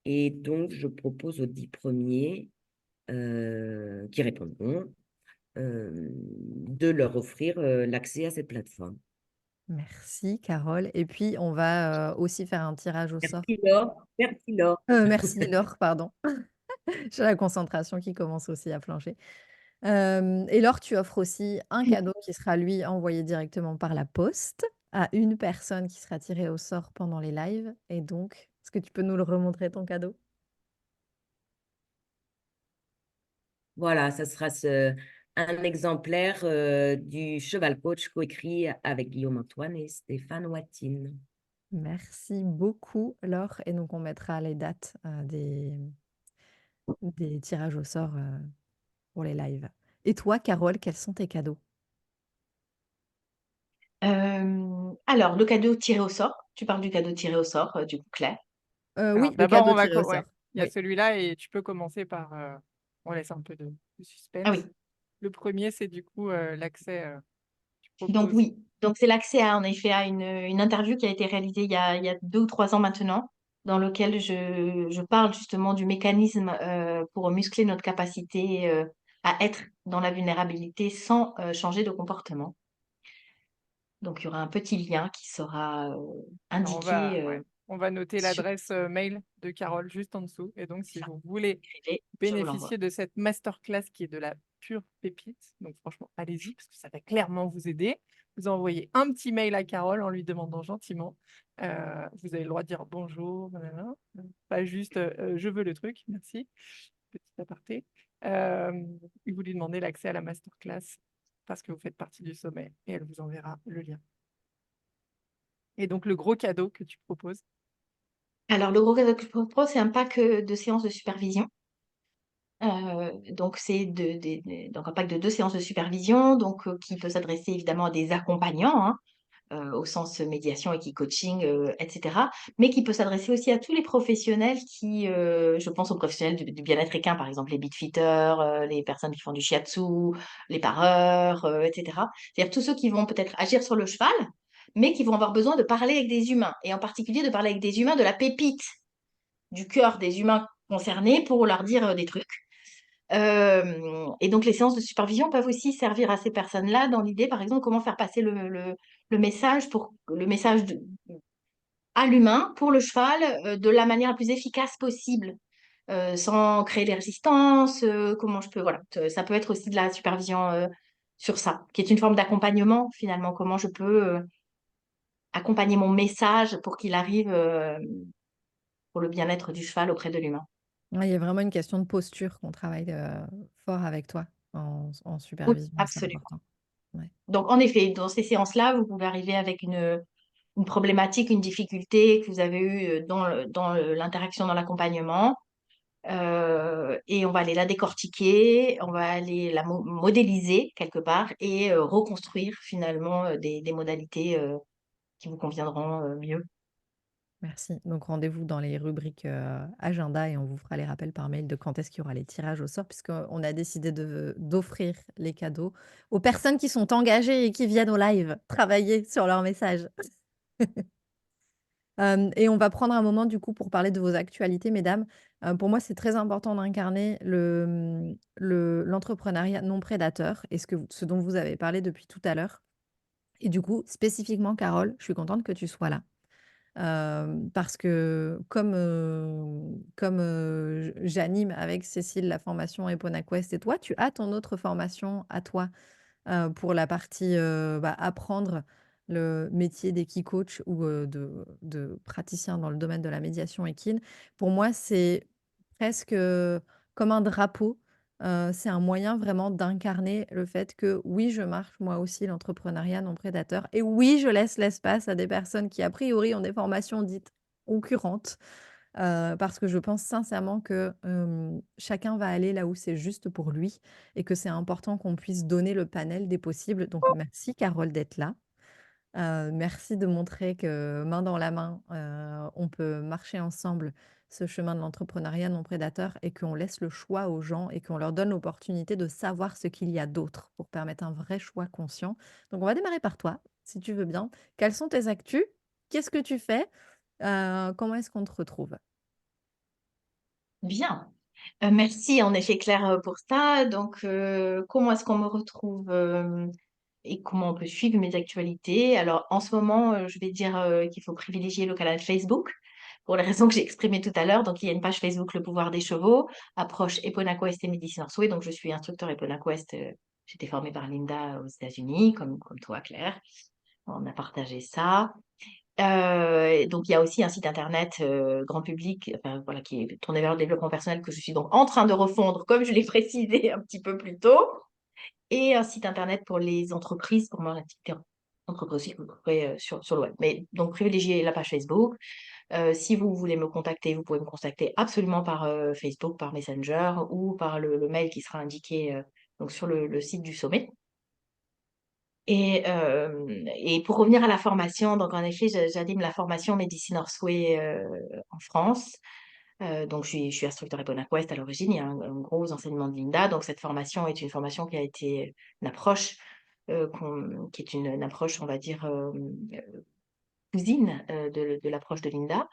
Et donc, je propose aux 10 premiers qui répondront de leur offrir l'accès à cette plateforme. Merci Carole. Et puis on va, aussi faire un tirage au sort. Merci Laure. Merci Laure. Merci Laure, pardon. J'ai la concentration qui commence aussi à flancher. Et Laure, tu offres aussi un cadeau qui sera lui envoyé directement par la poste à une personne qui sera tirée au sort pendant les lives. Et donc, est-ce que tu peux nous le remontrer ton cadeau? Voilà, ça sera un exemplaire du Cheval Coach coécrit avec Guillaume Antoine et Stéphane Watine. Merci beaucoup Laure et donc on mettra les dates, des tirages au sort, pour les lives. Et toi Carole, quels sont tes cadeaux? Alors, le cadeau tiré au sort. Tu parles du cadeau tiré au sort, du coup, Claire. Alors Oui, le d'abord, cadeau on va tiré au ouais, sort. il y a Oui. celui-là et tu peux commencer par, on laisse un peu de Ah oui. suspense. Le premier, c'est du coup, l'accès, tu Donc proposes oui, donc c'est l'accès à, en effet, à une interview qui a été réalisée il y a 2 ou 3 ans maintenant, dans lequel je parle justement du mécanisme pour muscler notre capacité à être dans la vulnérabilité sans changer de comportement. Donc il y aura un petit lien qui sera alors indiqué, on va noter sur l'adresse, mail de Carole juste en dessous et donc si ça. vous voulez Écrivez, je vous l'envoie. bénéficier de cette masterclass qui est de la pure pépite, donc franchement, allez-y parce que ça va clairement vous aider. Vous envoyez un petit mail à Carole en lui demandant gentiment, vous avez le droit de dire: «Bonjour, nanana», pas juste, «Je veux le truc, merci», petit aparté. Et vous lui demandez l'accès à la masterclass parce que vous faites partie du sommet et elle vous enverra le lien. Et donc le gros cadeau que tu proposes? Alors le gros cadeau que je propose, c'est un pack de séances de supervision. Donc c'est donc un pack de 2 séances de supervision, donc qui peut s'adresser évidemment à des accompagnants, hein, au sens médiation, coaching, et cetera. Mais qui peut s'adresser aussi à tous les professionnels qui, je pense aux professionnels du bien-être équin, par exemple les beachfitters, les personnes qui font du shiatsu, les pareurs, et cetera. C'est-à-dire tous ceux qui vont peut-être agir sur le cheval, mais qui vont avoir besoin de parler avec des humains et en particulier de parler avec des humains de la pépite, du cœur des humains concernés pour leur dire, des trucs. Et donc les séances de supervision peuvent aussi servir à ces personnes-là dans l'idée, par exemple, comment faire passer le message à l'humain pour le cheval de la manière la plus efficace possible, sans créer des résistances. Comment je peux, voilà, ça peut être aussi de la supervision sur ça, qui est une forme d'accompagnement finalement. Comment je peux accompagner mon message pour qu'il arrive pour le bien-être du cheval auprès de l'humain. Ouais, il y a vraiment une question de posture qu'on travaille, fort avec toi en Oui, supervision, c'est absolument. important. Ouais. Donc, en effet, dans ces séances-là, vous pouvez arriver avec une problématique, une difficulté que vous avez eue l'interaction dans l'accompagnement. Et on va aller la décortiquer, on va aller la modéliser quelque part et reconstruire finalement des modalités qui vous conviendront mieux. Merci. Donc rendez-vous dans les rubriques, agenda et on vous fera les rappels par mail de quand est-ce qu'il y aura les tirages au sort puisqu'on a décidé d'offrir les cadeaux aux personnes qui sont engagées et qui viennent au live travailler sur leur message. Et on va prendre un moment du coup pour parler de vos actualités mesdames. Pour moi, c'est très important d'incarner l'entrepreneuriat non prédateur et ce dont vous avez parlé depuis tout à l'heure. Et du coup, spécifiquement Carole, je suis contente que tu sois là. Parce que j'anime avec Cécile la formation Epona Quest et toi, tu as ton autre formation à toi, pour la partie, apprendre le métier d'équi-coach ou, de praticien dans le domaine de la médiation équine. Pour moi, c'est presque, comme un drapeau. C'est un moyen vraiment d'incarner le fait que oui, je marche moi aussi l'entrepreneuriat non prédateur et oui, je laisse l'espace à des personnes qui a priori ont des formations dites concurrentes, parce que je pense sincèrement que, chacun va aller là où c'est juste pour lui et que c'est important qu'on puisse donner le panel des possibles. Donc merci Carole d'être là. Merci de montrer que main dans la main, on peut marcher ensemble ce chemin de l'entrepreneuriat non prédateur et qu'on laisse le choix aux gens et qu'on leur donne l'opportunité de savoir ce qu'il y a d'autre pour permettre un vrai choix conscient. Donc on va démarrer par toi, si tu veux bien. Quelles sont tes actus? Qu'est-ce que tu fais? Comment est-ce qu'on te retrouve? Bien. Merci en effet Claire pour ça. Donc, comment est-ce qu'on me retrouve et comment on peut suivre mes actualités? Alors, en ce moment, je vais dire qu'il faut privilégier le canal Facebook pour les raisons que j'ai exprimées tout à l'heure. Donc, il y a une page Facebook Le Pouvoir des Chevaux, approche Eponaquest et Medicine Orsouet. Donc, je suis instructeur Eponaquest. J'ai été formée par Linda aux États-Unis, comme toi Claire. On a partagé ça. Donc, il y a aussi un site internet grand public, enfin, voilà, qui est tourné vers le développement personnel que je suis donc en train de refondre, comme je l'ai précisé un petit peu plus tôt, et un site internet pour les entreprises, pour mon activité entreprise aussi que vous trouverez sur le web. Mais donc, privilégiez la page Facebook. Si vous voulez me contacter, vous pouvez me contacter absolument par Facebook, par Messenger ou par le mail qui sera indiqué donc sur le site du sommet. Et pour revenir à la formation, donc en effet, j'anime la formation Médecine Orsouet en France. Donc je suis instructeur Eponaquest à l'origine, il y a un gros enseignement de Linda. Donc cette formation est une formation qui a été une approche, qui est une approche, on va dire, cousine de l'approche de Linda,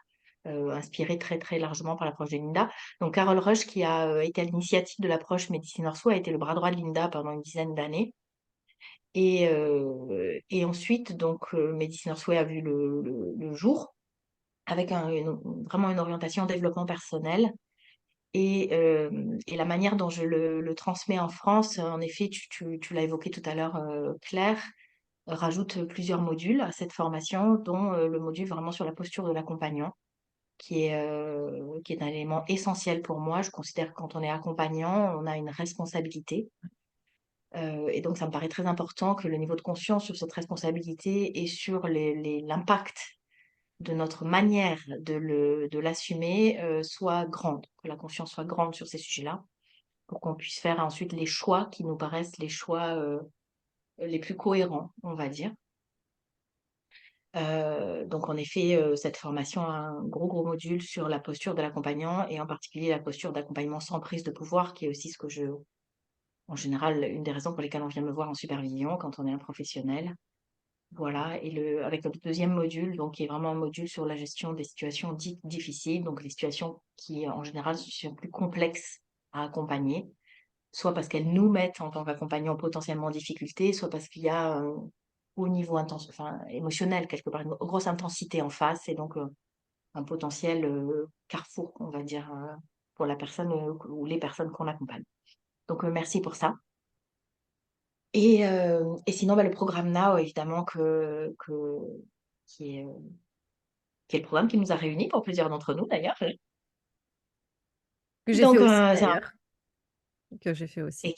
inspirée très très largement par l'approche de Linda. Donc Carole Rush, qui a été à l'initiative de l'approche Médecine Orsouet, a été le bras droit de Linda pendant une dizaine d'années. Et ensuite, donc, Médecine Orsouet a vu le jour avec vraiment une orientation développement personnel. Et la manière dont je le transmets en France, en effet, tu l'as évoqué tout à l'heure, Claire, rajoute plusieurs modules à cette formation, dont le module vraiment sur la posture de l'accompagnant, qui est un élément essentiel pour moi. Je considère que quand on est accompagnant, on a une responsabilité. Et donc, ça me paraît très important que le niveau de conscience sur cette responsabilité et sur l'impact de notre manière de l'assumer soit grande, que la conscience soit grande sur ces sujets-là, pour qu'on puisse faire ensuite les choix qui nous paraissent les choix les plus cohérents, on va dire. Donc, en effet, cette formation a un gros module sur la posture de l'accompagnant et en particulier la posture d'accompagnement sans prise de pouvoir, qui est aussi en général, une des raisons pour lesquelles on vient me voir en supervision quand on est un professionnel. Voilà, et avec le deuxième module, donc qui est vraiment un module sur la gestion des situations dites difficiles, donc les situations qui, en général, sont plus complexes à accompagner, soit parce qu'elles nous mettent en tant qu'accompagnants potentiellement en difficulté, soit parce qu'il y a au niveau enfin, émotionnel, quelque part, une grosse intensité en face, et donc un potentiel carrefour, on va dire, pour la personne ou les personnes qu'on accompagne. Donc, merci pour ça. Et sinon, bah, le programme Now, évidemment, qui est, euh, qui est le programme qui nous a réunis pour plusieurs d'entre nous, d'ailleurs. Que j'ai fait Donc, aussi d'ailleurs, que j'ai fait aussi.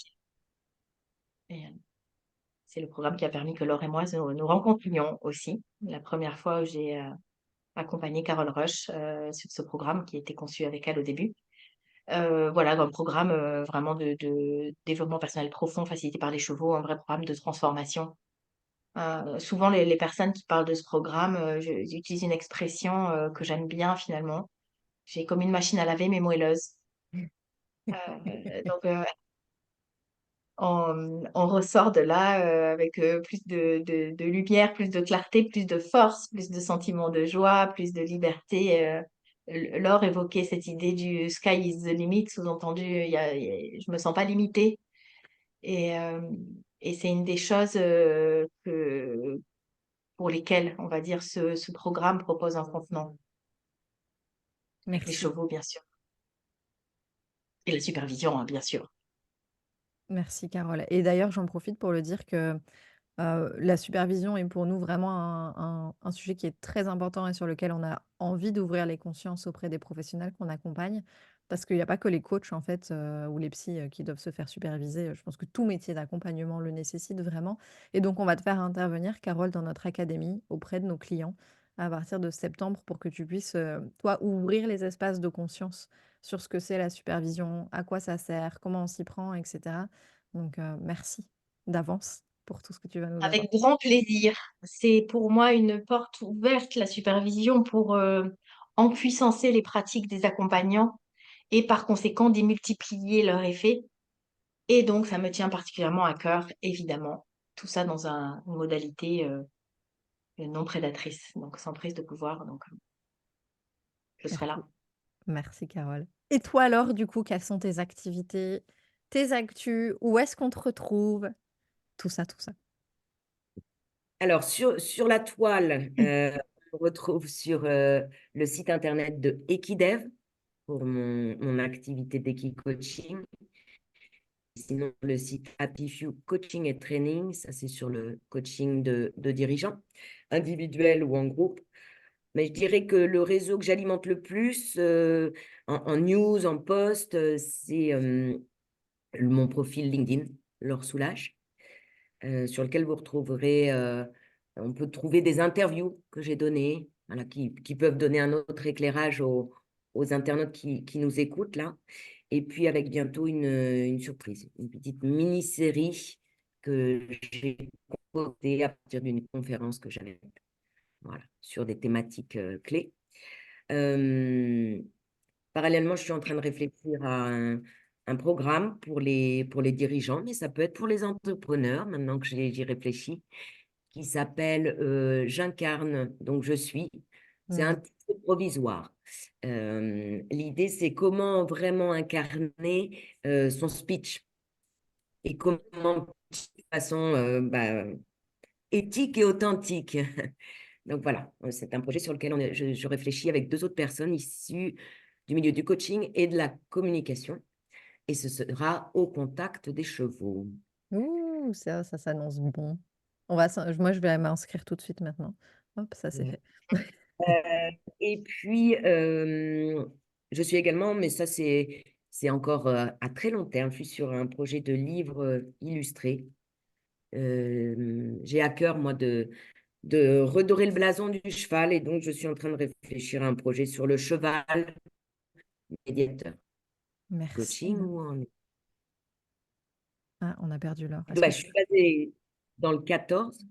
et, et, c'est le programme qui a permis que Laure et moi nous rencontrions aussi. La première fois où j'ai accompagné Carole Rush sur ce programme qui était conçu avec elle au début. Voilà, dans le programme vraiment de développement personnel profond facilité par les chevaux, un vrai programme de transformation. Souvent, les personnes qui parlent de ce programme, j'utilise une expression que j'aime bien finalement. J'ai comme une machine à laver, mais moelleuse. Donc, on ressort de là avec plus de lumière, plus de clarté, plus de force, plus de sentiments de joie, plus de liberté. Laure évoquait cette idée du sky is the limit, sous-entendu, je me sens pas limitée. Et, euh, et c'est une des choses pour lesquelles, on va dire, ce programme propose un contenant, avec les Merci. chevaux, bien sûr, et la supervision, hein, bien sûr. Merci Carole. Et d'ailleurs, j'en profite pour le dire que la supervision est pour nous vraiment un sujet qui est très important et sur lequel on a envie d'ouvrir les consciences auprès des professionnels qu'on accompagne. Parce qu'il n'y a pas que les coachs en fait ou les psys qui doivent se faire superviser. Je pense que tout métier d'accompagnement le nécessite vraiment. Et donc, on va te faire intervenir, Carole, dans notre académie auprès de nos clients à partir de septembre pour que tu puisses, toi, ouvrir les espaces de conscience sur ce que c'est la supervision, à quoi ça sert, comment on s'y prend, et cetera. Donc, merci d'avance pour tout ce que tu vas nous Avec apporter. grand plaisir. C'est pour moi une porte ouverte, la supervision, pour empuissancer les pratiques des accompagnants et par conséquent démultiplier leur effet. Et donc, ça me tient particulièrement à cœur, évidemment. Tout ça dans une modalité non prédatrice, donc sans prise de pouvoir. Donc, je serai Merci. là. Merci Carole. Et toi alors, du coup, quelles sont tes activités, tes actus? Où est-ce qu'on te retrouve? Tout ça, tout ça. Alors, sur la toile, on retrouve sur le site internet de Equidev pour mon activité d'Equi-coaching. Sinon, le site Happy Few Coaching et Training, ça c'est sur le coaching de dirigeants, individuels ou en groupe. Mais je dirais que le réseau que j'alimente le plus en news, en post, c'est mon profil LinkedIn, Laure Soulages, sur lequel vous retrouverez, on peut trouver des interviews que j'ai données, voilà, qui peuvent donner un autre éclairage aux internautes qui nous écoutent là. Et puis avec bientôt une surprise, une petite mini-série que j'ai proposée à partir d'une conférence que j'avais faite, voilà, sur des thématiques clés. Parallèlement, je suis en train de réfléchir à un programme pour les dirigeants, mais ça peut être pour les entrepreneurs, maintenant que j'y réfléchis, qui s'appelle J'incarne, donc je suis. C'est un Mmh. titre provisoire. L'idée, c'est comment vraiment incarner son speech et comment de façon éthique et authentique. Donc voilà, c'est un projet sur lequel je réfléchis avec 2 autres personnes issues du milieu du coaching et de la communication. Et ce sera au contact des chevaux. Ouh, ça s'annonce bon. Moi, je vais m'inscrire tout de suite maintenant. Hop, ça c'est Ouais. fait. Et puis, je suis également, mais ça c'est encore à très long terme, je suis sur un projet de livre illustré. J'ai à cœur, moi, de redorer le blason du cheval, et donc je suis en train de réfléchir à un projet sur le cheval médiateur. Merci. Coaching ou en... Ah, on a perdu l'heure. Est-ce Ouais, que je tu suis basée dans le 14.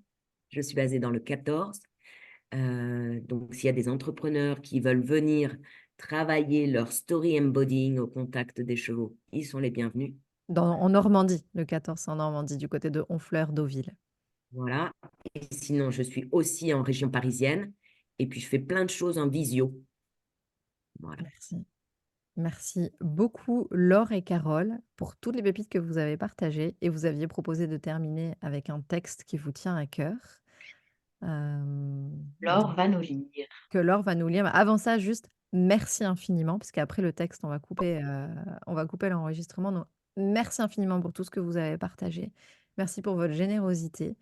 Je suis basée dans le 14. Donc, s'il y a des entrepreneurs qui veulent venir travailler leur story embodying au contact des chevaux, ils sont les bienvenus. en Normandie, le 14, en Normandie, du côté de Honfleur-Deauville. Voilà. Et sinon, je suis aussi en région parisienne. Et puis, je fais plein de choses en visio. Voilà. Merci. Merci beaucoup Laure et Carole pour toutes les pépites que vous avez partagées et vous aviez proposé de terminer avec un texte qui vous tient à cœur. Laure Donc va nous lire. que Laure va nous lire. Mais avant ça, juste merci infiniment, parce qu'après le texte, on va couper l'enregistrement. Donc, merci infiniment pour tout ce que vous avez partagé. Merci pour votre générosité.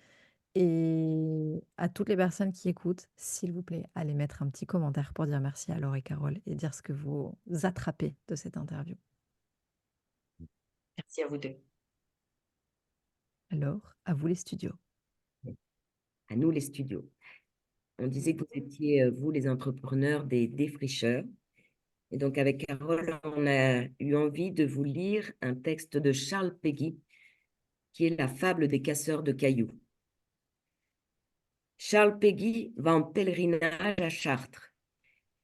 Et à toutes les personnes qui écoutent, s'il vous plaît, allez mettre un petit commentaire pour dire merci à Laure et Carole et dire ce que vous attrapez de cette interview. Merci à vous deux. Alors, à vous les studios. À nous, les studios. On disait que vous étiez, vous, les entrepreneurs, des défricheurs. Et donc, avec Carole, on a eu envie de vous lire un texte de Charles Péguy, qui est La fable des casseurs de cailloux. Charles Péguy va en pèlerinage à Chartres.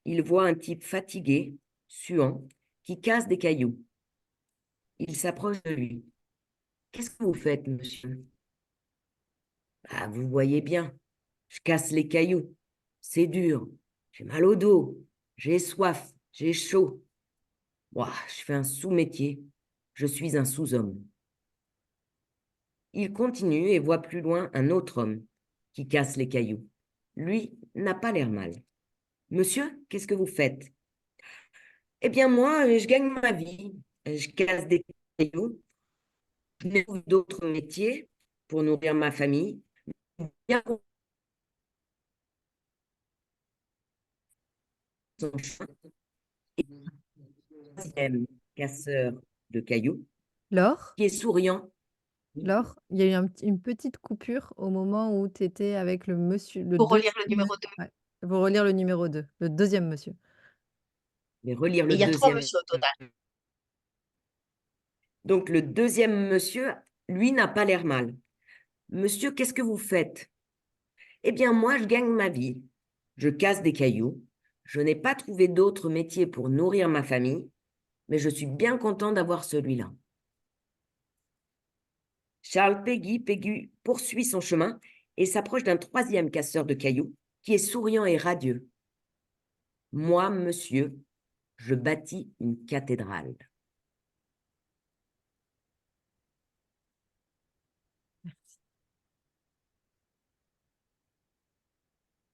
Il voit un type fatigué, suant, qui casse des cailloux. Il s'approche de lui. Qu'est-ce que vous faites, monsieur? Ah, vous voyez bien, je casse les cailloux. C'est dur. J'ai mal au dos. J'ai soif. J'ai chaud. Ouah, je fais un sous-métier. Je suis un sous-homme. Il continue et voit plus loin un autre homme qui casse les cailloux. Lui n'a pas l'air mal. Monsieur, qu'est-ce que vous faites? Eh bien, moi, je gagne ma vie. Je casse des cailloux. Je trouve d'autres métiers pour nourrir ma famille. Bien qu'on s'en chante. Et troisième casseur de cailloux, Laure, qui est souriant. Laure, il y a eu une petite coupure au moment où tu étais avec le monsieur, le Pour relire le deuxième, numéro 2. ouais, Il faut relire le numéro 2, le deuxième monsieur. Je vais relire Et le il y a 3 deuxième. monsieur au total. Donc, le deuxième monsieur, lui, n'a pas l'air mal. Monsieur, qu'est-ce que vous faites? Eh bien, moi, je gagne ma vie. Je casse des cailloux. Je n'ai pas trouvé d'autre métier pour nourrir ma famille, mais je suis bien content d'avoir celui-là. Charles Péguy poursuit son chemin et s'approche d'un troisième casseur de cailloux qui est souriant et radieux. Moi, monsieur, je bâtis une cathédrale.